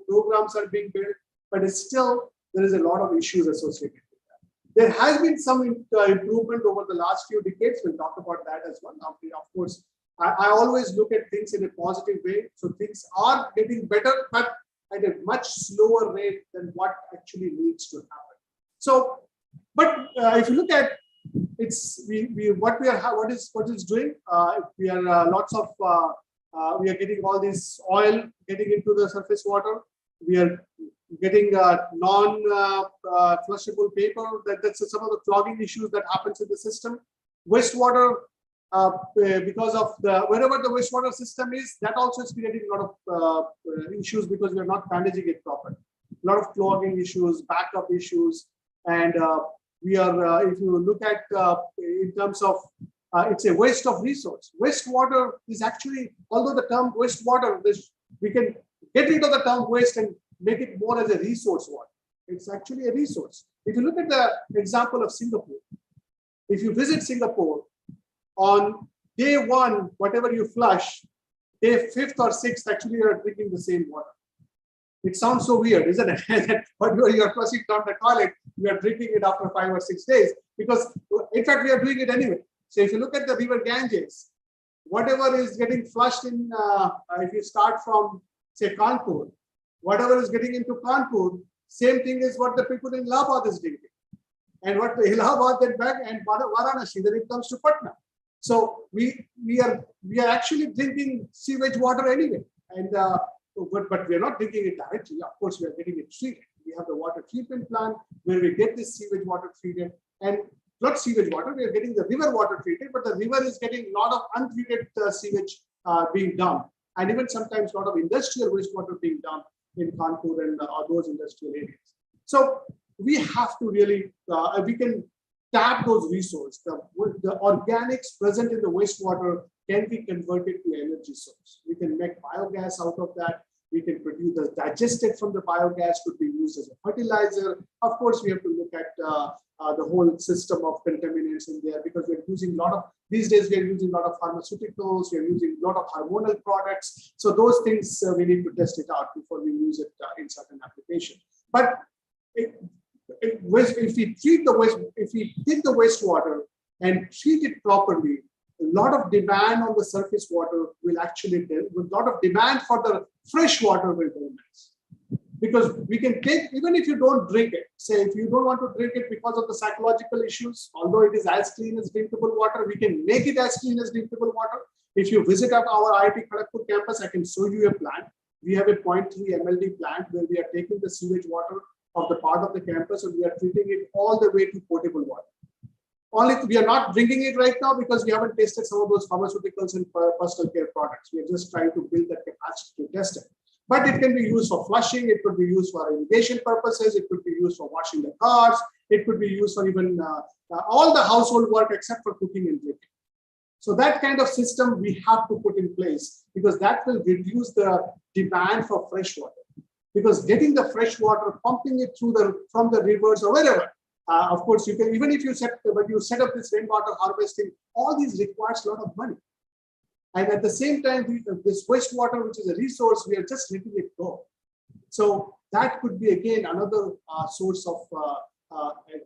programs are being built, but it's still, there is a lot of issues associated with that. There has been some improvement over the last few decades. We'll talk about that as well. Of course, I always look at things in a positive way. So things are getting better, but at a much slower rate than what actually needs to happen. So, but if you look at it's what is doing, we are lots of we are getting all this oil getting into the surface water. We are getting non-flushable paper. That's some of the clogging issues that happens in the system. Wastewater, because of wherever the wastewater system is, that also is creating a lot of issues because we are not managing it properly. A lot of clogging issues, backup issues, and we are. If you look at in terms of it's a waste of resource. Wastewater is actually, although the term wastewater, we can get rid of the term waste and make it more as a resource water. It's actually a resource. If you look at the example of Singapore, if you visit Singapore, on day 1, whatever you flush, day 5th or 6th, actually you are drinking the same water. It sounds so weird, isn't it? But you are flushing down the toilet, you are drinking it after 5 or 6 days, because in fact we are doing it anyway. So if you look at the river Ganges, whatever is getting flushed in, if you start from say Kanpur, whatever is getting into Kanpur, same thing is what the people in Allahabad is drinking, and what the Allahabad then back and Varanasi, then it comes to Patna. So we are actually drinking sewage water anyway, and but we are not drinking it directly. Of course, we are getting it treated. We have the water treatment plant where we get this sewage water treated, and not sewage water, we are getting the river water treated, but the river is getting a lot of untreated sewage being dumped, and even sometimes a lot of industrial wastewater being dumped in Kanpur and those industrial areas. So we have to really, we can tap those resources. The organics present in the wastewater can be converted to energy source. We can make biogas out of that. We can produce the digested from the biogas, could be used as a fertilizer. Of course, we have to look at the whole system of contaminants in there, because we're using a lot of, these days we're using a lot of pharmaceuticals, we're using a lot of hormonal products. So those things we need to test it out before we use it in certain application. But if we treat the waste, if we take the wastewater and treat it properly, a lot of demand on the surface water will actually tell, with a lot of demand for the fresh water will go next. Because we can take, even if you don't drink it, say if you don't want to drink it because of the psychological issues, although it is as clean as drinkable water, we can make it as clean as drinkable water. If you visit our IIT Kharagpur campus, I can show you a plant. We have a 0.3 MLD plant where we are taking the sewage water of the part of the campus and we are treating it all the way to potable water. Only we are not drinking it right now because we haven't tasted some of those pharmaceuticals and personal care products. We are just trying to build that capacity to test it. But it can be used for flushing, it could be used for irrigation purposes, it could be used for washing the cars, it could be used for even all the household work except for cooking and drinking. So that kind of system we have to put in place, because that will reduce the demand for fresh water. Because getting the fresh water, pumping it through from the rivers or wherever, of course you can, even if you when you set up this rainwater harvesting, all these requires a lot of money. And at the same time, this wastewater, which is a resource, we are just letting it go. So that could be again another source of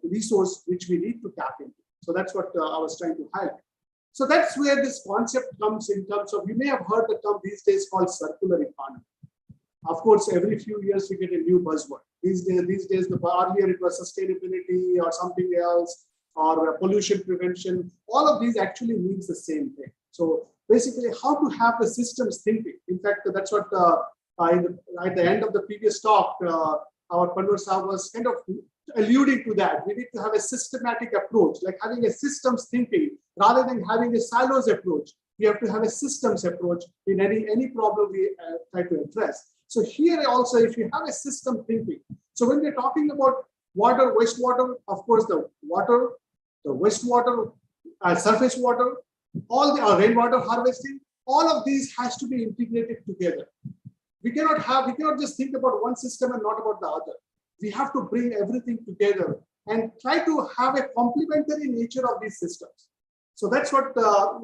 resource which we need to tap into. So that's what I was trying to highlight. So that's where this concept comes in terms of, you may have heard the term these days called circular economy. Of course, every few years we get a new buzzword. These days, earlier it was sustainability or something else, or pollution prevention. All of these actually means the same thing. So basically how to have the systems thinking. In fact, that's what at the end of the previous talk, our Panwar Saab was kind of alluding to that. We need to have a systematic approach, like having a systems thinking rather than having a silos approach. We have to have a systems approach in any problem we try to address. So here also, if you have a system thinking, so when we're talking about water, wastewater, of course, the water, the wastewater, surface water, all the rainwater harvesting, all of these has to be integrated together. We cannot just think about one system and not about the other. We have to bring everything together and try to have a complementary nature of these systems. So that's what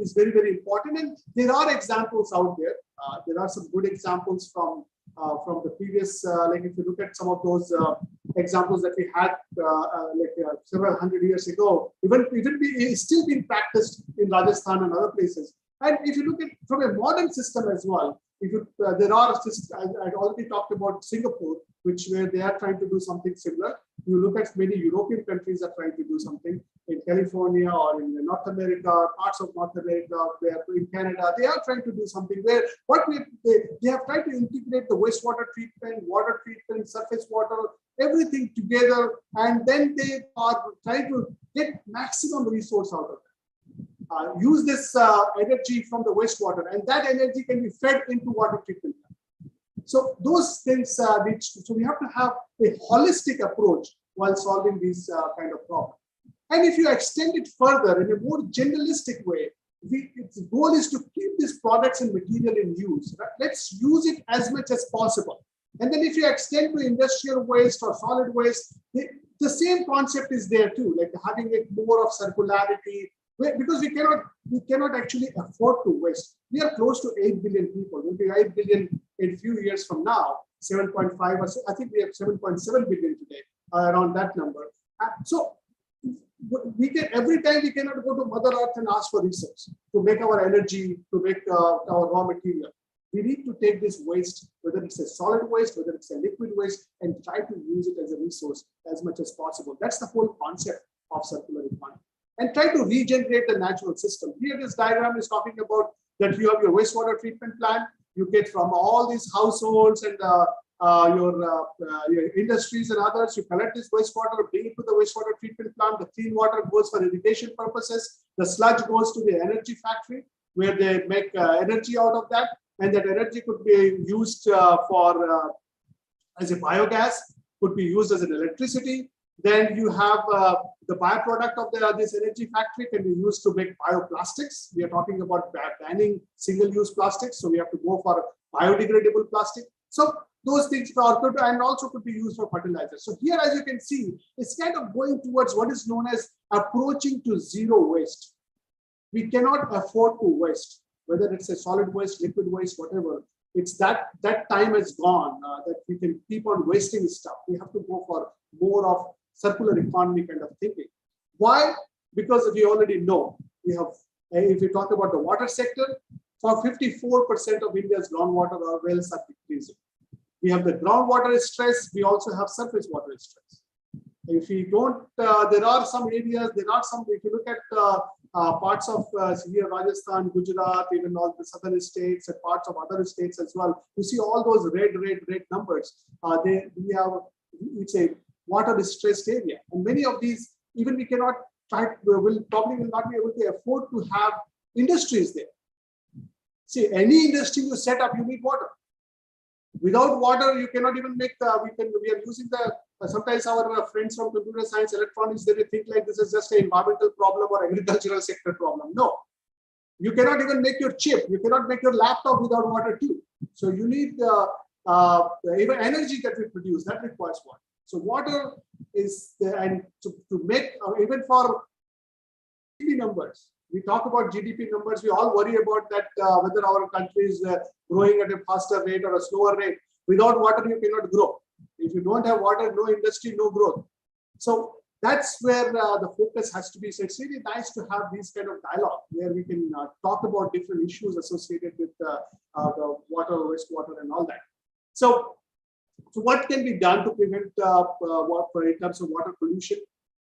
is very, very important. And there are examples out there. There are some good examples from the previous, like if you look at some of those examples that we had several hundred years ago, even it's still being practiced in Rajasthan and other places. And if you look at from a modern system as well, if you, there are systems, I already talked about Singapore, where they are trying to do something similar. You look at many European countries are trying to do something in California or in North America, parts of North America, where in Canada, they are trying to do something where they have tried to integrate the wastewater treatment, water treatment, surface water, everything together, and then they are trying to get maximum resource out of it. Use this energy from the wastewater, and that energy can be fed into water treatment. So those things so we have to have a holistic approach while solving these kind of problems. And if you extend it further in a more generalistic way, its goal is to keep these products and material in use. Right? Let's use it as much as possible. And then if you extend to industrial waste or solid waste, the same concept is there too, like having it more of circularity, because we cannot actually afford to waste. We are close to 8 billion people. We'll be 8 billion in a few years from now, 7.5 or so. I think we have 7.7 billion today, around that number. So we can, every time we cannot go to Mother Earth and ask for resource to make our energy, to make our raw material. We need to take this waste, whether it's a solid waste, whether it's a liquid waste, and try to use it as a resource as much as possible. That's the whole concept of circular economy. And try to regenerate the natural system. Here, this diagram is talking about that you have your wastewater treatment plant. You get from all these households and your industries and others. You collect this wastewater, bring it to the wastewater treatment plant. The clean water goes for irrigation purposes. The sludge goes to the energy factory where they make energy out of that, and that energy could be used as a biogas, could be used as an electricity. Then you have the byproduct of this energy factory can be used to make bioplastics. We are talking about banning single-use plastics, so we have to go for biodegradable plastic. So those things are good and also could be used for fertilizer. So here, as you can see, it's kind of going towards what is known as approaching to zero waste. We cannot afford to waste, whether it's a solid waste, liquid waste, whatever. It's that time is gone, that we can keep on wasting stuff. We have to go for more of circular economy kind of thinking. Why? Because we already know we have, if you talk about the water sector, for 54% of India's groundwater wells are decreasing. We have the groundwater stress, we also have surface water stress. If we don't, there are some areas, if you look at parts of here, Rajasthan, Gujarat, even all the southern states and parts of other states as well, you see all those red numbers. It's a water stressed area, and many of these, even we cannot will not be able to afford to have industries there. See, any industry you set up, you need water. Without water, you cannot even make we are using sometimes our friends from computer science, electronics, they think like this is just an environmental problem or agricultural sector problem. No, you cannot even make your chip. You cannot make your laptop without water too. So you need even energy that we produce, that requires water. So water is and to make even for GDP numbers. We talk about GDP numbers. We all worry about that whether our country is growing at a faster rate or a slower rate. Without water, you cannot grow. If you don't have water, no industry, no growth. So that's where the focus has to be. So it's really nice to have these kind of dialogue where we can talk about different issues associated with the water, wastewater, and all that. So what can be done to prevent in terms of water pollution?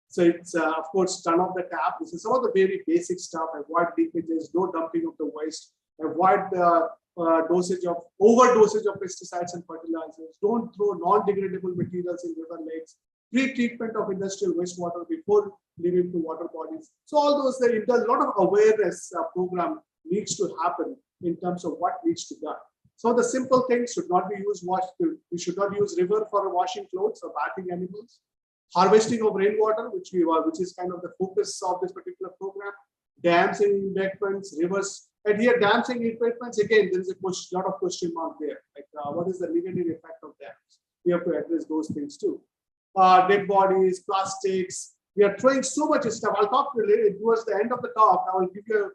So it's of course turn off the tap. This is some of the very basic stuff. Avoid leakages, no dumping of the waste. avoid the overdosage of pesticides and fertilizers, don't throw non-degradable materials in river lakes, pre-treatment of industrial wastewater before leaving to water bodies. So all those, there's a lot of awareness program needs to happen in terms of what needs to be done. So the simple things should not be used. We should not use river for washing clothes or bathing animals. Harvesting of rainwater, which is kind of the focus of this particular program. Dams and embankments, rivers. And here, dams and embankments, again, there is a lot of question mark there. Like, what is the negative effect of dams? We have to address those things too. Dead bodies, plastics. We are throwing so much stuff. I'll talk towards the end of the talk. I will give you.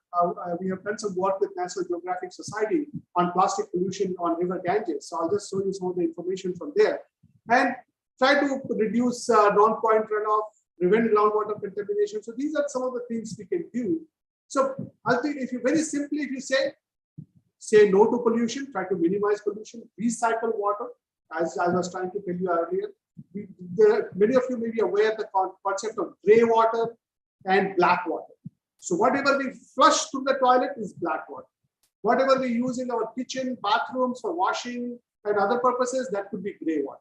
We have done some work with National Geographic Society on plastic pollution on River Ganges. So I'll just show you some of the information from there, and try to reduce non-point runoff, prevent groundwater contamination. So these are some of the things we can do. So I think if you very simply, if you say no to pollution, try to minimize pollution, recycle water, as I was trying to tell you earlier. Many of you may be aware of the concept of gray water and black water. So whatever we flush through the toilet is black water. Whatever we use in our kitchen, bathrooms for washing and other purposes, that could be gray water.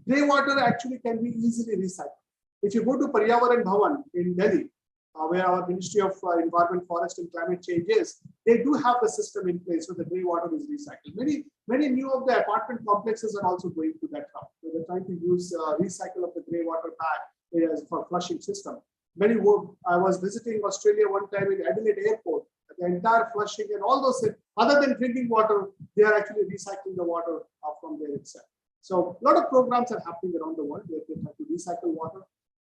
Gray water actually can be easily recycled. If you go to Paryavaran Bhavan in Delhi, where our Ministry of Environment, Forest and Climate Change is, they do have the system in place so the gray water is recycled. Many new of the apartment complexes are also going to that route. So they're trying to use recycle of the gray water back for flushing system. I was visiting Australia one time in Adelaide Airport. The entire flushing and all those things, other than drinking water, they are actually recycling the water from there itself. So a lot of programs are happening around the world where they have to recycle water.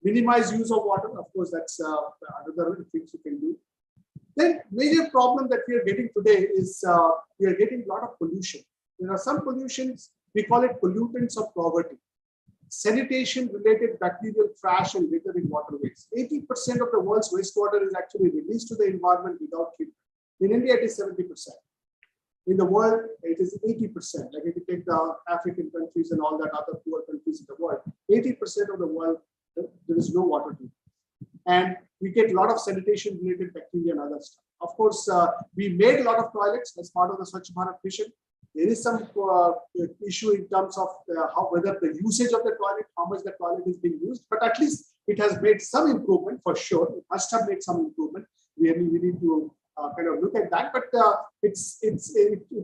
Minimize use of water, of course, that's another things you can do. Then major problem that we are getting today is we are getting a lot of pollution. There are some pollutions, we call it pollutants of poverty. Sanitation related bacterial trash and litter in waterways. 80% of the world's wastewater is actually released to the environment without treatment. In India, it is 70%. In the world, it is 80%. Like if you take the African countries and all that other poor countries in the world, 80% of the world, there is no water treatment. And we get a lot of sanitation related bacteria and other stuff. Of course, we made a lot of toilets as part of the Swachh Bharat mission. There is some issue in terms of whether the usage of the toilet, how much the toilet is being used, but at least it has made some improvement for sure. It must have made some improvement. We need to kind of look at that. But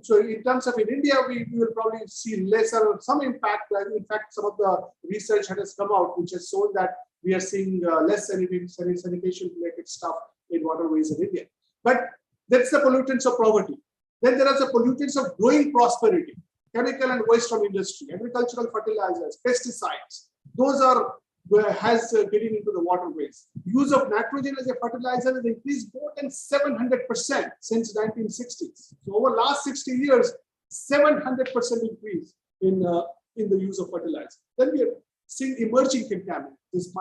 so in terms of in India, we will probably see lesser some impact. In fact, some of the research that has come out, which has shown that we are seeing less sanitation related stuff in waterways in India. But that's the pollutants of poverty. Then there are the pollutants of growing prosperity, chemical and waste from industry, agricultural fertilizers, pesticides. Those are getting into the waterways. Use of nitrogen as a fertilizer has increased more than 700% since 1960s. So over last 60 years, 700% increase in the use of fertilizer. Then we are seeing emerging contaminants, this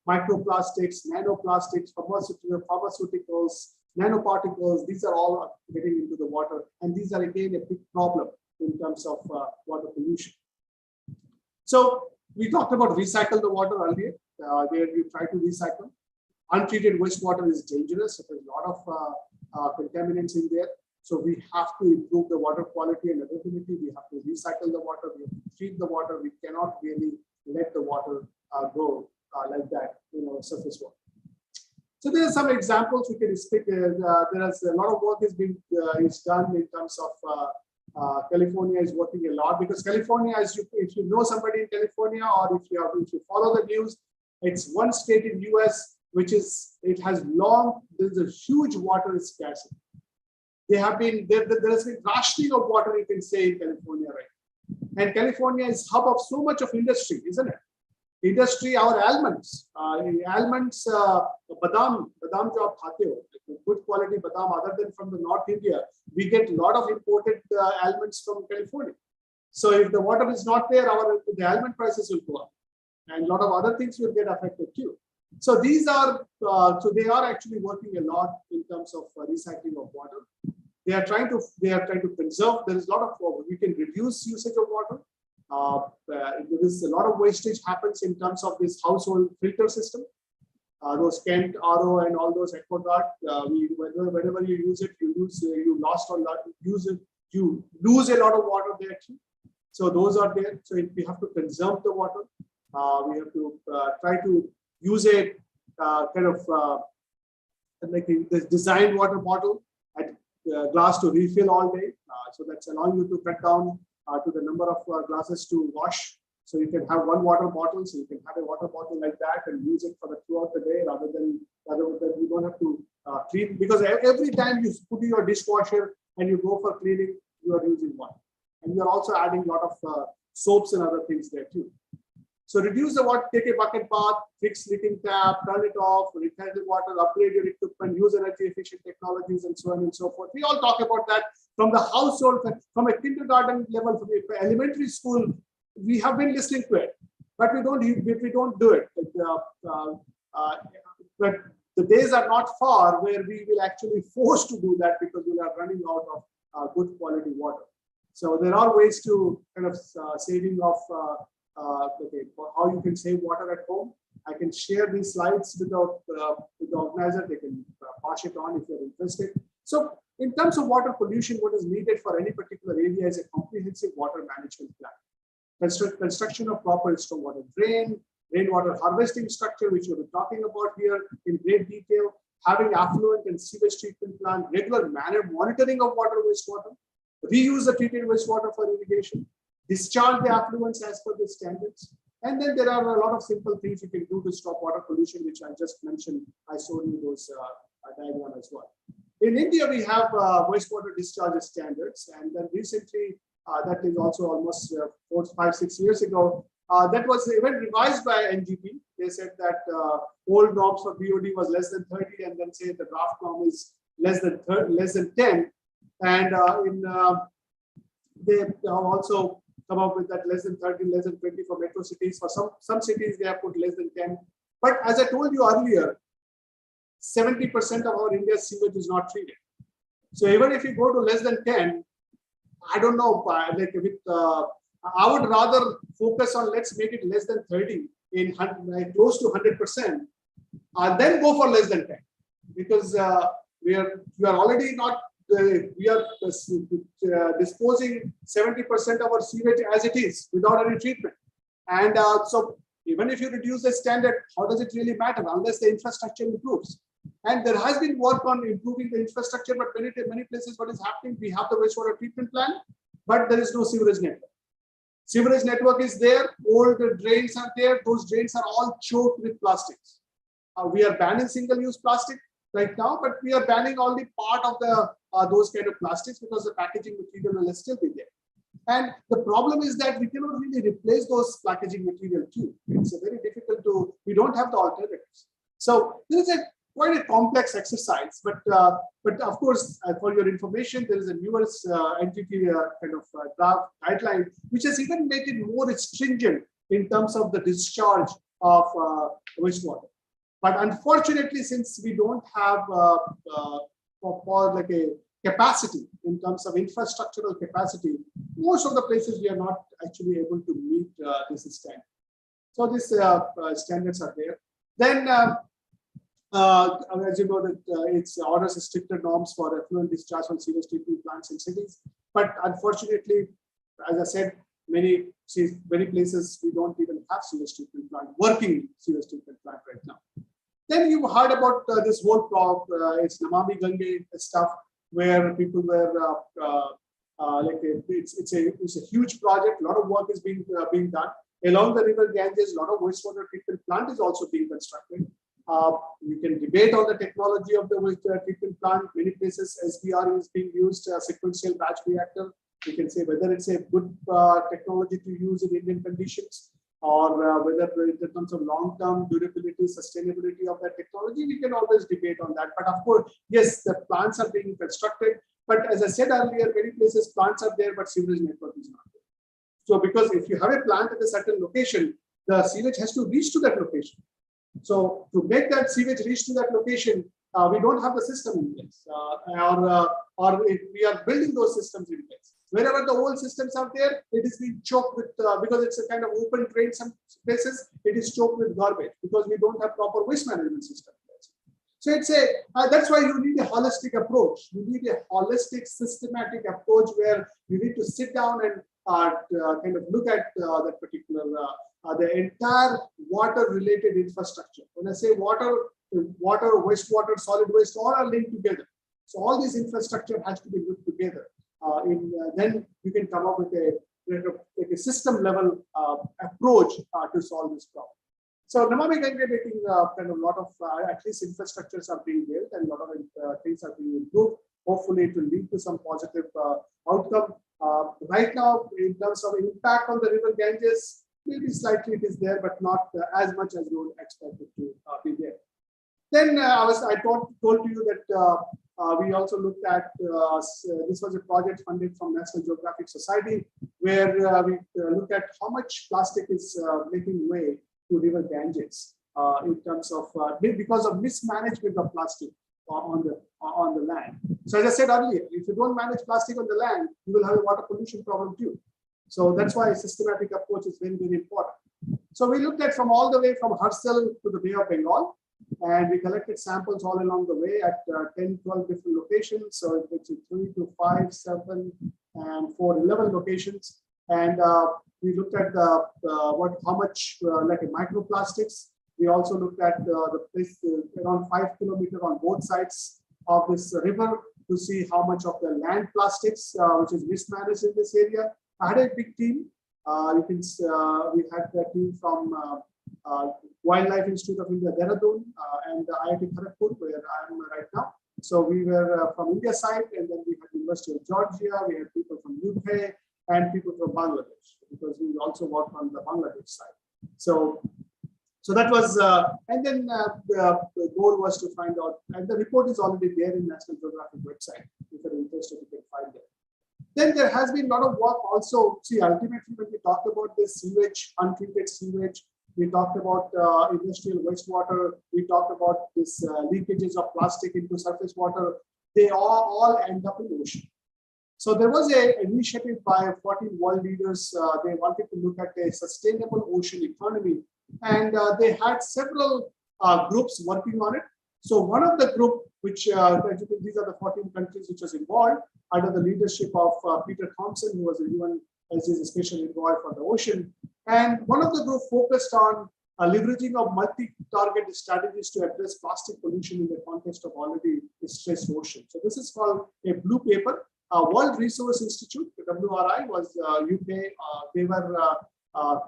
microplastics, nanoplastics, pharmaceuticals, nanoparticles. These are all getting into the water, and these are again a big problem in terms of water pollution. So we talked about recycle the water earlier, where you try to recycle. Untreated wastewater is dangerous. There's a lot of contaminants in there. So we have to improve the water quality and availability. We have to recycle the water. We have to treat the water. We cannot really let the water go like that, surface water. So there are some examples we can speak. There is a lot of work is done in terms of California is working a lot, because California, if you know somebody in California, or if you follow the news, it's one state in US there's a huge water scarcity. There has been rationing of water, you can say, in California, right? And California is hub of so much of industry, isn't it? Industry, our almonds, badam jo aap khate ho, good quality badam, other than from the North India, we get a lot of imported almonds from California. So if the water is not there, the almond prices will go up, and a lot of other things will get affected too. So they are actually working a lot in terms of recycling of water. They are trying to conserve. There is a lot of we can reduce usage of water. There is a lot of wastage happens in terms of this household filter system. those Kent, RO, and all those AquaGuard. Whenever you use it, you lost or use it, you lose a lot of water there too. So those are there. So we have to conserve the water. We have to try to use a like this designed water bottle at glass to refill all day. So that's allowing you to cut down to the number of glasses to wash. So you can have one water bottle. So you can have a water bottle like that and use it for throughout the day, rather than you don't have to clean, because every time you put in your dishwasher and you go for cleaning, you are using one, and you are also adding a lot of soaps and other things there too. So reduce the water, take a bucket bath, fix leaking tap, turn it off, recycle water, upgrade your equipment, use energy efficient technologies, and so on and so forth. We all talk about that from the household, from a kindergarten level, from elementary school. We have been listening to it, but we don't do it. But the days are not far where we will actually force to do that, because we are running out of good quality water. So there are ways to kind of saving of how you can save water at home. I can share these slides with the organizer. They can pass it on if you're interested. So in terms of water pollution, what is needed for any particular area is a comprehensive water management plan. Construction of proper stormwater drain, rainwater harvesting structure, which we'll be talking about here in great detail, having affluent and sewage treatment plant, regular monitoring of water wastewater, reuse the treated wastewater for irrigation, discharge the affluents as per the standards. And then there are a lot of simple things you can do to stop water pollution, which I just mentioned. I showed you those diagram as well. In India, we have wastewater discharge standards, and then recently, that is also almost 4, 5, 6 years ago, that was even revised by NGP. They said that old norms for BOD was less than 30, and then say the draft norm is less than 10. And they have also come up with that less than 30, less than 20 for metro cities. For some cities, they have put less than 10. But as I told you earlier, 70% of our India's sewage is not treated. So even if you go to less than 10, I don't know, like I would rather focus on let's make it less than 30 in close to 100%, then go for less than 10, because we are already not we are disposing 70% of our sewage as it is without any treatment, and so even if you reduce the standard, how does it really matter unless the infrastructure improves? And there has been work on improving the infrastructure, but many places what is happening, we have the wastewater treatment plant, but there is no sewerage network. Sewerage network is there, old drains are there, those drains are all choked with plastics. We are banning single-use plastic right now, but we are banning only part of the those kind of plastics, because the packaging material will still be there. And the problem is that we cannot really replace those packaging material too. It's very difficult to, we don't have the alternatives. So there is quite a complex exercise, but of course, for your information, there is a newest entity kind of draft guideline, which has even made it more stringent in terms of the discharge of wastewater. But unfortunately, since we don't have like a capacity in terms of infrastructural capacity, most of the places we are not actually able to meet this standard. So these standards are there. Then, as you know, that it's orders stricter norms for effluent discharge from sewage treatment plants in cities. But unfortunately, as I said, many places we don't even have sewage treatment plant, working sewage treatment plant right now. Then you heard about this whole it's Namami Gange stuff, where people were like it's a huge project. A lot of work is being done along the river Ganges. A lot of wastewater treatment plant is also being constructed. We can debate on the technology of the wastewater treatment plant. Many places SBR is being used, sequential batch reactor. We can say whether it's a good technology to use in Indian conditions, or whether in terms of long-term durability, sustainability of that technology, we can always debate on that. But of course, yes, the plants are being constructed. But as I said earlier, many places plants are there, but sewage network is not there. So because if you have a plant at a certain location, the sewage has to reach to that location. So to make that sewage reach to that location, we don't have the system in place, or if we are building those systems in place. Wherever the old systems are there, it is being choked with, because it's a kind of open drain, some places, it is choked with garbage because we don't have proper waste management system. So it's a, that's why you need a holistic approach. You need a holistic, systematic approach where you need to sit down and kind of look at that particular, the entire water-related infrastructure. When I say water, wastewater, solid waste, all are linked together. So all this infrastructure has to be looked together. Then you can come up with a system level approach to solve this problem. So Namami Gange making kind of a lot of at least infrastructures are being built and a lot of things are being improved. Hopefully it will lead to some positive outcome. Right now, in terms of impact on the river Ganges, maybe slightly it is there, but not as much as you would expect it to be there. Then I told to you that we also looked at, this was a project funded from National Geographic Society, where we look at how much plastic is making way to river Ganges in terms of, because of mismanagement of plastic on the land. So as I said earlier, if you don't manage plastic on the land, you will have a water pollution problem too. So that's why a systematic approach is very, very important. So we looked at from all the way from Harsal to the Bay of Bengal, and we collected samples all along the way at 10, 12 different locations. So it's 3 to 5, 7, and 4, 11 locations. And we looked at how much like a microplastics. We also looked at the place around 5 kilometers on both sides of this river to see how much of the land plastics which is mismanaged in this area. I had a big team. You can we had a team from Wildlife Institute of India, Dehradun, and IIT Kharagpur, where I am right now. So we were from India side, and then we had University of Georgia. We had people from UK and people from Bangladesh, because we also work on the Bangladesh side. So that was, and then the goal was to find out, and the report is already there in National Geographic website. If you're interested, you can find it. Then there has been a lot of work also. See, ultimately, when we talked about this sewage, untreated sewage, we talked about industrial wastewater, we talked about this leakages of plastic into surface water. They all end up in the ocean. So there was an initiative by 14 world leaders. They wanted to look at a sustainable ocean economy, and they had several groups working on it. So one of the group, which these are the 14 countries which was involved under the leadership of Peter Thompson, who was a UN as a special envoy for the ocean. And one of the group focused on leveraging of multi-target strategies to address plastic pollution in the context of already stressed ocean. So this is called a blue paper. World Resource Institute, the WRI, was UK. They were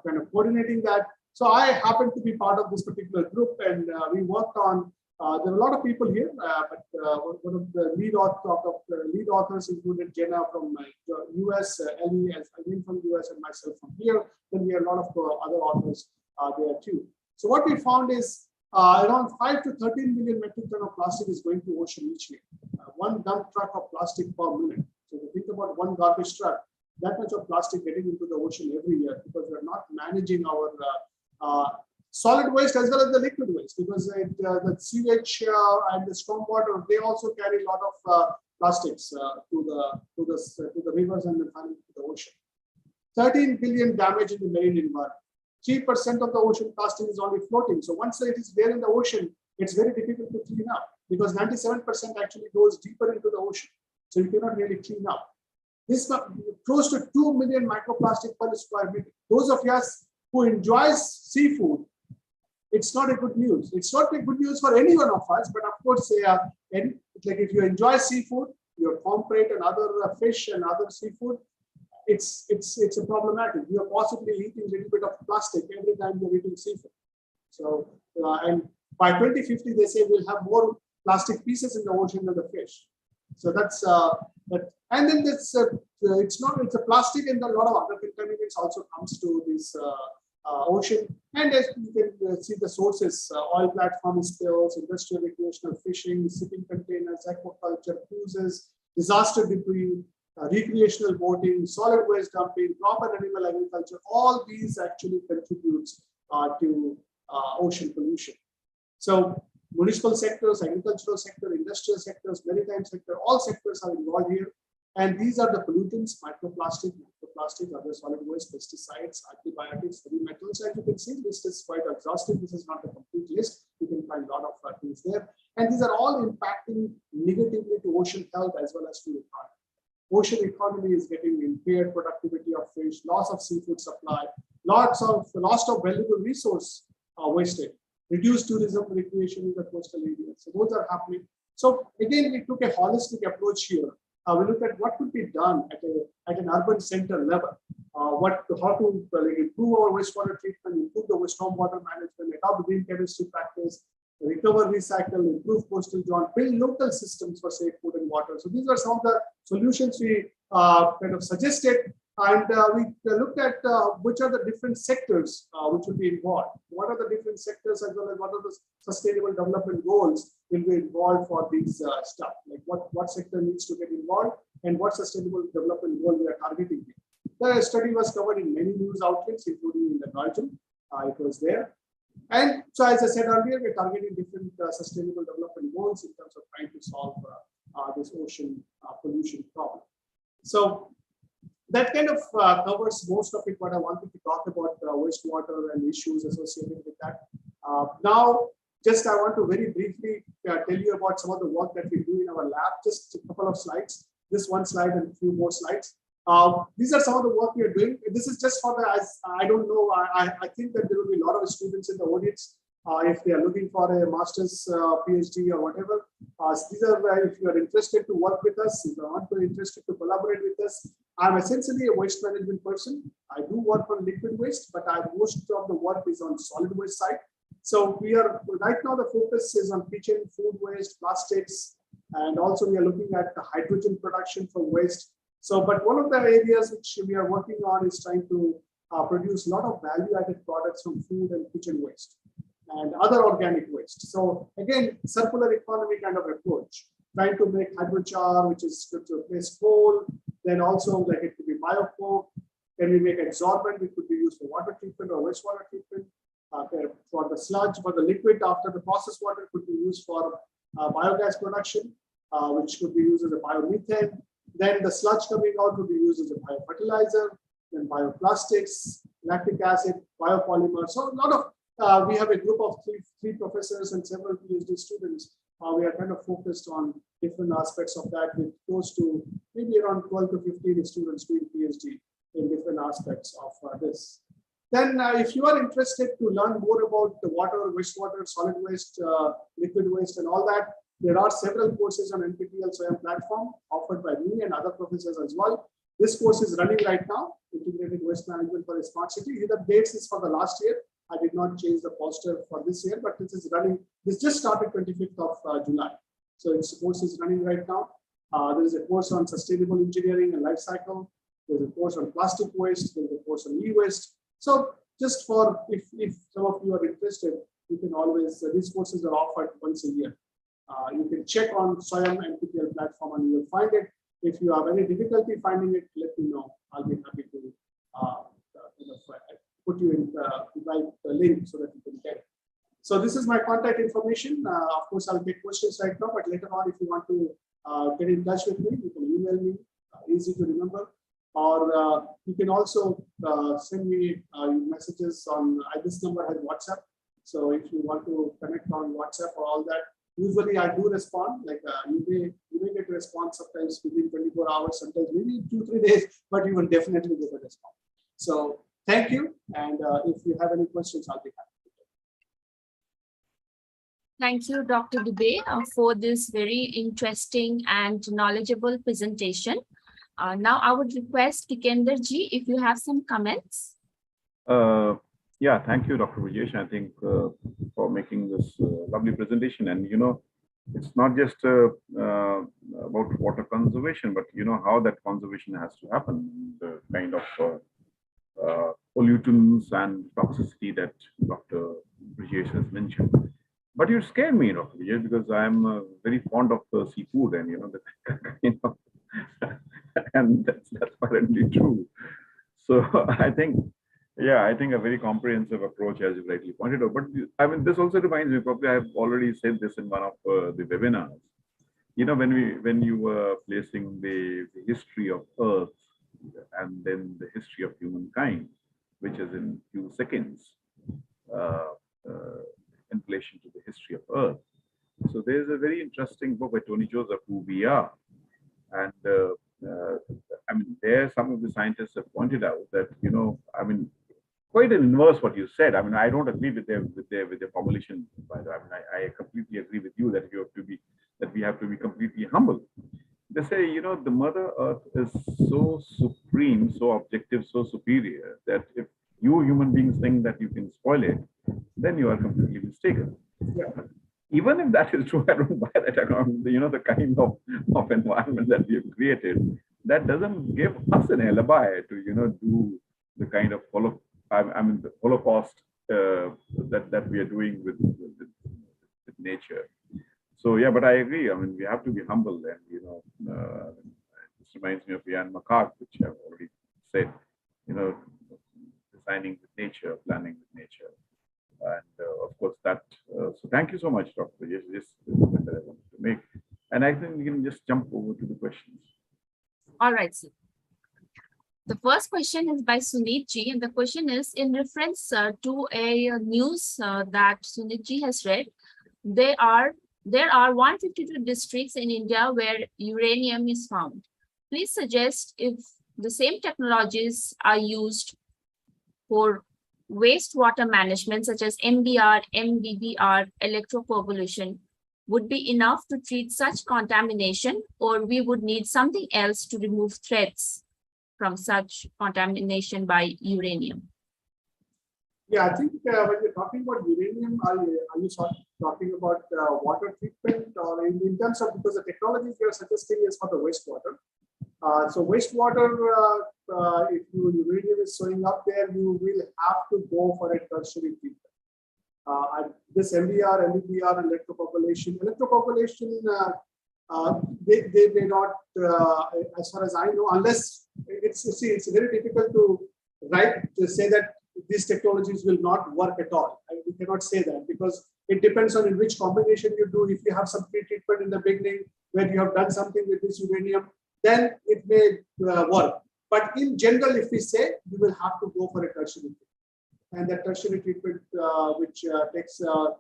kind of coordinating that. So I happened to be part of this particular group, and we worked on. There are a lot of people here, but one of the lead authors included Jenna from US, Ellie as Eileen from US, and myself from here. Then we have a lot of other authors there too. So what we found is around 5 to 13 million metric ton of plastic is going to ocean each year. One dump truck of plastic per minute. So if you think about one garbage truck, that much of plastic getting into the ocean every year, because we're not managing our solid waste as well as the liquid waste, because the sewage and the stormwater, they also carry a lot of plastics to the rivers and then finally to the ocean. 13 billion damage in the marine environment. 3% of the ocean plastic is only floating. So once it is there in the ocean, it's very difficult to clean up, because 97% actually goes deeper into the ocean. So you cannot really clean up. This close to 2 million microplastic per square meter. Those of us who enjoys seafood, it's not a good news. It's not a good news for any one of us, but of course, like if you enjoy seafood, your pomfret and other fish and other seafood, it's a problematic. You are possibly eating a little bit of plastic every time you're eating seafood. So, and by 2050, they say we'll have more plastic pieces in the ocean than the fish. So that's and then this it's a plastic, and a lot of other contaminants also comes to this ocean. And as you can see the sources, oil platform spills, industrial recreational fishing, shipping containers, aquaculture, cruises, disaster debris, recreational boating, solid waste dumping, crop and animal agriculture, all these actually contributes to ocean pollution. So municipal sectors, agricultural sector, industrial sectors, maritime sector, all sectors are involved here. And these are the pollutants, microplastic, other solid waste, pesticides, antibiotics, heavy metals. As you can see, this is quite exhaustive. This is not a complete list. You can find a lot of things there. And these are all impacting negatively to ocean health as well as to the economy. Ocean economy is getting impaired productivity of fish, loss of seafood supply, loss of valuable resource wasted, reduced tourism, recreation in the coastal areas. So those are happening. So again, we took a holistic approach here. We looked at what could be done at an urban center level, how to improve our wastewater treatment, improve the stormwater management, adopt green chemistry practice, recover, recycle, improve coastal zone, build local systems for safe food and water. So these are some of the solutions we kind of suggested, and we looked at which are the different sectors which will be involved. What are the different sectors, as well as what are the sustainable development goals will be involved for these stuff, like what sector needs to get involved and what sustainable development goal we are targeting here. The study was covered in many news outlets, including in the Guardian. It was there. And so, as I said earlier, we're targeting different sustainable development goals in terms of trying to solve this ocean pollution problem. So that kind of covers most of it, what I wanted to talk about wastewater and issues associated with that. Now, just I want to very briefly tell you about some of the work that we do in our lab, just a couple of slides, this one slide and a few more slides. These are some of the work we are doing. This is just for the, I don't know, I think that there will be a lot of students in the audience if they are looking for a master's, PhD or whatever. These are if you are interested to work with us, if you are not interested to collaborate with us. I'm essentially a waste management person. I do work on liquid waste, but most of the work is on solid waste side. So we are, right now the focus is on kitchen, food waste, plastics, and also we are looking at the hydrogen production from waste. So, but one of the areas which we are working on is trying to produce a lot of value-added products from food and kitchen waste and other organic waste. So again, circular economy kind of approach, trying to make hydrochar, which is to replace coal, then also like it could be biocoke. Can we make adsorbent, which could be used for water treatment or wastewater treatment. For the sludge, for the liquid after the processed water could be used for biogas production, which could be used as a biomethane. Then the sludge coming out would be used as a biofertilizer, then bioplastics, lactic acid, biopolymers. So a lot of, we have a group of three professors and several PhD students. We are kind of focused on different aspects of that, with close to maybe around 12 to 15 students doing PhD in different aspects of this. Then if you are interested to learn more about the water, wastewater, solid waste, liquid waste and all that, there are several courses on NPTEL SWAYAM platform offered by me and other professors as well. This course is running right now, Integrated Waste Management for a Smart City. The dates is for the last year. I did not change the poster for this year, but this is running. This just started 25th of July. So its course is running right now. There is a course on sustainable engineering and life cycle. There's a course on plastic waste. There's a course on e-waste. So just for, if some of you are interested, you can always, these courses are offered once a year. You can check on SWAYAM NPTEL platform and you will find it. If you have any difficulty finding it, let me know. I'll be happy to put you in the link so that you can get it. So this is my contact information. Of course, I'll take questions right now, but later on, if you want to get in touch with me, you can email me, easy to remember. Or you can also send me messages on, this number has WhatsApp. So if you want to connect on WhatsApp or all that, usually I do respond, like you may get a response sometimes within 24 hours, sometimes maybe 2-3 days, but you will definitely get a response. So thank you. And if you have any questions, I'll be happy to take. Thank you, Dr. Dubey, for this very interesting and knowledgeable presentation. Now I would request Tikender ji, if you have some comments. Yeah, thank you, Dr. Vijesh, I think for making this lovely presentation. And, you know, it's not just about water conservation, but, you know, how that conservation has to happen, the kind of pollutants and toxicity that Dr. Vijesh has mentioned. But you scare me, Dr. Vijesh, because I'm very fond of seafood and, you know, you know and that's apparently true. So I think, yeah, I think a very comprehensive approach, as you rightly pointed out. But I mean, this also reminds me, probably I've already said this in one of the webinars. when you were placing the history of Earth and then the history of humankind, which is in few seconds, uh, in relation to the history of Earth. So there's a very interesting book by Tony Joseph, Who We Are. And I mean, there some of the scientists have pointed out that, quite an inverse what you said. I mean, I don't agree with their formulation. By the way. I mean, I completely agree with you that we have to be completely humble. They say, the Mother Earth is so supreme, so objective, so superior that if you human beings think that you can spoil it, then you are completely mistaken. Yeah. Even if that is true, I don't buy that. The kind of environment that we have created, that doesn't give us an alibi to, do the kind of the Holocaust that we are doing with nature. So yeah, but I agree. I mean, we have to be humble, and this reminds me of Jan Makart, which I've already said. Designing with nature, planning with nature, and of course that. So thank you so much, Dr. Yes, this is the point that I wanted to make, and I think we can just jump over to the questions. All right, sir. The first question is by Sunit Ji, and the question is in reference to a news that Sunit Ji has read. There are 152 districts in India where uranium is found. Please suggest if the same technologies are used for wastewater management, such as MBR, MBBR, electrocoagulation, would be enough to treat such contamination, or we would need something else to remove threats from such contamination by uranium? Yeah, I think when you're talking about uranium, are you talking about water treatment, or in terms of, because the technologies you are suggesting is for the wastewater. So wastewater, if uranium is showing up there, you will have to go for a tertiary treatment. This MBR, MBBR, electrocoagulation, they may not, as far as I know, unless it's very difficult to say that these technologies will not work at all. We cannot say that, because it depends on in which combination you do. If you have some pre-treatment in the beginning where you have done something with this uranium, then it may work. But in general, if we say, we will have to go for a tertiary treatment. And that tertiary treatment, which takes either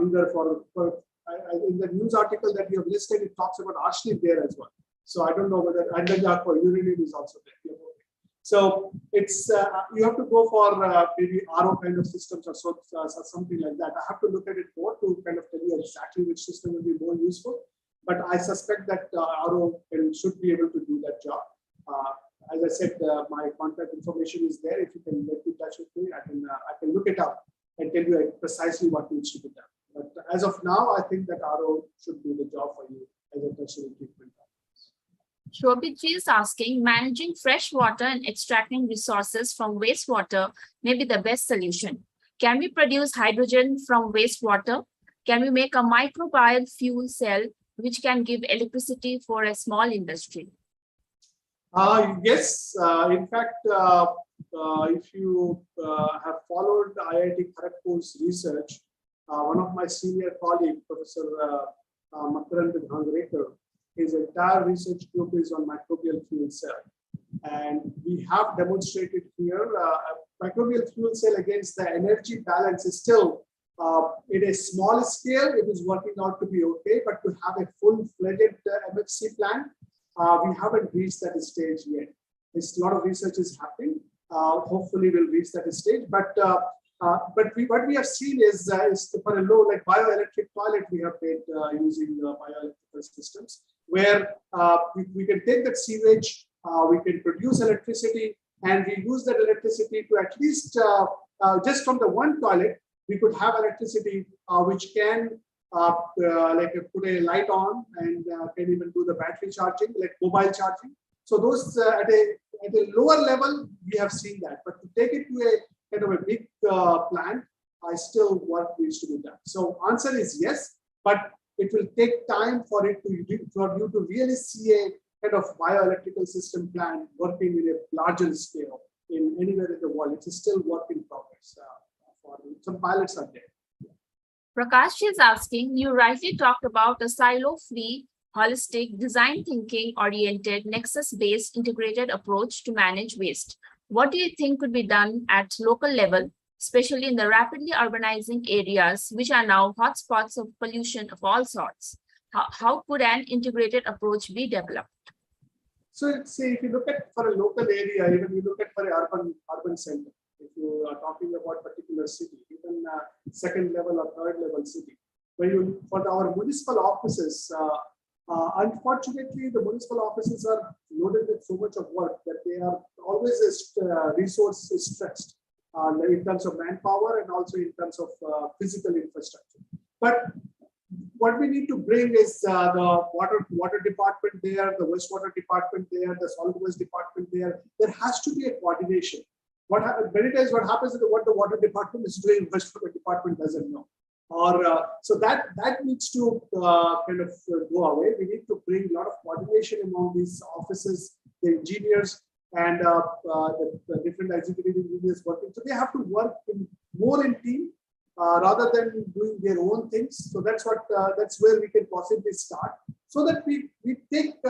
in the news article that you have listed, it talks about arsenic there as well. So I don't know whether, and then for uranium is also there. So it's you have to go for maybe RO kind of systems or something like that. I have to look at it more to kind of tell you exactly which system will be more useful. But I suspect that RO should be able to do that job. As I said, my contact information is there. If you can get in touch with me, I can look it up and tell you precisely what needs to be done. But as of now, I think that RO should do the job for you as a tertiary treatment. Shobit Ji is asking, managing fresh water and extracting resources from wastewater may be the best solution. Can we produce hydrogen from wastewater? Can we make a microbial fuel cell which can give electricity for a small industry? Yes, in fact, if you have followed IIT Kharagpur's research, one of my senior colleagues, Professor Makarand Bhangarekar, his entire research group is on microbial fuel cell. And we have demonstrated here, microbial fuel cell against the energy balance is still, in a small scale, it is working out to be okay, but to have a full-fledged MFC plant, we haven't reached that stage yet. There's a lot of research is happening. Hopefully we'll reach that stage, but what we have seen is for a low, like bioelectric toilet, we have made using bioelectrical systems, where we can take that sewage, we can produce electricity, and we use that electricity to at least, just from the one toilet, we could have electricity which can put a light on and can even do the battery charging, like mobile charging. So those at a lower level, we have seen that, but to take it to a kind of a big plant, still work needs to be done. So answer is yes, but it will take time for you to really see a kind of bioelectrical system plant working in a larger scale in anywhere in the world. It's still work in progress. Some pilots are there. Prakash is asking, you rightly talked about a silo-free holistic, design thinking oriented, nexus based integrated approach to manage waste. What do you think could be done at local level, especially in the rapidly urbanizing areas, which are now hotspots of pollution of all sorts? How could an integrated approach be developed? So say if you look at for a local area, even you look at for an urban center, if you are talking about particular city, even second level or third level city, when you for our municipal offices, unfortunately, the municipal offices are loaded with so much of work that they are always resource is stretched in terms of manpower and also in terms of physical infrastructure. But what we need to bring is the water department there, the wastewater department there, the solid waste department there. There has to be a coordination. Many times what happens is what the water department is doing, wastewater department doesn't know. Or so that needs to kind of go away. We need to bring a lot of coordination among these offices, the engineers, and the different executive engineers working. So they have to work more in team. Rather than doing their own things. So that's where we can possibly start, so that we take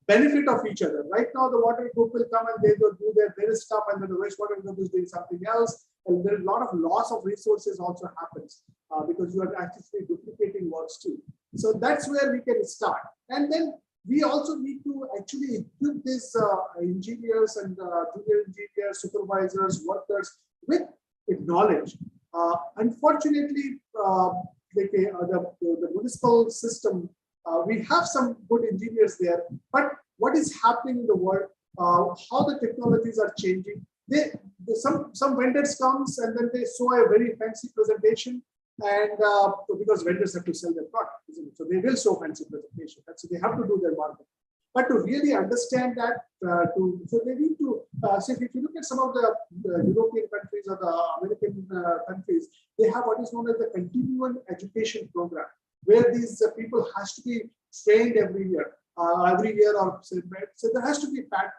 benefit of each other. Right now, the water group will come and they will do their stuff, and then the wastewater group is doing something else. And there's a lot of loss of resources also happens because you are actually duplicating works too. So that's where we can start. And then we also need to actually equip these engineers and junior engineers, supervisors, workers with knowledge. Unfortunately, the municipal system, we have some good engineers there, but what is happening in the world, how the technologies are changing, some vendors comes and then they show a very fancy presentation, and because vendors have to sell their product, isn't it? So they will show fancy presentation. So they have to do their marketing. But to really understand that, so they need to, so if you look at some of the European countries or the American countries, they have what is known as the continuing education program, where these people has to be trained every year, or so there has to be like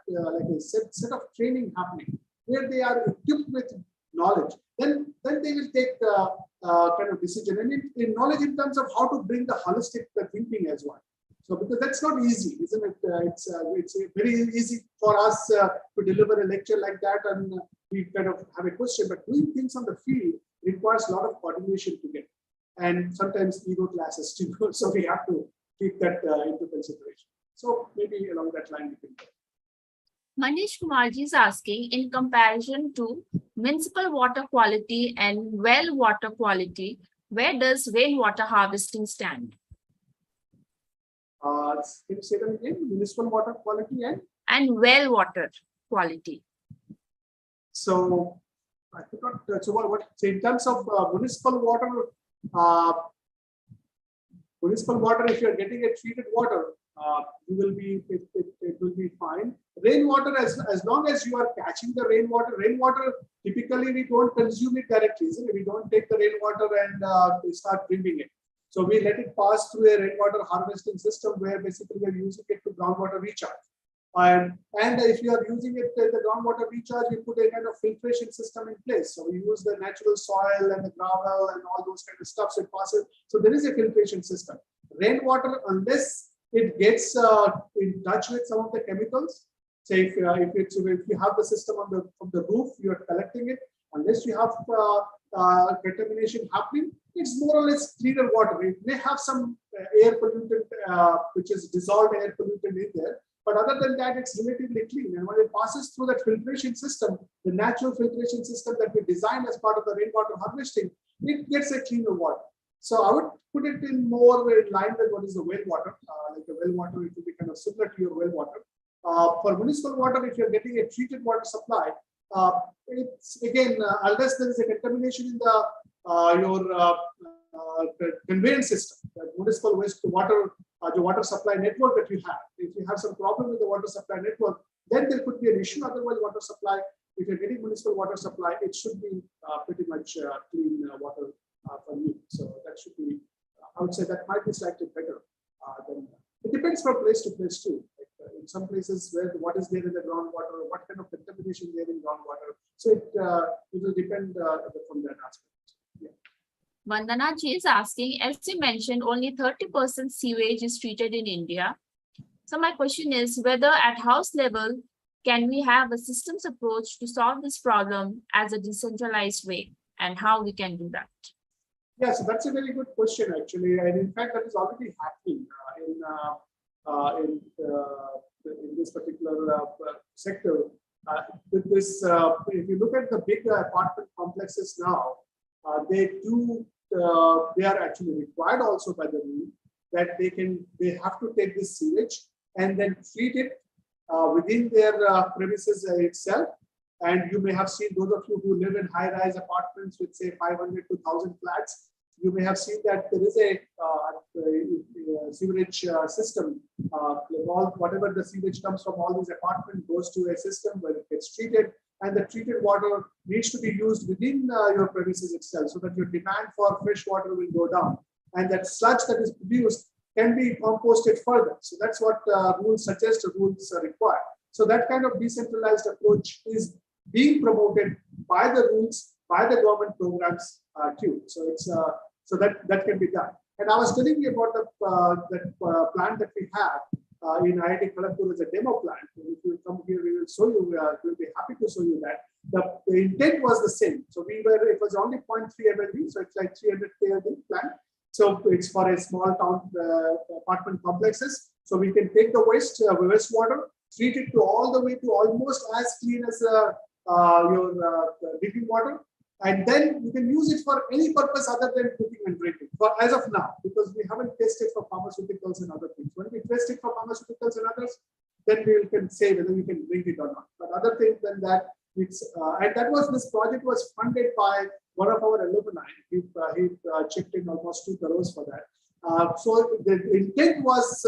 a set of training happening, where they are equipped with knowledge. Then they will take kind of decision, and in knowledge in terms of how to bring the holistic thinking as well. So because that's not easy, isn't it? It's very easy for us to deliver a lecture like that, and we kind of have a question. But doing things on the field requires a lot of coordination to get, and sometimes ego classes too. So we have to keep that into consideration. So maybe along that line we can go. Manish Kumarji is asking, in comparison to municipal water quality and well water quality, where does rainwater harvesting stand? Can you say that again? Municipal water quality and well water quality. So I forgot. So what? So in terms of municipal water, if you are getting a treated water, you will be it will be fine. Rainwater, as long as you are catching the rainwater typically we don't consume it directly. We don't take the rainwater and start drinking it. So we let it pass through a rainwater harvesting system, where basically we are using it to groundwater recharge. And if you are using it the groundwater recharge, we put a kind of filtration system in place. So we use the natural soil and the gravel and all those kind of stuff. So it passes. So there is a filtration system. Rainwater, unless it gets in touch with some of the chemicals, say if you have the system from the roof, you are collecting it. Unless you have contamination happening, it's more or less cleaner water. It may have some air pollutant, which is dissolved air pollutant in there, but other than that, it's relatively clean. And when it passes through that filtration system, the natural filtration system that we designed as part of the rainwater harvesting, it gets a cleaner water. So I would put it in more in line with what is the well water. Like the well water, it will be kind of similar to your well water. For municipal water, if you're getting a treated water supply, it's again, unless there is a contamination in the conveyance system, the municipal the water supply network that you have. If you have some problem with the water supply network, then there could be an issue. Otherwise, water supply, if you're getting municipal water supply, it should be pretty much clean water for you. So that should be, I would say that might be slightly better. It depends from place to place too. Like, in some places where what is there in the groundwater, what kind of contamination there in groundwater. So it will depend from that aspect. Yeah. Vandana ji is asking, as you mentioned, only 30% sewage is treated in India. So my question is whether at house level, can we have a systems approach to solve this problem as a decentralized way, and how we can do that? Yeah, so that's a very good question, actually. And in fact, that is already happening in this particular sector. With this, if you look at the big apartment complexes now, they are actually required also by the rule that they have to take this sewage and then treat it within their premises itself. And you may have seen, those of you who live in high-rise apartments with say 500 to 1,000 flats, you may have seen that there is a sewage system. Whatever the sewage comes from all these apartments goes to a system where it gets treated, and the treated water needs to be used within your premises itself, so that your demand for fresh water will go down, and that sludge that is produced can be composted further. So that's what rules suggest, rules require. So that kind of decentralized approach is being promoted by the rules, by the government programs too. So it's so that can be done. And I was telling you about the plant that we have in IIT Kharagpur as a demo plant. And if you come here, we will show you. We'll be happy to show you that. The intent was the same. So it was only 0.3 MLD, so it's like 300 KLD plant. So it's for a small town apartment complexes. So we can take the wastewater, treat it to all the way to almost as clean as your drinking water, and then you can use it for any purpose other than cooking and drinking. For as of now, because we haven't tested for pharmaceuticals and other things. When we test it for pharmaceuticals and others, then we can say whether we can drink it or not. But other things than that, it's and this project was funded by one of our alumni. He chipped in almost 2 crores for that. So the intent was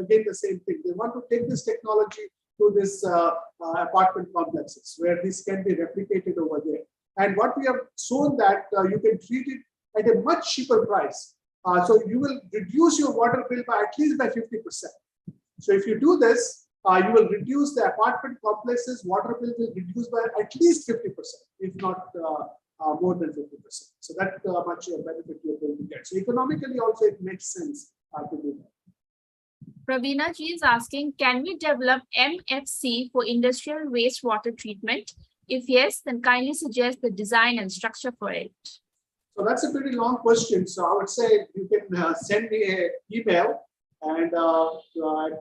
again the same thing. They want to take this technology to this apartment complexes where this can be replicated over there. And what we have shown that you can treat it at a much cheaper price. So you will reduce your water bill by at least by 50%. So if you do this, you will reduce the apartment complexes water bill will reduce by at least 50%, if not more than 50%. So that much benefit you are going to get. So economically also it makes sense to do that. Pravina ji is asking, can we develop MFC for industrial wastewater treatment? If yes, then kindly suggest the design and structure for it. So that's a pretty long question. So I would say you can send me an email and at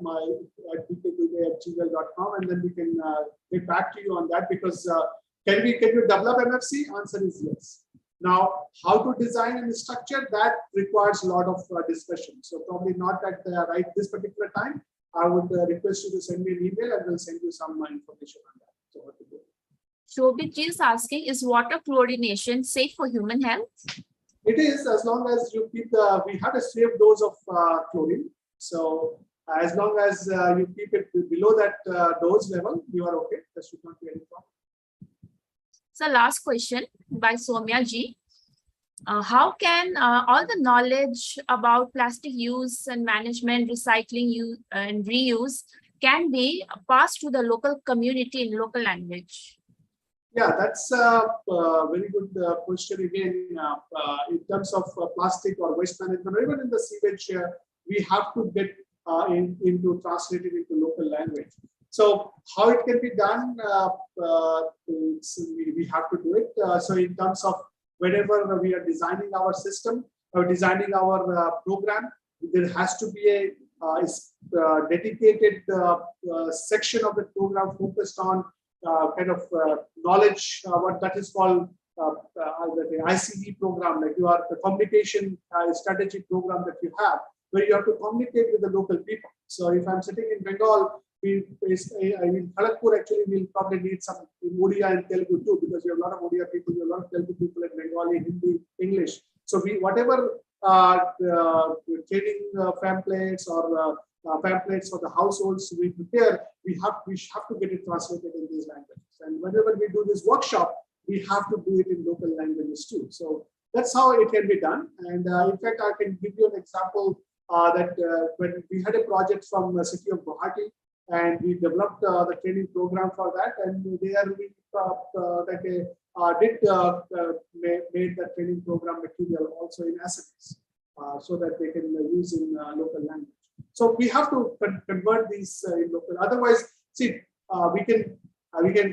bkdubey@gmail.com, and then we can get back to you on that, because can you develop MFC? Answer is yes. Now, how to design and structure, that requires a lot of discussion. So probably not at right this particular time. I would request you to send me an email and we'll send you some information on that. So what to do. Shobit ji is asking, is water fluorination safe for human health? It is, as long as you keep we have a safe dose of chlorine. So as long as you keep it below that dose level, you are okay. There should not be any problem. So last question by Soumya ji. How can all the knowledge about plastic use and management, recycling and reuse can be passed to the local community in local language? Yeah, that's a very good question again. In terms of plastic or waste management, or even in the sewage, we have to get into translated into local language. So how it can be done, we have to do it. So in terms of whenever we are designing our system or designing our program, there has to be a dedicated section of the program focused on kind of knowledge, what that is called the ICD program, like you are the communication strategy program that you have, where you have to communicate with the local people. So if I'm sitting in Bengal, in Kharagpur, actually, we'll probably need some Odia and Telugu too, because we have a lot of Odia people, we have a lot of Telugu people in Bengali, Hindi, English. So whatever training pamphlets or pamphlets for the households we prepare, we have to get it translated in these languages. And whenever we do this workshop, we have to do it in local languages too. So that's how it can be done. And in fact, I can give you an example that when we had a project from the city of Guwahati, and we developed the training program for that, and they are like made the training program material also in SMS, so that they can use in local language. So we have to convert these in local. Otherwise, see, we can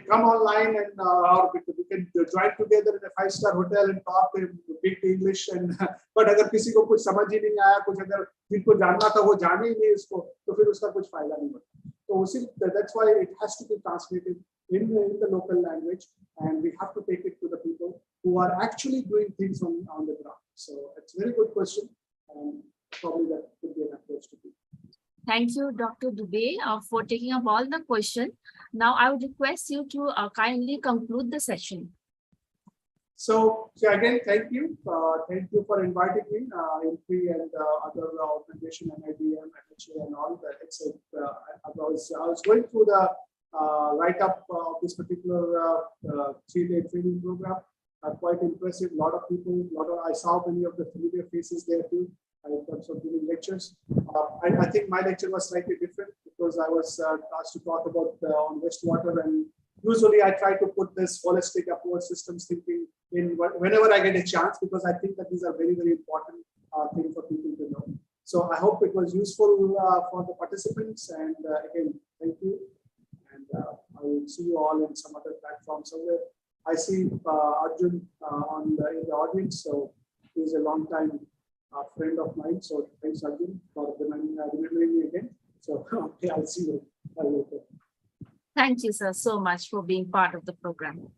come online and or we can join together in a 5-star hotel and talk in big English and but अगर किसी को कुछ समझ ही नहीं आया, कुछ अगर जिनको जानना था वो जाने ही नहीं इसको, तो फिर उसका कुछ फायदा नहीं होता. तो उसी that's why it has to be translated in the local language, and we have to take it to the people who are actually doing things on the ground. So it's a very good question, and probably that could be an approach to people. Thank you, Dr. Dubey, for taking up all the questions. Now, I would request you to kindly conclude the session. So again, thank you. Thank you for inviting me, INPRI and other organization, NIDM, NHA and all that. I was going through the write-up of this particular 3-day training program. Quite impressive. A lot of people, I saw many of the familiar faces there too, in terms of giving lectures. I think my lecture was slightly different because I was asked to talk about on wastewater, and usually I try to put this holistic approach, systems thinking in whenever I get a chance, because I think that these are very, very important things for people to know. So I hope it was useful for the participants, and again, thank you. And I will see you all in some other platform somewhere. I see Arjun in the audience, so he's a long time friend of mine. So thanks, Arjun, for remembering me again. So okay, I'll see you later. Thank you, sir, so much for being part of the program.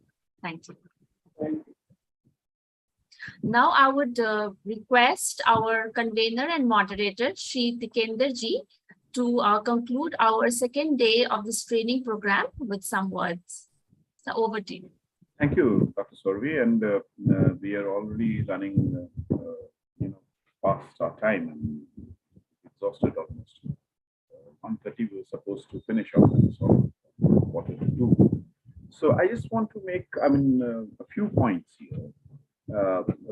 Thank you. Thank you. Now, I would request our convener and moderator, Shri Tikender Ji, to conclude our second day of this training program with some words. So over to you. Thank you, Dr. Sorvi, and we are already running, past our time and exhausted almost. 1:30 we were supposed to finish off, so quarter to 2. So I just want to make, a few points here.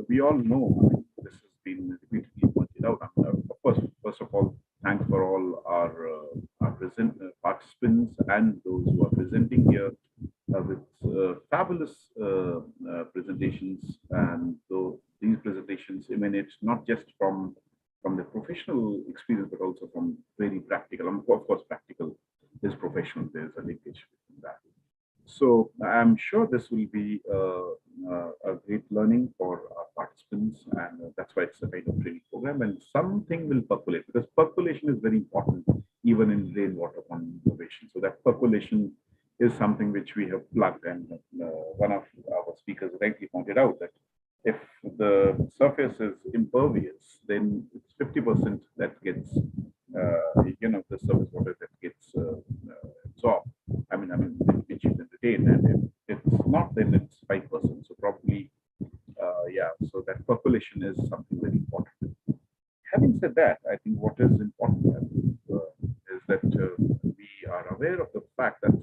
We all know, this has been repeatedly pointed out. Of course, first of all, thanks for all our participants and those who are presenting here with fabulous presentations. And though these presentations emanate not just from the professional experience, but also from very practical. Of course, practical is professional. There's a linkage between that. So I'm sure this will be a great learning for our participants, and that's why it's a kind of training program. And something will percolate, because percolation is very important even in rainwater conservation. So that percolation is something which we have plugged, and one of our speakers rightly pointed out that if the surface is impervious, then it's 50% that gets, the surface water that gets absorbed. Which you can retain, and if it's not, then it's 5%. So probably, so that percolation is something very important. Having said that, I think what is important is that we are aware of the fact that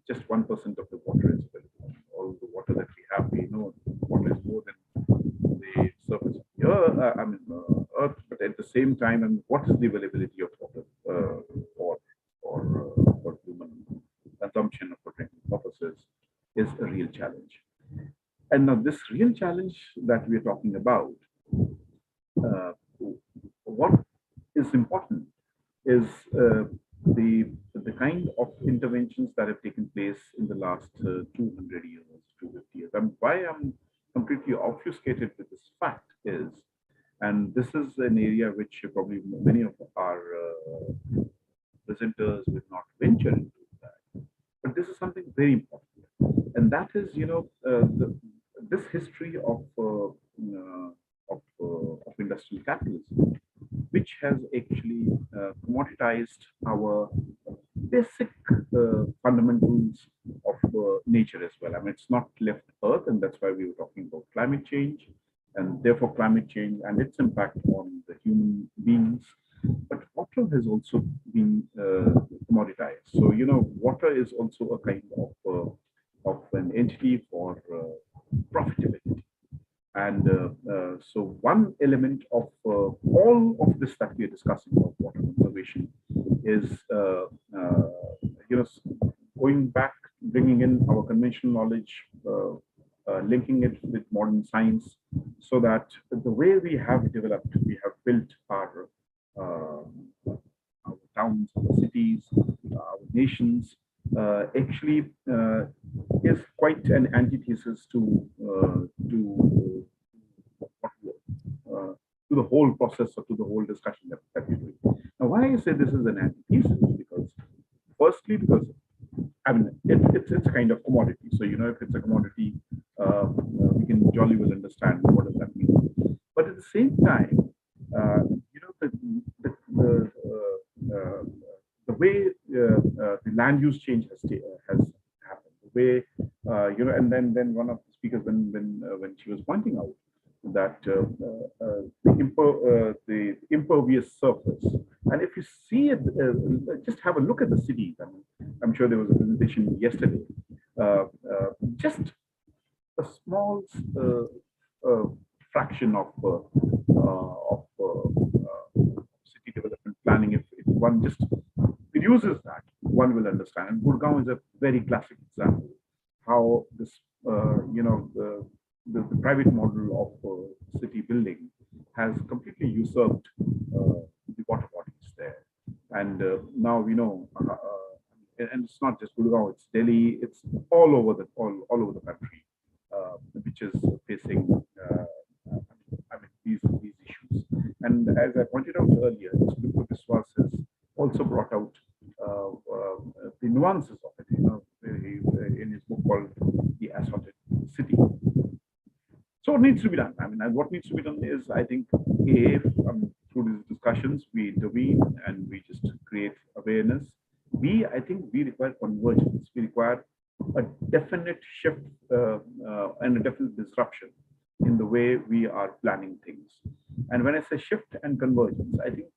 just 1% of the water is available. All the water that we have, we know water is more than the surface of the earth, but at the same time, what is the availability of water for human consumption for drinking purposes is a real challenge. And now this real challenge that we're talking about, what is important is the kind of interventions that have taken place in the last 200 years, 250 years. And why I'm completely obfuscated with this fact is, and this is an area which probably many of our presenters will not venture into that. But this is something very important, and that is, this history of industrial capitalism, which has actually commoditized our basic fundamentals of nature as well. It's not left Earth, and that's why we were talking about climate change, and therefore climate change and its impact on the human beings. But water has also been commoditized. So, water is also a kind of an entity for profitability. And so one element of all of this that we are discussing about water conservation is, going back, bringing in our conventional knowledge linking it with modern science, so that the way we have developed, we have built our towns, our cities, our nations, actually is quite an antithesis to the whole process or to the whole discussion that we're doing. Now, why I say this is an antithesis? Because firstly, because I mean, it's a kind of commodity. So, you know, if it's a commodity, we can jolly well understand what does that mean. But at the same time, you know, the way the land use change has happened, the way you know, and then one of the speakers when she was pointing out that the impervious surface, and if you see it, just have a look at the cities. I mean, I'm sure there was a presentation yesterday. Just a small fraction of city development planning. If one just reduces that, one will understand. And Gurgaon is a very classic example how this, you know, the private model of city building has completely usurped the water bodies there. And now we know, and it's not just Gurgaon, it's Delhi, it's all over the country, which is facing these issues. And as I pointed out earlier, Mr. Biswas has also brought out the nuances of it, you know, in his book called The Assaulted City. So what needs to be done? I mean, and what needs to be done is, I think, A, through these discussions, we intervene and we just create awareness. B, I think we require convergence. We require a definite shift and a definite disruption in the way we are planning things. And when I say shift and convergence, I think,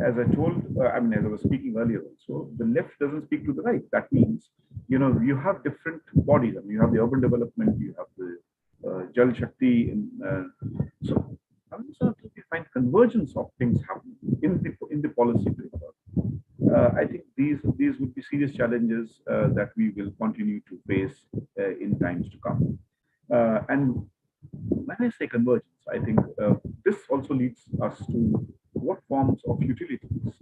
as I told, I mean, as I was speaking earlier also, the left doesn't speak to the right. That means, you know, you have different bodies. I mean, you have the urban development, you have the Jal Shakti, so we find convergence of things happening in the policy framework. I think these would be serious challenges that we will continue to face in times to come. And when I say convergence, I think this also leads us to what forms of utilities,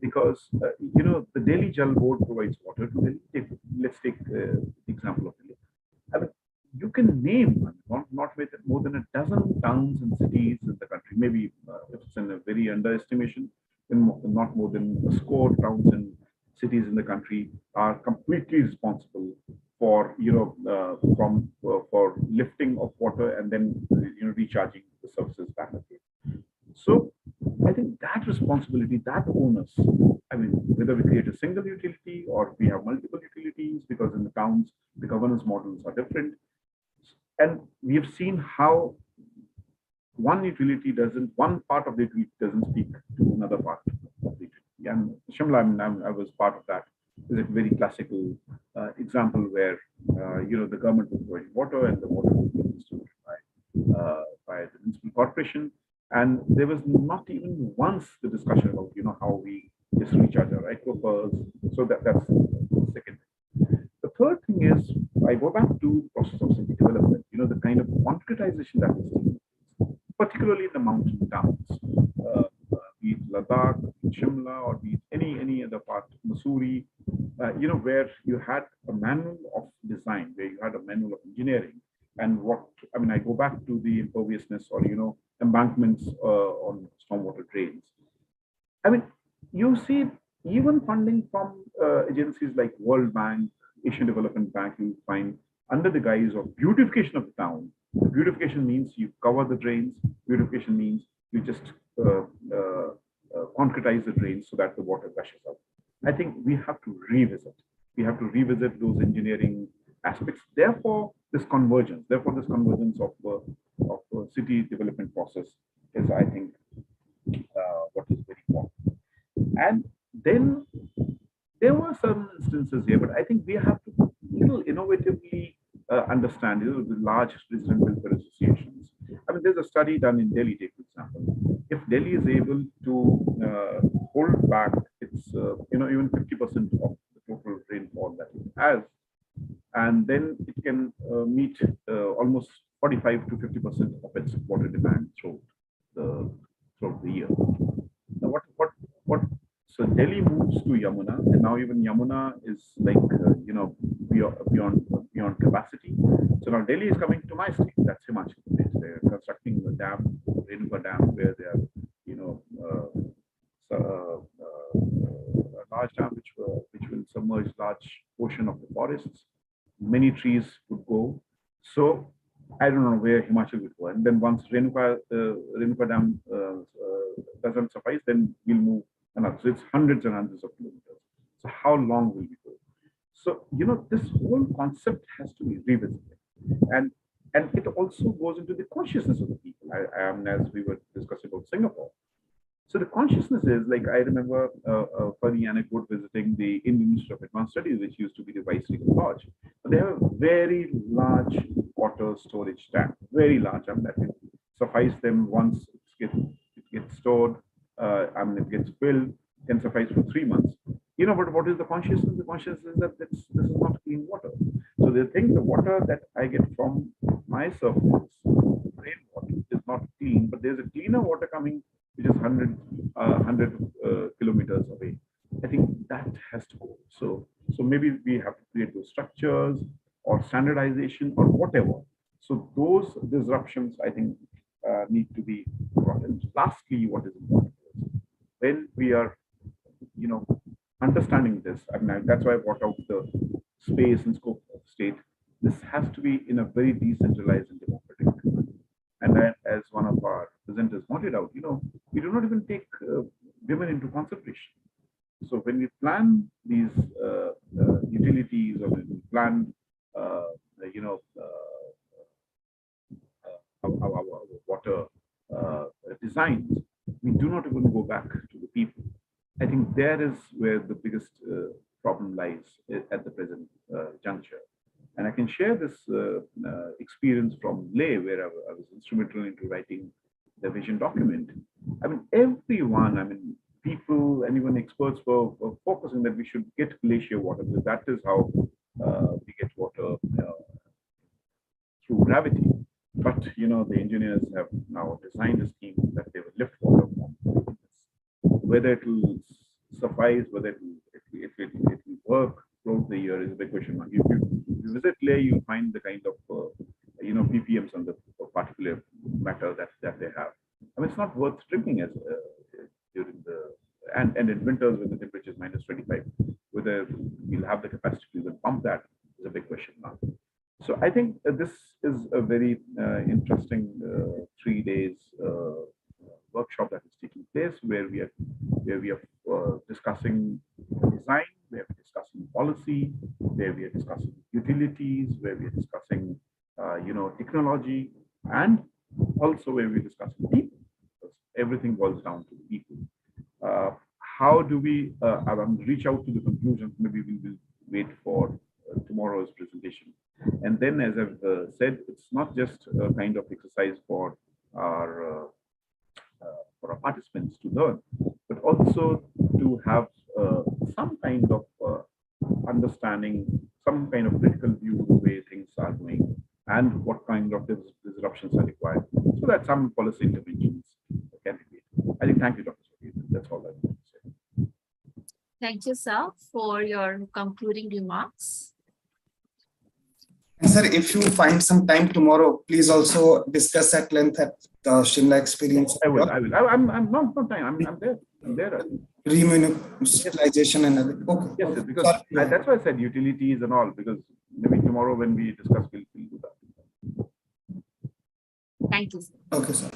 because you know, the Delhi Jal Board provides water to Delhi. Let's take the example of Delhi. I mean, you can name not with more than a dozen towns and cities in the country. Maybe if it's in a very underestimation, not more than a score towns and cities in the country are completely responsible for, you know, for lifting of water and then, you know, recharging the services back again. So I think that responsibility, that onus, I mean, whether we create a single utility or we have multiple utilities, because in the towns the governance models are different. And we have seen how one part of the utility doesn't speak to another part of the utility. And Shimla, I mean, I was part of that. Is a very classical example where, you know, the government was providing water and the water was being distributed by the municipal corporation. And there was not even once the discussion about, you know, how we just recharge our aquifers. So that's the second thing. The third thing is, I go back to the process of city development, you know, the kind of concretization that is taking place, particularly in the mountain towns, be it Ladakh, be it Shimla, or be it any other part, Mussoorie, you know, where you had a manual of design, where you had a manual of engineering. And what, I mean, I go back to the imperviousness or, you know, embankments on stormwater drains. I mean, you see even funding from agencies like World Bank, Asian Development Bank, you find under the guise of beautification of the town. Beautification means you cover the drains. Beautification means you just concretize the drains so that the water gushes out. I think we have to revisit. We have to revisit those engineering aspects. Therefore, this convergence of city development process is, I think, what is very important. And then there were some instances here, but I think we have to little innovatively understand, you know, the large resident welfare associations. I mean, there's a study done in Delhi, for example. If Delhi is able to hold back its, you know, even 50% of the total rainfall that it has, and then it can meet almost 45 to 50% of its water demand throughout the year. Now, what? So Delhi moves to Yamuna, and now even Yamuna is like beyond capacity. So now Delhi is coming to my state. That's Himachal Pradesh. They're constructing a dam, Rainwater dam, where they are a large dam which will submerge large portion of the forests. Many trees would go. So I don't know where Himachal will go. And then once Rainwater dam doesn't suffice, then we'll move another. So it's hundreds and hundreds of kilometers. So how long will we go? So this whole concept has to be revisited, and it also goes into the consciousness of the people. As we were discussing about Singapore. So the consciousness is like, I remember a funny anecdote visiting the Indian Institute of Advanced Studies, which used to be the Vice Regal Lodge. They have a very large water storage tank, very large. That can suffice them once it gets stored. It gets filled, can suffice for 3 months. But what is the consciousness? The consciousness is that this is not clean water. So they think the water that I get from my surface, rainwater, is not clean, but there's a cleaner water coming, which is 100 kilometers away. I think that has to go. So maybe we have to create those structures or standardization or whatever. So those disruptions, I think, need to be brought in. Lastly, what is important is when we are, understanding this, that's why I brought out the space and scope of the state. This has to be in a very decentralized and democratic manner. And as one of our presenters pointed out, we do not even take women into consideration. So when we plan these utilities, or when we plan, our water designs, we do not even go back to the people. I think there is where the biggest problem lies at the present juncture. And I can share this experience from Leh, where I was instrumental into writing the vision document. Everyone, people and even experts were focusing that we should get glacier water, because that is how we get water through gravity. But the engineers have now designed a scheme that they will lift water from. Whether it will suffice, whether it will work throughout the year is a big question mark. If you visit Leh, you find the kind of ppms on the particular matter that they have. It's not worth drinking as during the and in winters when the temperature is -25. Whether we'll have the capacity to even pump that is a big question mark. So I think this is a very interesting 3 days workshop that is taking place, where we are discussing design, where we are discussing policy, where we are discussing utilities, where we are discussing technology, and also where we are discussing people, because everything boils down to the people. How do we reach out to the conclusions? Maybe we will wait for tomorrow's presentation. And then, as I've said, it's not just a kind of exercise for our participants to learn, but also to have some kind of understanding, some kind of critical view of the way things are going, and what kind of disruptions are required, so that some policy interventions can be made. I think, thank you, Dr. Sahib. That's all I want to say. Thank you, sir, for your concluding remarks. And sir, if you find some time tomorrow, please also discuss at length at the Shimla experience. I will. I'm not time. I'm there. I'm there. Remunicipalization and other. Okay. Yes, because that's why I said utilities and all, because maybe tomorrow when we discuss, we'll do that. Thank you, sir. Okay, sir.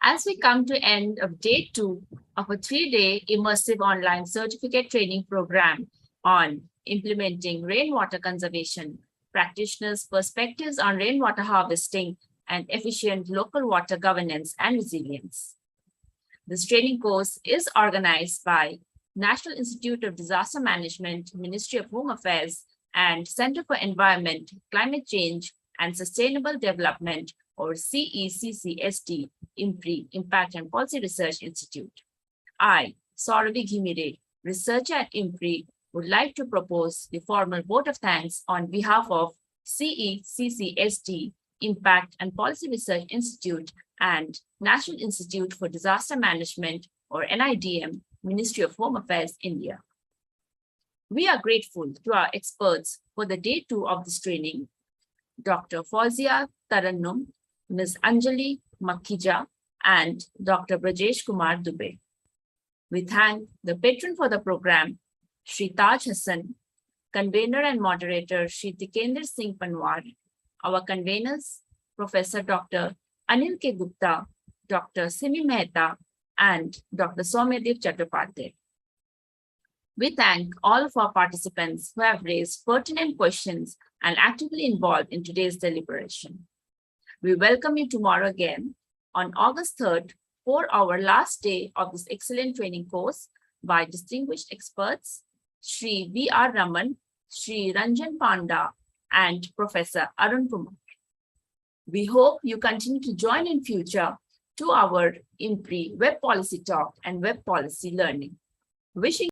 As we come to end of day 2 of a 3-day immersive online certificate training program on implementing rainwater conservation, practitioners' perspectives on rainwater harvesting and efficient local water governance and resilience. This training course is organized by National Institute of Disaster Management, Ministry of Home Affairs, and Center for Environment, Climate Change and Sustainable Development, or CECCSD, IMPRI, Impact and Policy Research Institute. I, Sauravi Ghimire, researcher at IMPRI, would like to propose the formal vote of thanks on behalf of CECCSD, Impact and Policy Research Institute, and National Institute for Disaster Management, or NIDM, Ministry of Home Affairs, India. We are grateful to our experts for the day 2 of this training, Dr. Fauzia Tarannum, Ms. Anjali Makhija, and Dr. Brajesh Kumar Dubey. We thank the patron for the program, Shri Taj Hassan, convener and moderator, Shri Tikendra Singh Panwar, our conveners, Professor Dr. Anil K. Gupta, Dr. Simi Mehta, and Dr. Soumyadev Chattopadhyay. We thank all of our participants who have raised pertinent questions and actively involved in today's deliberation. We welcome you tomorrow again on August 3rd for our last day of this excellent training course by distinguished experts, Shri V.R. Raman, Shri Ranjan Panda, and Professor Arun Kumar. We hope you continue to join in future to our IMPRI Web Policy Talk and Web Policy Learning. Wishing